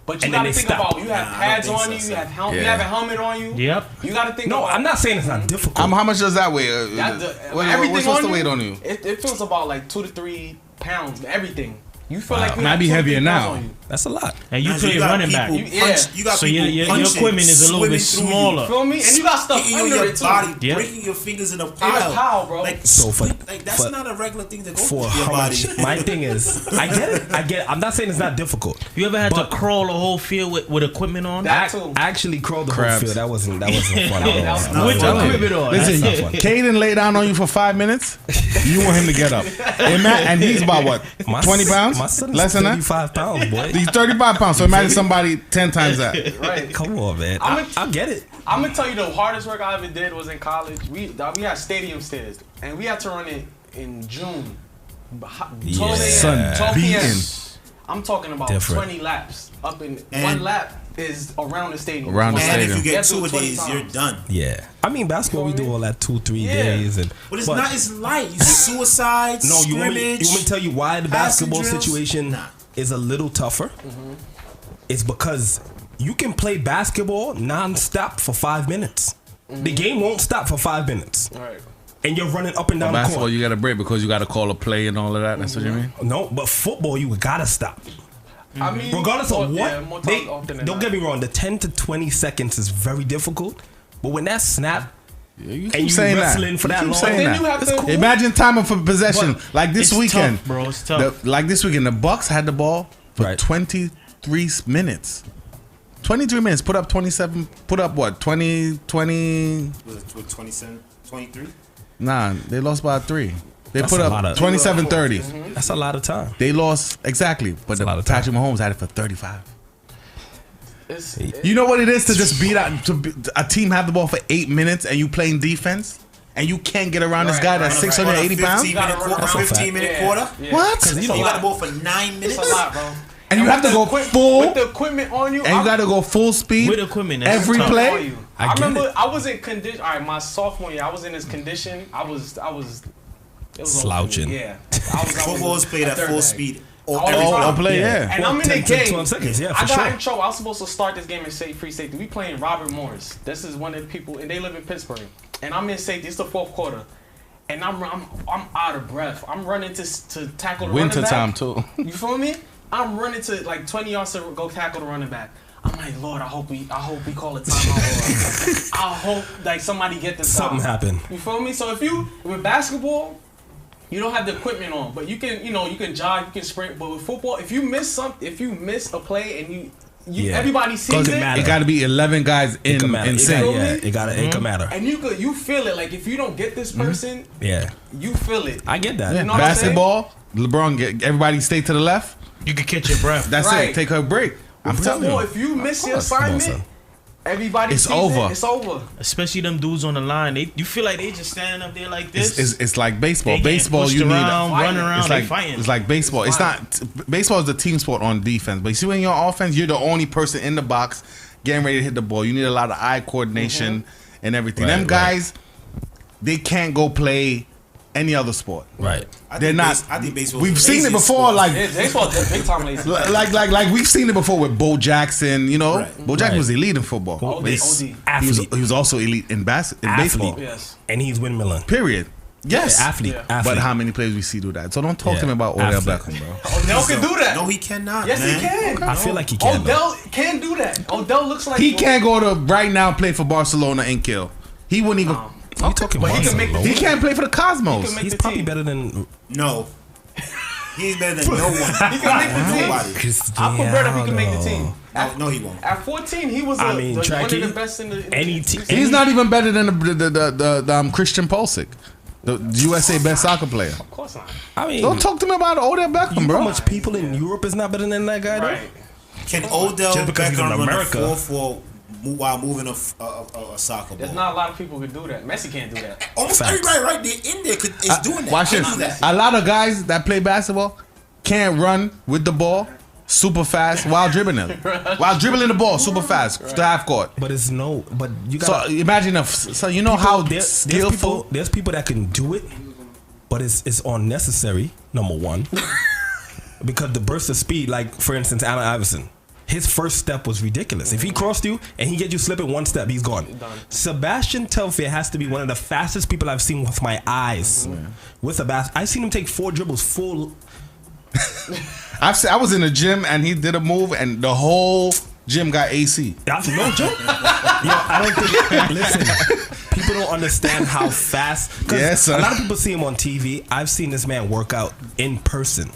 But you And then gotta they think stop. about you have pads on you, you have you have a helmet on you. Yep. You gotta think No, about I'm not saying it's not difficult. How much does that weigh? everything What's on the you, weight on you? It feels about like 2 to 3 pounds. Everything. You feel like you Might have be 2 to 3 heavier pounds now. on you. That's a lot. And you Now, play got running back. people You- punch- You got So people your punching, equipment is a little bit swimming through you. smaller. Feel me? And you got stuff Hitting you in under your it too. body, Yep. breaking your fingers in a In a pile. pile, bro. Like, So for- like that's for- not a regular thing to go For through your how body. much? My thing is, I get it. I'm not saying it's not difficult. You ever had But- to crawl a whole field with equipment on? That too. I actually crawled the whole Crabs. field. That wasn't fun at all. With the equipment on. Listen, That's not fun. Caden lay down on you for 5 minutes. You want him to get up. And he's about what? 20 pounds? My son is Less than that? 35 pounds, boy. He's 35 pounds. So imagine somebody 10 times that. Right. Come on, man. I get it. I'm gonna tell you the hardest work I ever did was in college. We had stadium stairs, and we had to run it in June. 12 Sun a.m. 12 p.m. beating. I'm talking about Different. 20 laps. Up in And- one lap is around the stadium. Around the And stadium. if you You get have to do 2 it days, 20 you're times. done. Yeah. I mean, basketball, we do all that 2-3 Yeah. days. But it's not. It's light. You see suicides. No, you want me to tell you why the passing basketball drills? situation Nah. is a little tougher? It's because you can play basketball non-stop for 5 minutes. The game won't stop for 5 minutes. All right. And you're running up and down the Basketball, court. you got to break because you got to call a play and all of that. That's what you mean? No, but football, you gotta stop. I mean, Regardless of what, more they, times often than don't not. get me wrong, the 10 to 20 seconds is very difficult. But when that snap, You and you saying wrestling that. for that You long, keep saying then you that. have to. cool. Imagine time for possession. But like this it's weekend. tough, bro. It's tough. Like this weekend, the Bucks had the ball for Right. 23 minutes. 23 minutes. Put up 27. Put up what? 20. With 27, 23. Nah, they lost by 3. They That's put a lot up of- 27-30. that's a lot of time. They lost exactly, but a lot of time. Patrick Mahomes had it for 35. It's, You know what it is to just beat out a team have the ball for 8 minutes and you playing defense and you can't get around this guy that's 680 pounds. 15-minute quarter. That's a fact. 15-minute quarter. What? Because You got the ball for 9 minutes. it's a lot, bro. And you have to go full, with the equipment on you. and you got to go full speed With equipment, that's every tough. play. On you. I I get remember it. I was in condition. All right, my sophomore year, I was in this condition. I was. It was Slouching. Yeah, I was Football's played at third full bag. speed. All Every the time. time. play, yeah. And I'm in the 10 to game. 12 seconds, yeah, I for got sure. in trouble. I was supposed to start this game in free safety. We playing Robert Morris. This is one of the people, and they live in Pittsburgh. And I'm in safety. It's the fourth quarter, and I'm out of breath. I'm running to tackle the Winter running back. time too. You feel me? I'm running to like 20 yards to go tackle the running back. I'm like, Lord, I hope we call a timeout. I hope like somebody get this. Something happened. You feel me? So with basketball, you don't have the equipment on, but you can jog, you can sprint. But with football, if you miss a play and everybody sees it. It got to be 11 guys in sync. It can matter. And you feel it. Like if you don't get this person, you feel it. I get that. You know Basketball, LeBron, everybody stay to the left. You can catch your breath. That's it. Take a break. I'm telling you. If you miss your assignment, everybody it's over. It's over. Especially them dudes on the line. You feel like they just standing up there like this. It's like baseball. Baseball, you need run around. It's like fighting. It's like baseball. It's not. Baseball is the team sport on defense. But you see, when you're on offense, you're the only person in the box getting ready to hit the ball. You need a lot of eye coordination and everything. Them guys, they can't go play any other sport. Right. They're not. I think baseball. We've seen it before. Like baseball, big time lazy. Like we've seen it before with Bo Jackson. You know, Bo Jackson was elite in football. Athlete. He was also elite in baseball. Yes. And he's windmilling. Period. Yes. Athlete. But how many players we see do that? So don't talk to me about Odell Beckham, bro. Odell can do that. No, he cannot. Yes, man. he can. I feel like he can. Odell can do that. Odell looks like he can't go to right now play for Barcelona and kill. He wouldn't even. You talking about he can't play for the Cosmos. He's probably better than. No. He's better than no one. He can make the team. Nobody. I'll put bread up. He can make the team. No, he won't. At 14, he was one of the best in the. He's not even better than the Christian Pulisic, the USA best soccer player. Of course not. I mean, don't talk to me about Odell Beckham, bro. How much people in Europe is not better than that guy? Right. Can Odell Beckham run America. a 4-4 while moving a soccer ball? There's not a lot of people who can do that. Messi can't do that. Almost everybody right there in there is doing that. Watch this. A lot of guys that play basketball can't run with the ball super fast while dribbling it. While dribbling the ball super fast to half court. But it's but you got. So imagine you know how skillful. There's people that can do it, but it's unnecessary. Number one, because the burst of speed, like for instance, Allen Iverson. His first step was ridiculous. If he crossed you and he get you slipping one step, he's gone. Sebastian Telfair has to be one of the fastest people I've seen with my eyes. With a basket, I've seen him take 4 dribbles full. I was in the gym and he did a move and the whole gym got AC. That's no joke. I don't think. Listen, people don't understand how fast. Yes, a lot of people see him on TV. I've seen this man work out in person.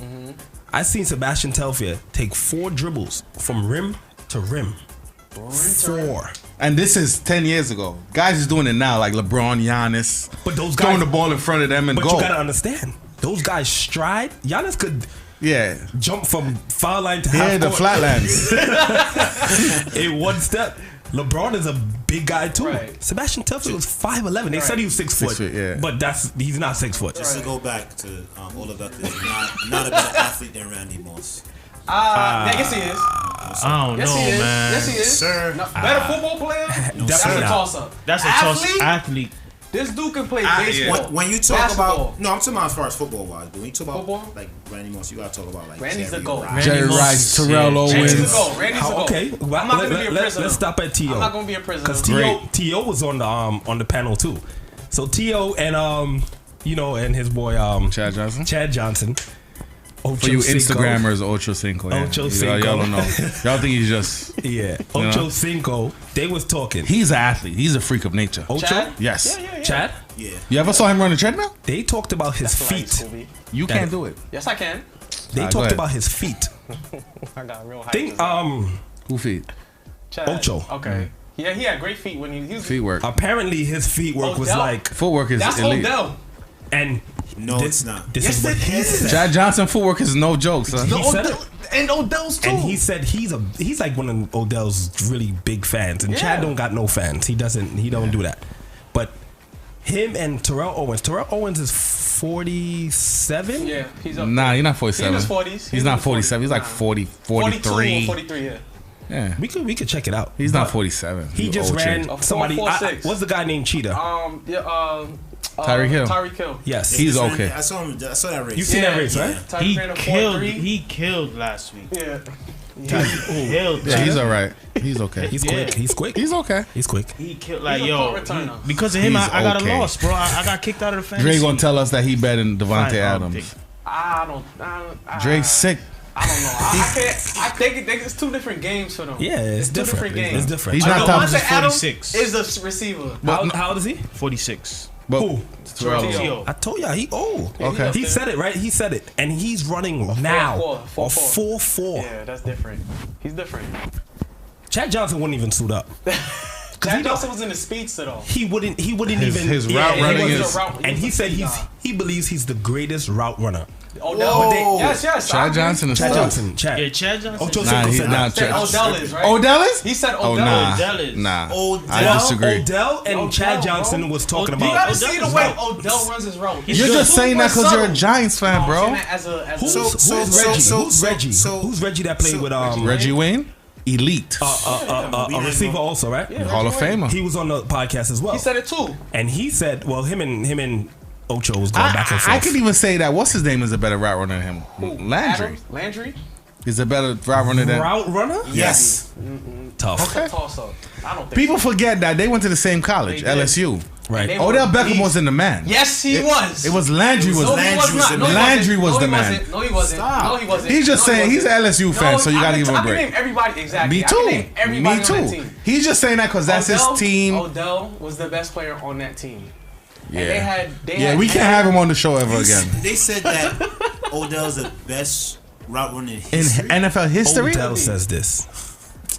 I've seen Sebastian Telfair take 4 dribbles from rim to rim. 4. And this is 10 years ago. Guys is doing it now, like LeBron, Giannis. But those guys throwing the ball in front of them and but go. You gotta understand, those guys stride. Giannis could jump from foul line to half court. the flatlands. In one step. LeBron is a big guy too. Right. Sebastian Telfair was 5'11". They said he was 6 foot, but he's not 6 foot. Just to go back to Oliver, not a better athlete than Randy Moss. Yes, he is. I don't know, man. Yes, he is. Sir. Better football player? That's a toss-up. That's a toss-up. Athlete. This dude can play baseball. When you talk about, I'm talking about as far as football wise, but when you talk about football? like Randy Moss, you gotta talk about like Randy's the GOAT. Jerry Rice, Terrell Owens. Randy's the GOAT. Randy's the GOAT. Okay, well, I'm not gonna be a prisoner. Let's stop at T.O. I'm not gonna be a prisoner. Because T.O. was on the panel too. So T.O. and and his boy Chad Johnson. For you Instagrammers, Ocho Cinco. Ocho Cinco. Y'all don't know. Y'all think he's just Ocho Cinco. They was talking. He's an athlete. He's a freak of nature. Ocho? Chad? Yes. Yeah. Chad? Yeah. You ever saw him run a treadmill? They talked about his feet. You can't do it. Yes, I can. They talked about his feet. I got real height. Who feet? Chad. Ocho. Okay. Yeah, he had great feet when he was feet work. Apparently, his feet work was like footwork is elite. That's Odell. And no, it's not. This is what he said. Chad Johnson footwork is no joke, son. He said it. And Odell's too. And he said he's like one of Odell's really big fans. And Chad don't got no fans. He don't do that. But him and Terrell Owens. Terrell Owens is 47. Yeah, he's up. Nah, he's not 47. He's 40s. He's not 47. He's like 40, 43. 42 or 43. Yeah, we could check it out. He's not 47. He just ran somebody. What's the guy named Cheetah? Tyreek Hill. Tyreek Hill. Yes, he's okay. I saw that race. You seen that race, right? He killed last week. Yeah. He's all right. He's okay. He's quick. He's quick. He's okay. He's quick. He killed because of him. I got a loss, bro. I got kicked out of the fantasy. Dre gonna tell us that he better than Devontae Adams. I don't. Dre's sick. I don't know. I can't. I think it's two different games for them. Yeah, it's two different. different games. It's different. He's not top. Devontae Adams 46. is a receiver. How old is he? 46. Who? Terrell. I told y'all he old. Okay. He said it, right? He said it. And he's running now. 4-4. Yeah, that's different. He's different. Chad Johnson wouldn't even suit up. Chad Johnson was in the speedster though. He wouldn't even his route running is, and he said he believes he's the greatest route runner. Odell. Yes. Chad Johnson is Chad tough. Johnson. Chad. Yeah, Chad Johnson. Ocho Nah, Cinco he said not that. Odell is right. Odell is? He said Oh Odell. nah, Odell is. nah. Odell? I disagree. Odell and Odell, Chad bro. Johnson was talking You about. gotta see the way Odell runs his route. You're just saying that because you're a Giants fan, bro. Who's Reggie? Who's Reggie that played with Reggie Wayne? Elite. A receiver also, right? Yeah, Hall of Famer. He was on the podcast as well. He said it too. And he said, well, him and Ocho was going back and forth. I could even say that. What's his name is a better route runner than him? Landry. Landry? He's a better route runner than. Route runner? Yes. Tough. Okay. Toss up. I don't think People forget that they went to the same college, LSU. Right. Odell Beckham wasn't the man. Yes, he was. It was Landry was Landry was the man. No, he wasn't. No, he wasn't. He's just saying he's an LSU fan, so you gotta give him a break. I can name everybody exactly. Me too. Everybody Me too. on that team. He's just saying that because that's his team. Odell was the best player on that team. Yeah. And they had We can't have him on the show ever again. They said that Odell's the best route runner in history. In NFL history? Odell says this.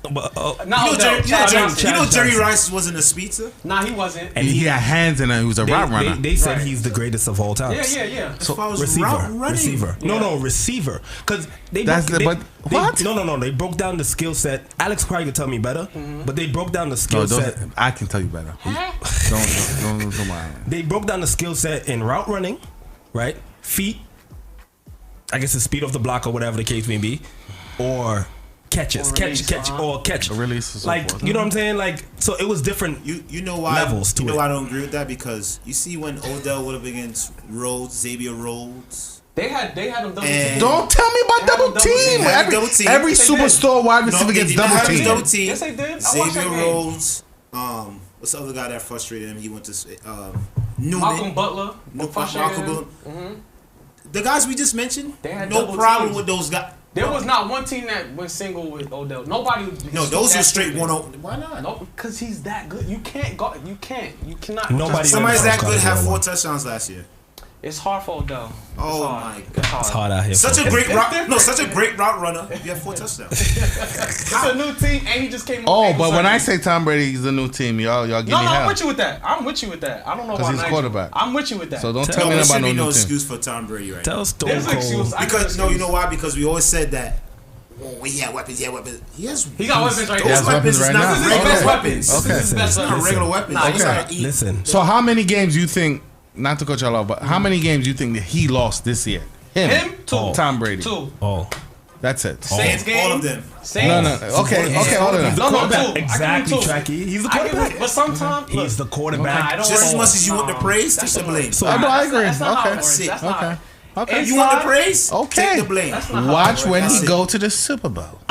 But, you know Jerry Rice wasn't a speedster? Nah, he wasn't. And he had hands and he was a route runner. They said he's the greatest of all time. Yeah. So as far as receiver. Yeah. No, receiver. Because they what? No. They broke down the skill set. Alex probably could tell me better, but they broke down the skill set. I can tell you better. Don't mind. They broke down the skill set in route running, right? Feet. I guess the speed of the block or whatever the case may be, or catches, catch, release, like you know what I'm saying. Like so, it was different. You know why? Levels to you know it. why I don't agree with that, because you see when Odell would have against Xavier Rhodes. They had them double team. Don't tell me about double team. Every superstar wide receiver gets double team. Yes, they did. Xavier Rhodes. What's the other guy that frustrated him? He went to Newman. Malcolm Butler. The guys we just mentioned, they had no problem with those guys. There was not one team that went single with Odell. Nobody. No, those were straight 1-0. Why not? No, because he's that good. You cannot. Nobody. Somebody's that good had 4 touchdowns last year. It's hard for Odell. Oh my God! It's hard out here. Such a great route runner. You have 4 touchdowns. It's a new team, and he just came. Oh, but when I say Tom Brady, he's a new team. Y'all give me hell. I'm with you with that. I don't know because he's quarterback. I'm with you with that. So don't tell me about no excuse for Tom Brady right now. Tell Stone Cold. Because you know why? Because we always said that. Oh, he had weapons. He got weapons right now. Those weapons right now. Those are his best weapons. Okay. This is his best regular weapons. Listen. So how many games you think? Not to cut y'all off, but how many games do you think that he lost this year? Him? 2. Tom Brady. 2. Oh. That's it. Saints game? All of them. No. Okay, all of them. No, exactly, Tracky. He's the quarterback. But sometimes he's the quarterback. Just as much as you want the praise, take the blame. So I agree. Okay. You want the praise? Okay. Take the blame. Watch when he go to the Super Bowl.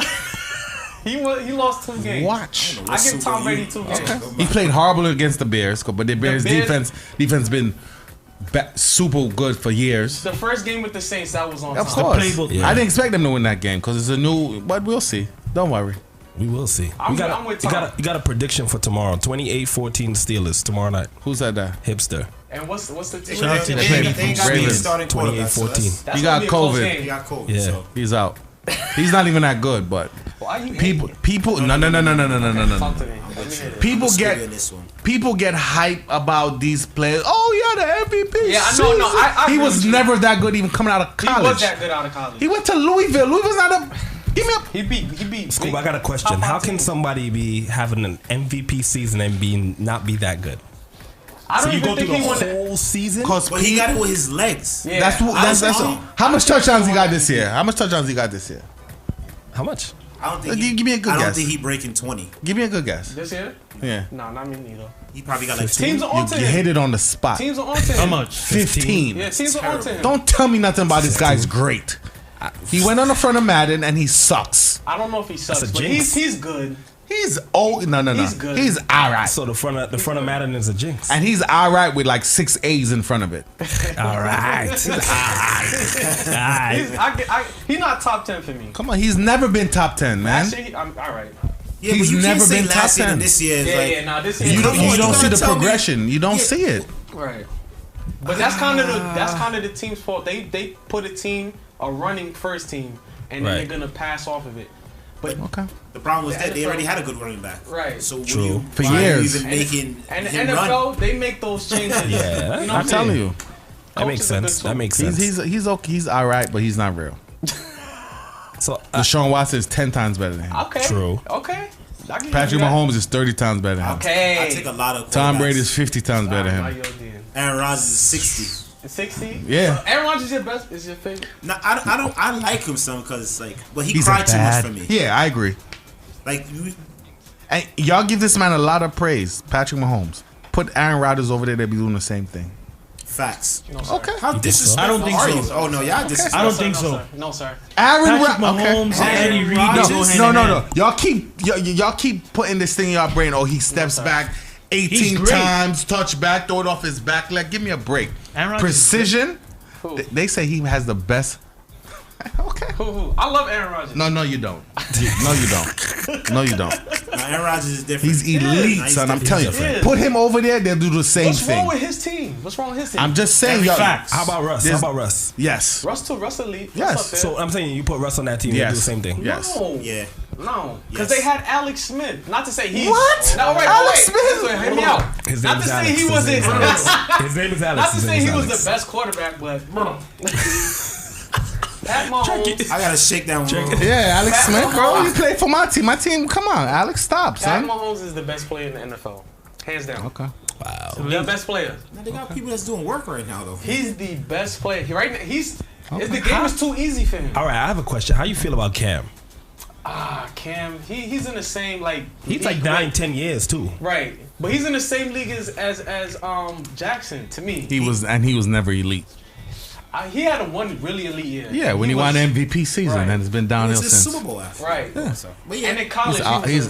He lost 2 games. Watch. I give Tom Brady 2 games. Okay. He played horrible against the Bears, but the Bears defense been super good for years. The first game with the Saints, that was on time. Of course. I didn't expect them to win that game because it's a new. But we'll see. Don't worry. We will see. I'm with Tom. You got a prediction for tomorrow? 28-14 Steelers tomorrow night. Who said that? Hipster. And what's the team? They got Ravens. 28-14. He got COVID. He got COVID. Yeah. So. He's out. He's not even that good, but people. No. People get hype about these players. Oh yeah, the MVP. Yeah, I know. I he was never that good even coming out of college. He was that good out of college. He went to Louisville. Louisville's not a. Give me up. He beat. Scoob, I got a question. How can somebody be having an MVP season and not be that good? I don't even think he won the whole season. But he got it with his legs. Yeah. That's how much touchdowns he got this year? How much? I don't think. Give me a good guess. I don't think he breaking 20. Give me a good guess. This year? Yeah. No, not me neither. He probably got like 15. Teams are on to him. You hit it on the spot. Teams are on to him. How much? 15. Yeah, teams are on to him. Don't tell me nothing about this guy's great. He went on the front of Madden and he sucks. I don't know if he sucks, but he's good. He's no. He's good. He's all right. So the front of Madden is a jinx. And he's all right with like 6 A's in front of it. All right. He's not top 10 for me. Come on, he's never been top 10, man. I'm all right. Yeah, he's but you never can't say been top last year 10. and this year is This year. You don't see the progression. You don't see it. Right. But that's kind of the team's fault. They put a running first team, and then they're gonna pass off of it. But the problem was that they already had a good running back. Right. So True. For years. Even making and the him NFL, run? they make those changes. Yeah, you know I'm telling you. That makes sense. That makes sense. He's okay. He's all right, but he's not real. So Deshaun Watson is 10 times better than him. Okay. True. Okay. Patrick Mahomes is 30 times better than him. Okay. I take a lot of Tom Brady is 50 times better than him. Aaron Rodgers is 60. 60? Yeah. Aaron Rodgers is your favorite? No, I like him some because but he He's cried too much bad. for me. Yeah, I agree. Like and y'all give this man a lot of praise, Patrick Mahomes. Put Aaron Rodgers over there, they'll be doing the same thing. Facts. No, okay. How disrespectful I don't think are so. you? Oh no, y'all disrespectful. I don't think so. No, sir. Aaron Patrick Mahomes and Andy Reid go hand in hand. Y'all keep putting this thing in your brain. Oh, he steps back 18 times, touch back, throw it off his back leg. Give me a break. Precision. They say he has the best. Okay. Who? I love Aaron Rodgers. No, you don't. No, you don't. No, you don't. Aaron Rodgers is different. He's elite, son. I'm telling you. Put him over there, they'll do the same What's thing. wrong with his team? I'm just saying, y'all. Facts. How about Russ? Yes. Russ elite. Yes. So I'm saying you put Russ on that team, they do the same thing. Yes. No. Yeah. No, because they had Alex Smith. Not to say he's what? No, wait, Alex Smith. Smith. Hear me out. His not name to is say Alex. he wasn't. His name is Alex. Not to say he was Alex. the best quarterback, but Pat Mahomes. I gotta shake that one. Yeah, Alex Smith, bro. You play for my team. My team. Come on, Alex. Stop, Pat son. Mahomes is the best player in the NFL, hands down. Okay. Wow. The best player. Now they got people that's doing work right now, though. He's the best player. Right now, the game is too easy for him. All right, I have a question. How you feel about Cam? Cam, he's in the same He's like 9-10 years too. Right, but he's in the same league as Jackson to me. He was never elite. He had one really elite year. Yeah, when he won MVP season, and it's been downhill He's a since. Super Bowl after. Right. Yeah. But yeah, and in college,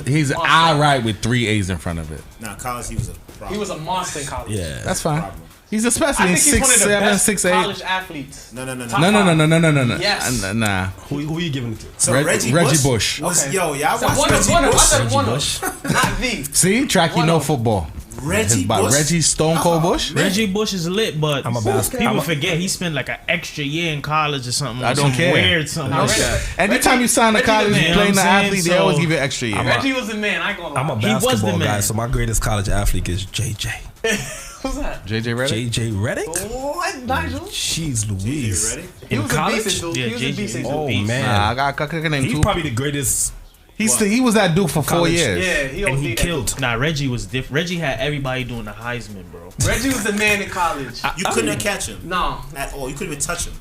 he's all right with 3 A's in front of it. Nah, college he was a problem. He was a monster in college. Yeah, that's fine. He's especially I in think he's one of the 6'7", best 6'8". college athletes. No. No. Yes. Nah. Who you giving it to? So Reggie Bush. Was, Yo, y'all So watched Reggie Bush? Not the. See, track you know football. Reggie Bush? Reggie Stone Cold Bush? Reggie Bush is lit, but basket. people forget he spent like an extra year in college or something. I don't care. Weird something like that. Anytime you sign to college, Reggie, you playing the athlete, they so always give you an extra year. Reggie was the man. I ain't gonna lie. I'm a He was the basketball man. guy, so my greatest college athlete is JJ. Who's that? JJ Redick? JJ Redick? What, Nigel? Jeez Louise. He In was college? a beast, dude. He was a beast. Oh, man. Nah, I got name He's two. probably the greatest. He was that dude for 4 College. years. Yeah, And he killed. Nah, Reggie was different. Reggie had everybody doing the Heisman, bro. Reggie was the man in college. You couldn't catch him. No. At all. You couldn't even touch him.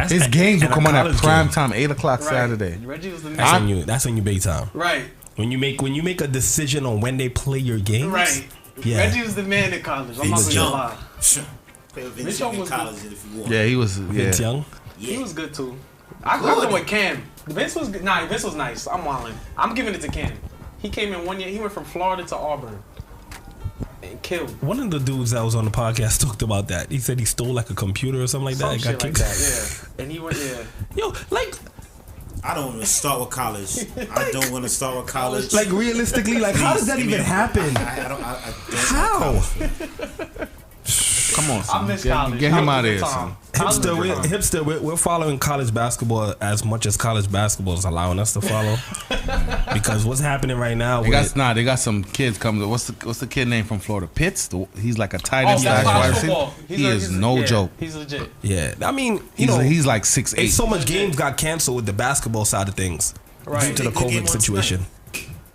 His games will come on at college prime game. time, 8 o'clock Saturday. Reggie was the man. That's when you big time. Right. When you make a decision on when they play your games. Right. Yeah. Reggie was the man in college. I'm not gonna lie. Play with Mitch Vince Young in was college if you want. Yeah, he was. Vince Young. He was good too. I go with Cam. Vince was good. Nah, Vince was nice. I'm wilding. I'm giving it to Cam. He came in 1 year. He went from Florida to Auburn and killed. One of the dudes that was on the podcast talked about that. He said he stole like a computer or something like that. Some and shit got like kicked. that. Yeah. And he went. Yeah. Yo, like. I don't want to start with college. I don't want to start with college. Like realistically, like how does that even happen? I don't How? Come on, son. I miss college. Get him College out of was here, a son. time. Hipster, we're following college basketball as much as college basketball is allowing us to follow. Because what's happening right now? They got some kids coming. What's the kid name from Florida? Pitts. He's like a tight end slash wide receiver. He is no joke. He's legit. Yeah, I mean, he's like 6'8". So much games got canceled with the basketball side of things due to the COVID situation.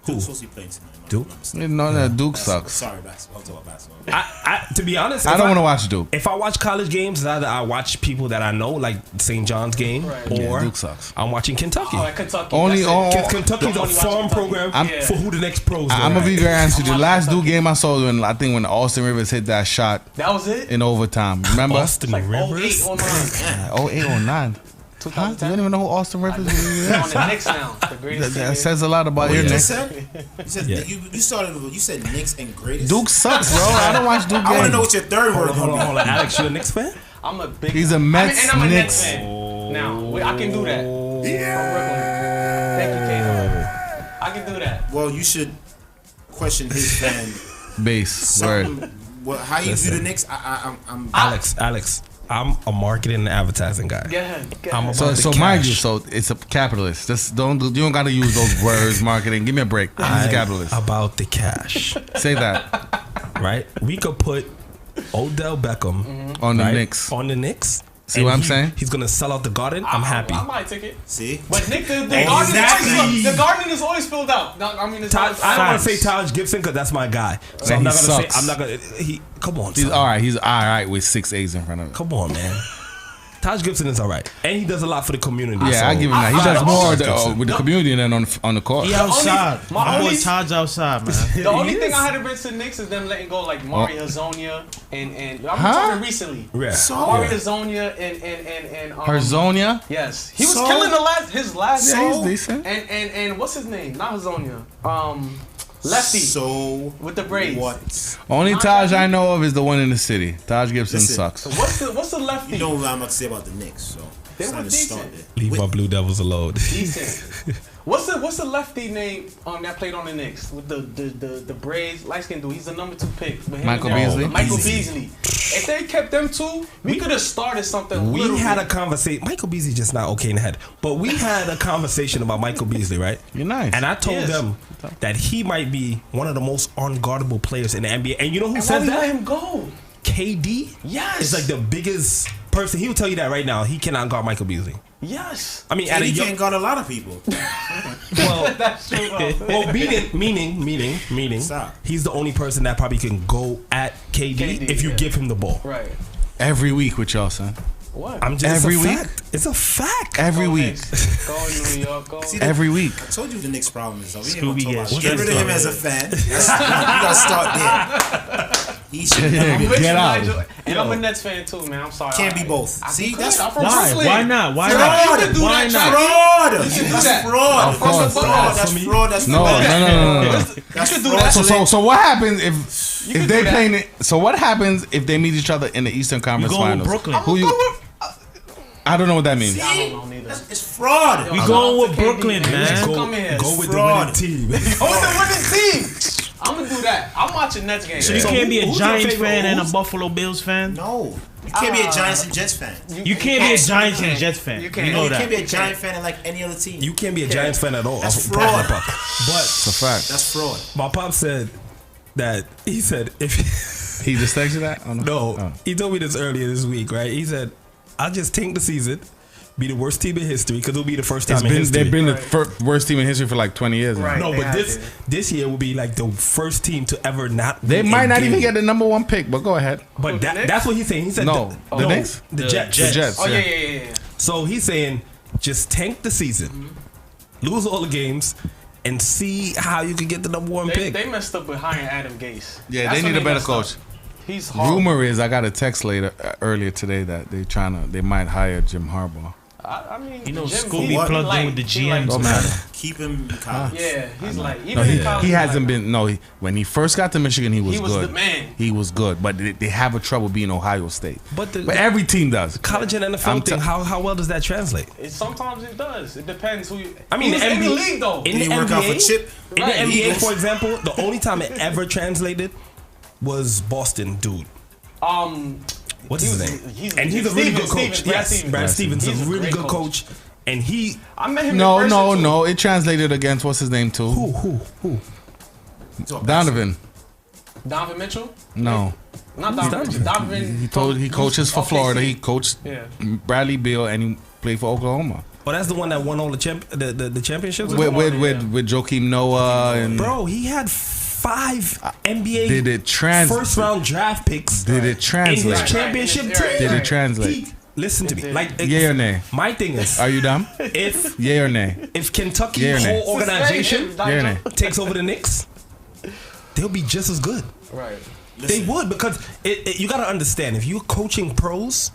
Who's supposed to be playing tonight? Duke? No, Duke sucks. Sorry, basketball. I'm talking about basketball. To be honest, I don't want to watch Duke. If I watch college games, either I watch people that I know, like St. John's game, or Duke sucks. I'm watching Kentucky. Oh, Kentucky. Kentucky's a farm program for who the next pros. I'm gonna be very honest with you. The last Duke game I saw when Austin Rivers hit that shot. That was it? In overtime. Remember? Austin Rivers. 08, 09. 08, 09. Huh? You don't even know who Austin Rivers is? On the Knicks now. The greatest That says a lot about your Knicks. You started. You said Knicks and greatest. Duke sucks, bro. I don't watch Duke games. I want to know what your third word. Hold on. Alex, you a Knicks fan? I'm a big. He's a Mets. And I'm a Knicks Nets fan. Now I can do that. Yeah. Thank you, Kato. I can do that. Well, you should question his fan base. Word. How you do the Knicks? I'm Alex. I'm a marketing and advertising guy. Go ahead. I'm about So the mind cash. you, so it's a capitalist. Just you don't gotta use those words, marketing. Give me a break. He's a capitalist. About the cash. Say that. Right? We could put Odell Beckham on the Knicks. On the Knicks. See what I'm saying? He's gonna sell out the Garden. I'm happy. I might take it. See, but Nick, the Garden is always filled out. I mean, it's I don't want to say Taj Gibson because that's my guy. So Man, I'm not he gonna sucks. say. I'm not gonna. Come on. He's son. all right. He's all right with 6 A's in front of him. Come on, man. Taj Gibson is all right, and he does a lot for the community. Yeah, so I give him that. He does more with the community than on the court. He outside. My boy only- Taj outside, man. The only thing I had against the Knicks is them letting go like Mari Hazonia and I'm Huh? talking recently. Yeah. Mari Hazonia and Hazonia? Yes, he was So- killing his last. Yeah, he's decent. And what's his name? Not Hazonia. Lefty. So with the braids. What? Only Taj I know of is the one in the city. Taj Gibson Listen. sucks. What's the lefty? You know what I'm about to say about the Knicks, so They it's were time to start decent. there. Leave my Blue Devils alone. Decent. What's the lefty name that played on the Knicks with the braids, light skinned dude? He's the number 2 pick. With him Michael and them. Beasley? Michael Beasley. If they kept them two, we could have started something. We had a conversation. Michael Beasley's just not okay in the head. But we had a conversation about Michael Beasley, right? You're nice. And I told them that he might be one of the most unguardable players in the NBA. And you know who And says why we that? let him go? KD? Yes. Is like the biggest person. He will tell you that right now. He cannot guard Michael Beasley. Yes. I mean, And he can't guard a lot of people. That's true. Well, meaning, Stop. he's the only person that probably can go at KD if you give him the ball. Right. Every week with y'all, son. What? I'm just Every it's a week? fact. It's a fact. Every week. Go New York. Go. See, Every week. I told you the Knicks' problem is though. We Scooby ain't gets gonna talk about. Get rid of him as a fan. You gotta start there. He should Yeah, I'm with get you, out. Nigel. And I'm a Nets fan too, man. I'm sorry. Can't be both. See, that's I'm from Why? Brooklyn. Why not? Why fraud. not? Why not? Fraud. You can do That's that. fraud. Of course. That's fraud. That's fraud. That's No. That's You should do that. So what happens if can they do that. playing it? So what happens if they meet each other in the Eastern Conference We going with Finals? Brooklyn. Who you? I don't know what that means. I don't know neither. It's fraud. We going with Brooklyn, man. Come here. Go with fraud. the winning team. Go with the winning team. I'm gonna do that. I'm watching Nets games. So you can't be a who's your Giants favorite- fan and a who's- Buffalo Bills fan? No. You can't be a Giants and Jets fan. You can't be a Giants and Jets fan. You can't. You know You that. can't be a Giant fan like any other team. You can't be a Giants fan at all. That's Pass fraud. my pop. But It's a fact. That's fraud. my pop said that he said if He just texted you that? Oh, no, he told me this earlier this week, right? He said, "I'll just tank the season, be the worst team in history because it'll be the first time in history." They've been the worst team in history for like 20 years now. Right. No, They but have this year will be like the first team to ever not. They win might a not even game. get the number 1 pick, but go ahead. But the Knicks? that's what he's saying. He said No, the Knicks? the Jets. The Jets. Oh yeah. So he's saying just tank the season, lose all the games, and see how you can get the number 1 pick. They messed up with hiring Adam Gase. Yeah, That's they when need a better messed up. coach. He's horrible. Rumor is I got a text earlier today that they might hire Jim Harbaugh. I mean, You know, Jim, Scooby he plugged like- in with the he like- GMs, Don't man. matter. Keep him in college. Yeah, he's like even No, in college. he he's hasn't like, been. No, when he first got to Michigan, he was He was good. the man. He was good, but they have a trouble being Ohio State. But every team does. College and NFL thing, how well does that translate? Sometimes it does. It depends who you. I mean, Who's the in the NBA league though. In the work out for NBA, Chip? in Right. the NBA, Eagles. for example, the only time it ever translated was Boston, dude. What's his name? He's a really good coach. Yes, Brad Stevens is a really good coach. And I met him. No. It translated against what's his name too? Who? Donovan. Donovan Mitchell? No. Not Donovan Mitchell. Donovan. He coaches for OKC. Florida. He coached Yeah. Bradley Beal and he played for Oklahoma. Well, that's the one that won all the championships With Joakim Noah and bro, he had 5 NBA did it translate? first round draft picks. Did it translate? In his championship team. Did it translate? Listen to me. Like, Yay or nay? My thing is, are you dumb? If yay or nay? If Kentucky Yay or nay? whole organization Yay or nay? takes over the Knicks, they'll be just as good. Right. They would because you got to understand if you're coaching pros,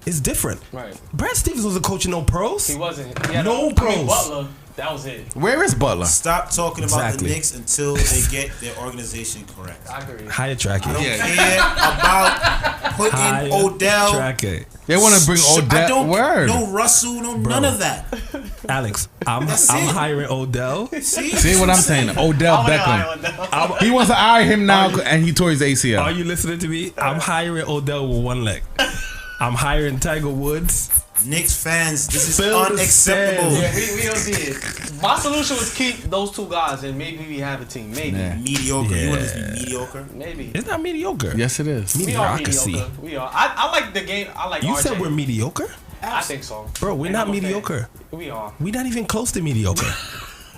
It's different. Right. Brad Stevens wasn't coaching no pros. He wasn't. No pros. Butler, that was it. Where is Butler? Stop talking about the Knicks until they get their organization correct. I agree. Hire Trackey. I don't care about putting Odell. Trackey. They want to bring Odell. No Russell, none of that. Alex, I'm hiring Odell. See what I'm saying? Odell Beckham. He wants to hire him now, and he tore his ACL. Are you listening to me? I'm hiring Odell with one leg. I'm hiring Tiger Woods. Knicks fans, this is unacceptable. Yeah, we don't it. My solution was keep those two guys, and maybe we have a team. Maybe mediocre. You want us to be mediocre? Maybe it's not mediocre. Yes, it is. Mediocrity. We are. I like the game. I like. You RJ. said we're mediocre. I think so, bro. We're not mediocre. We are. We're not even close to mediocre.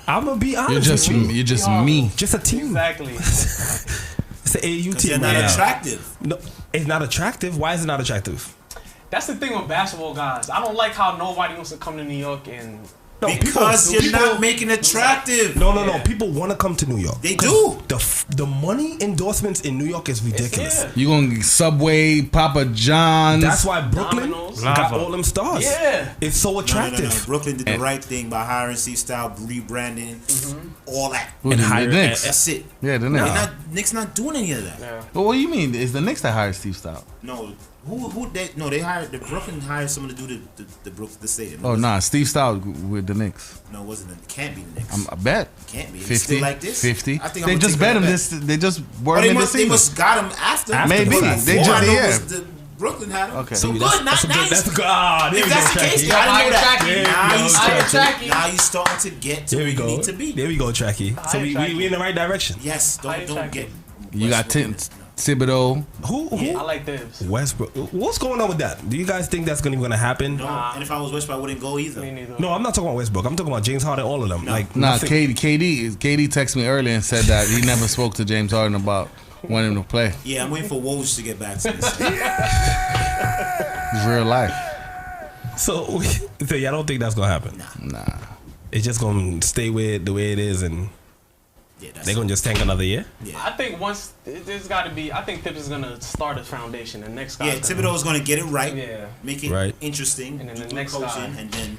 I'm gonna be honest. You're just me. Just a team. Exactly. It's an AU team. They're not attractive. No, it's not attractive. Why is it not attractive? That's the thing with basketball guys. I don't like how nobody wants to come to New York and. No, because you're not making it attractive. No. People want to come to New York. They do. The money endorsements in New York is ridiculous. You gonna Subway, Papa John's. That's why Brooklyn got all them stars. Yeah, it's so attractive. No. Brooklyn did the right thing by hiring Steve Style, rebranding, all that. And hiring the Knicks. That's it. Yeah, the Knicks. Knicks not doing any of that. Yeah. Well, what do you mean? Is the Knicks that hired Steve Style? No. They hired Brooklyn hired someone to do the stadium. Oh nah, Steve Style with the Knicks. No, it wasn't. It can't be the Knicks. I bet. Can't be. 50 It's still like this. 50. I think they just bet him this. They just were him this season. They must got him after. Maybe they just Brooklyn had him. Okay. So good. That's good. If that's the case, I know that. Now you starting to get to where you need to be. There we go, Trackey. So we in the right direction. Yes. Don't get. You got Thibodeau. Who? I like this. Westbrook. What's going on with that? Do you guys think that's going to happen? No. And if I was Westbrook, I wouldn't go either. Me neither. No, I'm not talking about Westbrook. I'm talking about James Harden, all of them. No. KD texted me earlier and said that he never spoke to James Harden about wanting him to play. Yeah, I'm waiting for Woj to get back to this. It's real life. So y'all don't think that's going to happen? Nah. It's just going to stay with the way it is and they're going to just tank another year? Yeah. I think once there's got to be. I think Thibs is going to start a foundation. The next guy. Yeah, Thibodeau is going to get it right. Yeah. Make it interesting. And then the next coaching, guy. And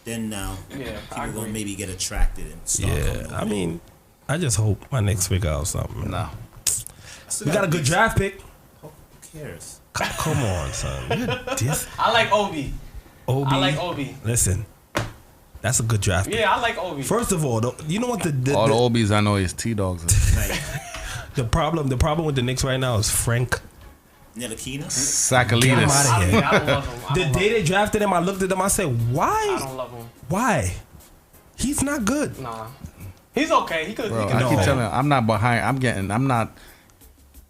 then now, yeah, people going to maybe get attracted and start. Yeah, I mean, I just hope my Knicks figure out something. No. We got a good draft pick. Who cares? Come on, son. I like Obi. I like Obi. Listen. That's a good draft. Yeah, I like Obi. First of all, you know what all the Obies I know is T-Dogs. The problem with the Knicks right now is Frank Ntilikina? Sakalidis. Get him out of here. I don't love him. The day they drafted him, I looked at him. I said, "Why? I don't love him. Why? He's not good. Nah, he's okay. He could. Bro, I keep telling you, I'm not behind.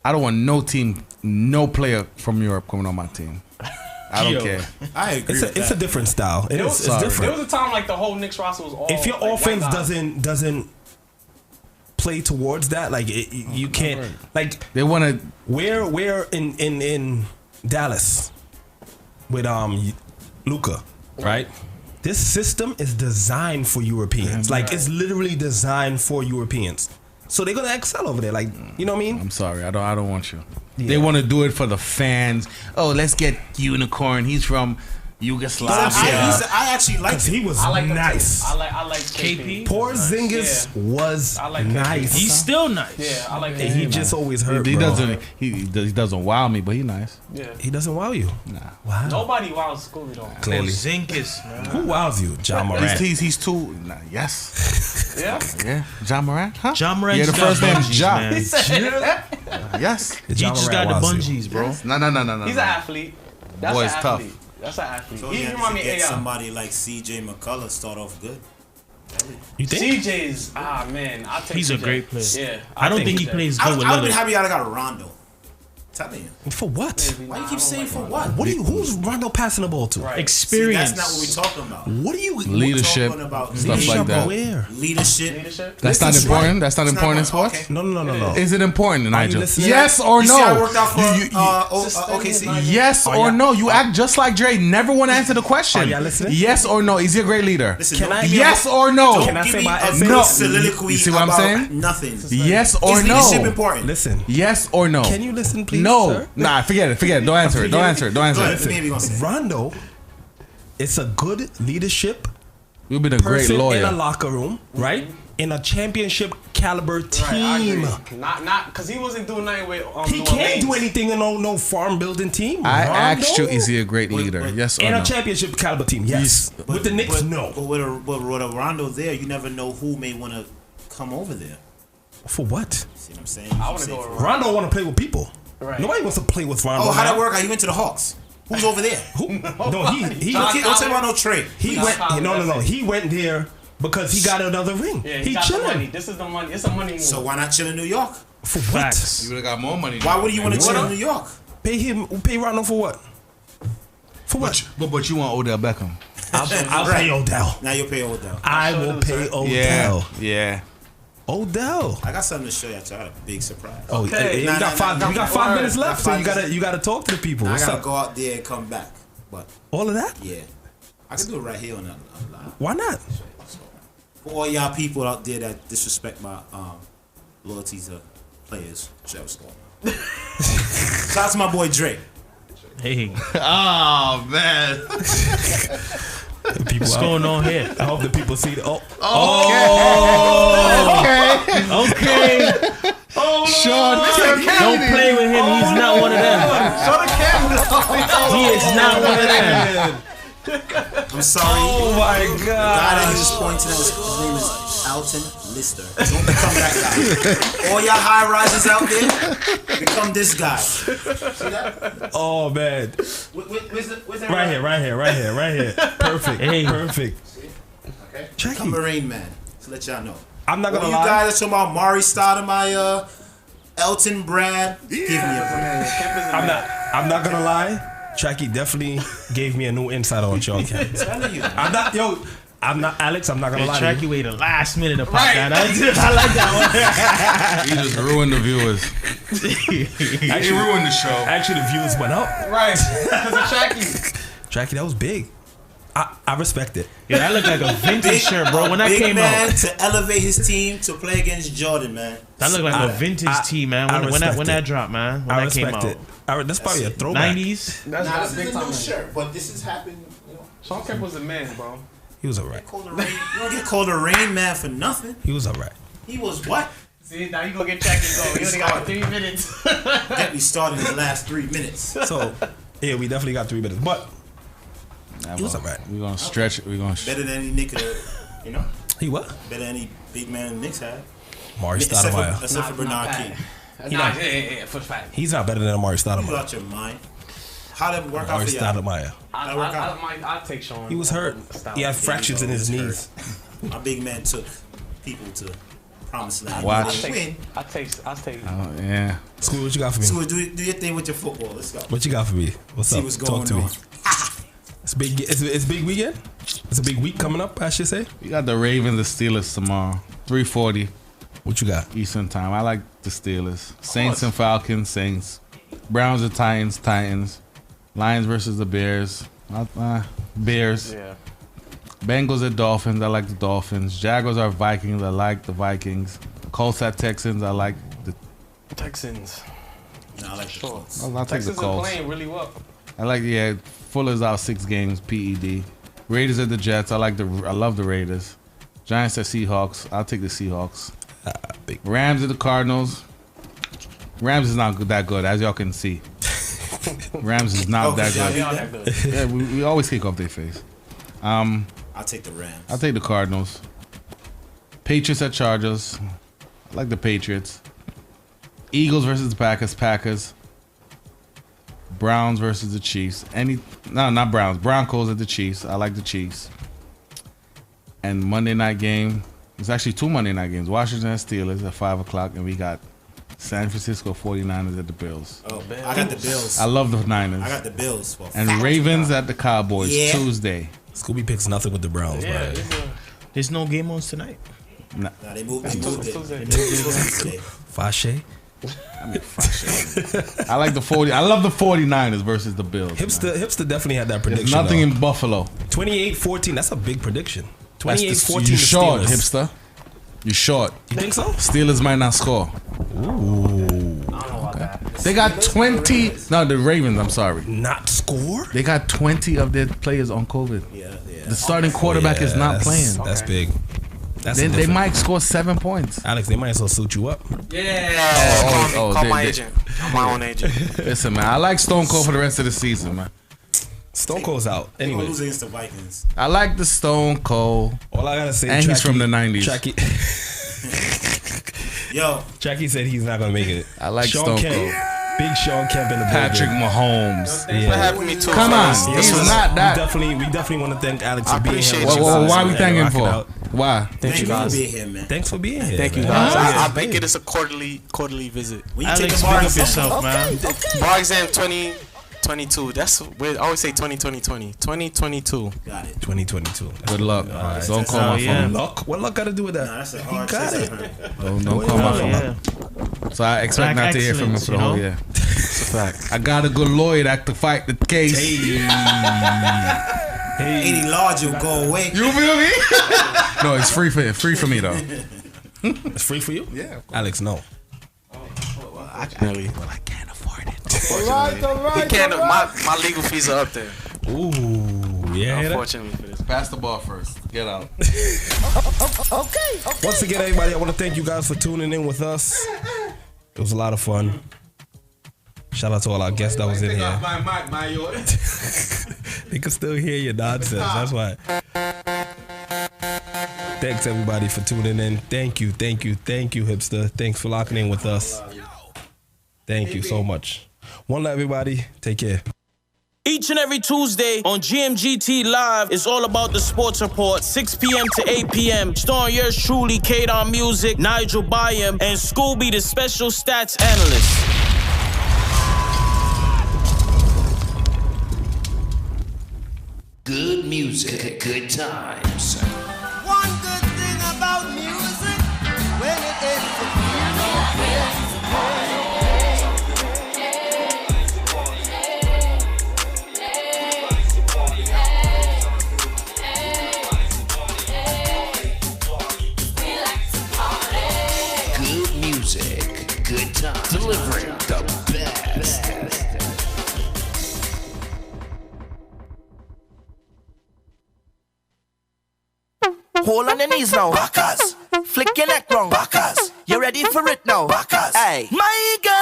I don't want no player from Europe coming on my team. I don't care. I agree. It's a different style. It's different. There was a time like the whole Knicks roster was all. If your offense doesn't play towards that, like you can't. Like they want to. We're in Dallas with Luka, right? This system is designed for Europeans. Like it's literally designed for Europeans. So they're gonna excel over there. Like, you know what I mean? I'm sorry, I don't want you. Yeah. They want to do it for the fans. Oh, let's get Unicorn. He's from Yugoslavia. I actually like him. He was nice. I like KP. Porzingis was nice. He's still nice. Yeah, I like He just always hurt. He doesn't wow me, but he's nice. Yeah. He doesn't wow you. Nah. Wow. Nobody wows Scooby though. Clearly. Porzingis. Who wows you? John Morant. He's too. Yes. Yeah. Yeah. John Morant. Huh? John Morant. Yeah, the first name is Ja. Yes. He John just Morant got the wows you. bungees, bro. No. He's an athlete. That's Boy, an it's athlete. tough. That's an athlete. So He you remind me get of somebody like CJ McCullough start off good. You think? CJ's man, I take He's CJ. a great player. Yeah, I don't think he plays I good would with have been Lillard. happy I got Rondo. Telling you. For what? Why you keep saying for what? Who's Rondo passing the ball to? Right. Experience. See, that's not what we're talking about. What are you Leadership, talking about stuff like that. Where? Leadership. That's not important. That's not important in sports. Okay. No. Is it important, Nigel? listening? Yes or You see, I no? worked out for OKC. Yes or no? You act just like Dre. Never want to answer the question. Are y'all listening? Yes or no? Is he a great leader? Listen, Can don't I- give me Yes a- or no? Don't Can I give say me my a essay? big No. soliloquy You see what I'm about saying? Nothing. Yes or Is no? leadership important? Listen. Yes or no? Can you listen, please? No, nah, forget it. Don't answer it. Listen, Rondo, it's a good leadership. You've been a great lawyer in a locker room, right? In a championship caliber team. Not because he wasn't doing nothing with. He can't do anything in no farm building team. I asked you, is he a great leader? Yes or no? In a championship caliber team, yes. With the Knicks, no. But with a Rondo there, you never know who may want to come over there. For what? See what I'm saying? I want to go. Rondo want to play with people. Right. Nobody wants to play with Rondo. Oh, how'd that work? He went to the Hawks. Who's over there? No, he don't say about no trade. He went. No. He went there because he got another ring. Yeah, he got chilling. The money. This is the money. It's a money move. So why not chill in New York? For what? You would have got more money. Why would you want to chill in New York? Pay Rondo for what? For what? But you want Odell Beckham. I'll pay Odell. Now you'll pay Odell. I will pay Odell. Yeah. Odell. I got something to show you. I got a big surprise. Oh, okay. We got 5 minutes left, so you gotta talk to the people. I gotta go out there and come back. But all of that? Yeah. I can do it right here on live. Why not? For all y'all people out there that disrespect my loyalty to players, Travis Scott. Shout out to my boy Drake. Hey. Oh man. What's going on here? I hope the people see the. Okay. Sean, don't play with him. He's not one of them. He is not one of them. I'm sorry. Oh my God. The guy that he was pointing at, his name is Alton Lister. Don't become that guy. All y'all high rises out there, become this guy. See that? Oh man. Where's that Right here. Perfect. Hey. Perfect. Okay. Check I'm a Rain Man. To let y'all know. I'm not gonna lie. You guys are talking about Mari Stoudemire, Elton Brad. Give me a break. I'm not gonna lie. Tracky definitely gave me a new insight on Sean Kemp. I'm not Alex. I'm not gonna lie. Tracky waited last minute to pop that. I like that one. He just ruined the viewers. He ruined the show. Actually, the viewers went up. Right, because of Tracky. Tracky, that was big. I respect it. Yeah, that looked like a vintage shirt, bro. When that came man out, to elevate his team to play against Jordan, man. That looked like a vintage team, man. When that dropped, man. When that came out. That's probably a throwback. 90s. This is a new shirt, but this has happened. Sean Kemp was a man, bro. He was alright. You don't get called a Rain Man for nothing. He was alright. He was what? See, now you gonna get Tracky going. You only got 3 minutes. Get me started in the last 3 minutes. So, yeah, we definitely got 3 minutes, but he was alright. We're gonna stretch it. Better than any Knicks, you know. He what? Better than any big man the Knicks had. Amari Stoudemire. Except for Bernard King. He's not better than Amari Stoudemire. You out your mind. How did it work out for you? Stoudemire. I'll take Sean. He was hurt. He had fractures in his knees. My big man took people to promised land. Watch. I'll take. Oh yeah. School, what you got for me? School, do your thing with your football. Let's go. What you got for me? What's up? See what's going Talk to on. me. It's big. It's big weekend. It's a big week coming up, I should say. We got the Ravens, the Steelers tomorrow. 3:40. What you got? Eastern time. I like the Steelers. Saints and Falcons. Saints. Browns and Titans. Titans. Lions versus the Bears. Bears. Yeah. Bengals and Dolphins. I like the Dolphins. Jaguars are Vikings. I like the Vikings. Colts at Texans. I like the Texans. No, I like the Colts. I'll take Texans the Colts. are playing really well. I like Fuller's out 6 games. PED. Raiders at the Jets. I love the Raiders. Giants at Seahawks. I'll take the Seahawks. Rams at the Cardinals. Rams is not that good, as y'all can see. Rams is not that good. Yeah, we always kick off their face. I'll take the Rams. I'll take the Cardinals. Patriots at Chargers. I like the Patriots. Eagles versus the Packers. Browns versus the Chiefs. Not Browns. Broncos at the Chiefs. I like the Chiefs. And Monday night game. It's actually 2 Monday night games. Washington and Steelers at 5 o'clock, and we got San Francisco 49ers at the Bills. Oh, I got the Bills. I love the Niners. I got the Bills. And Ravens at the Cowboys Tuesday. Scooby picks nothing with the Browns, man. There's no game on tonight. Nah, they moved it. Fashe. I like the 40. I love the 49ers versus the Bills. Hipster definitely had that prediction. There's nothing in Buffalo. 28-14. That's a big prediction. 28-14. You short, Hipster. You short. You think so? Steelers might not score. Ooh. I don't know about that. They got 20. No, the Ravens. I'm sorry. Not score. They got 20 of their players on COVID. Yeah. The starting quarterback is not playing. That's big. They might score 7 points. Alex, they might as well suit you up. Yeah. Call my agent. I'm my own agent. Listen, man. I like Stone Cold for the rest of the season, man. Stone Cold's out. Anyway, lose against the Vikings. I like the Stone Cold. All I gotta say, and he's from the 90s. Jackie said he's not gonna make it. I like Sean Stone Kemp. Cold. Big Sean Kemp in the Patrick building. Mahomes. Thanks for having me too. Come on, he's not that. We definitely want to thank Alex for being appreciate here. you Why are we thanking him for? Out. Why? Thank you guys for being here, man. Thanks for being here. Thank you guys. I make it as a quarterly visit. When you Alex, take the speak bar up exam, yourself, man. Bar exam 2022. That's I always say 2020. 2022. Got it. 2022. Good luck. Don't call my phone. What luck got to do with that? Nah, that's a He hard got it. Don't call my phone. Yeah. So I expect Black not to hear from him excellence, for the whole you know? year. It's a fact. I got a good lawyer that to fight the case. Any large will go away. You feel me? No, it's free for me though. It's free for you? Yeah. Alex, no. I can't afford it. All right. My legal fees are up there. Ooh, yeah. Unfortunately for this. Pass the ball first. Get out. Okay. Once again, everybody, I want to thank you guys for tuning in with us. It was a lot of fun. Shout out to all our guests that was in here. They can still hear your nonsense. That's why. Thanks everybody for tuning in. Thank you, hipster. Thanks for locking in with us. Thank you so much. One love, everybody. Take care. Each and every Tuesday on GMGT Live is all about the sports report, 6 p.m. to 8 p.m. Starring yours truly, K-Don Music, Nigel Byam, and Scooby, the special stats analyst. Good music, good times. One good thing about music, when it ends, it Good music, good times. Delivering the best. Hold on your knees now, backers. Flick your neck wrong, backers. You ready for it now, backers? Hey, my girl.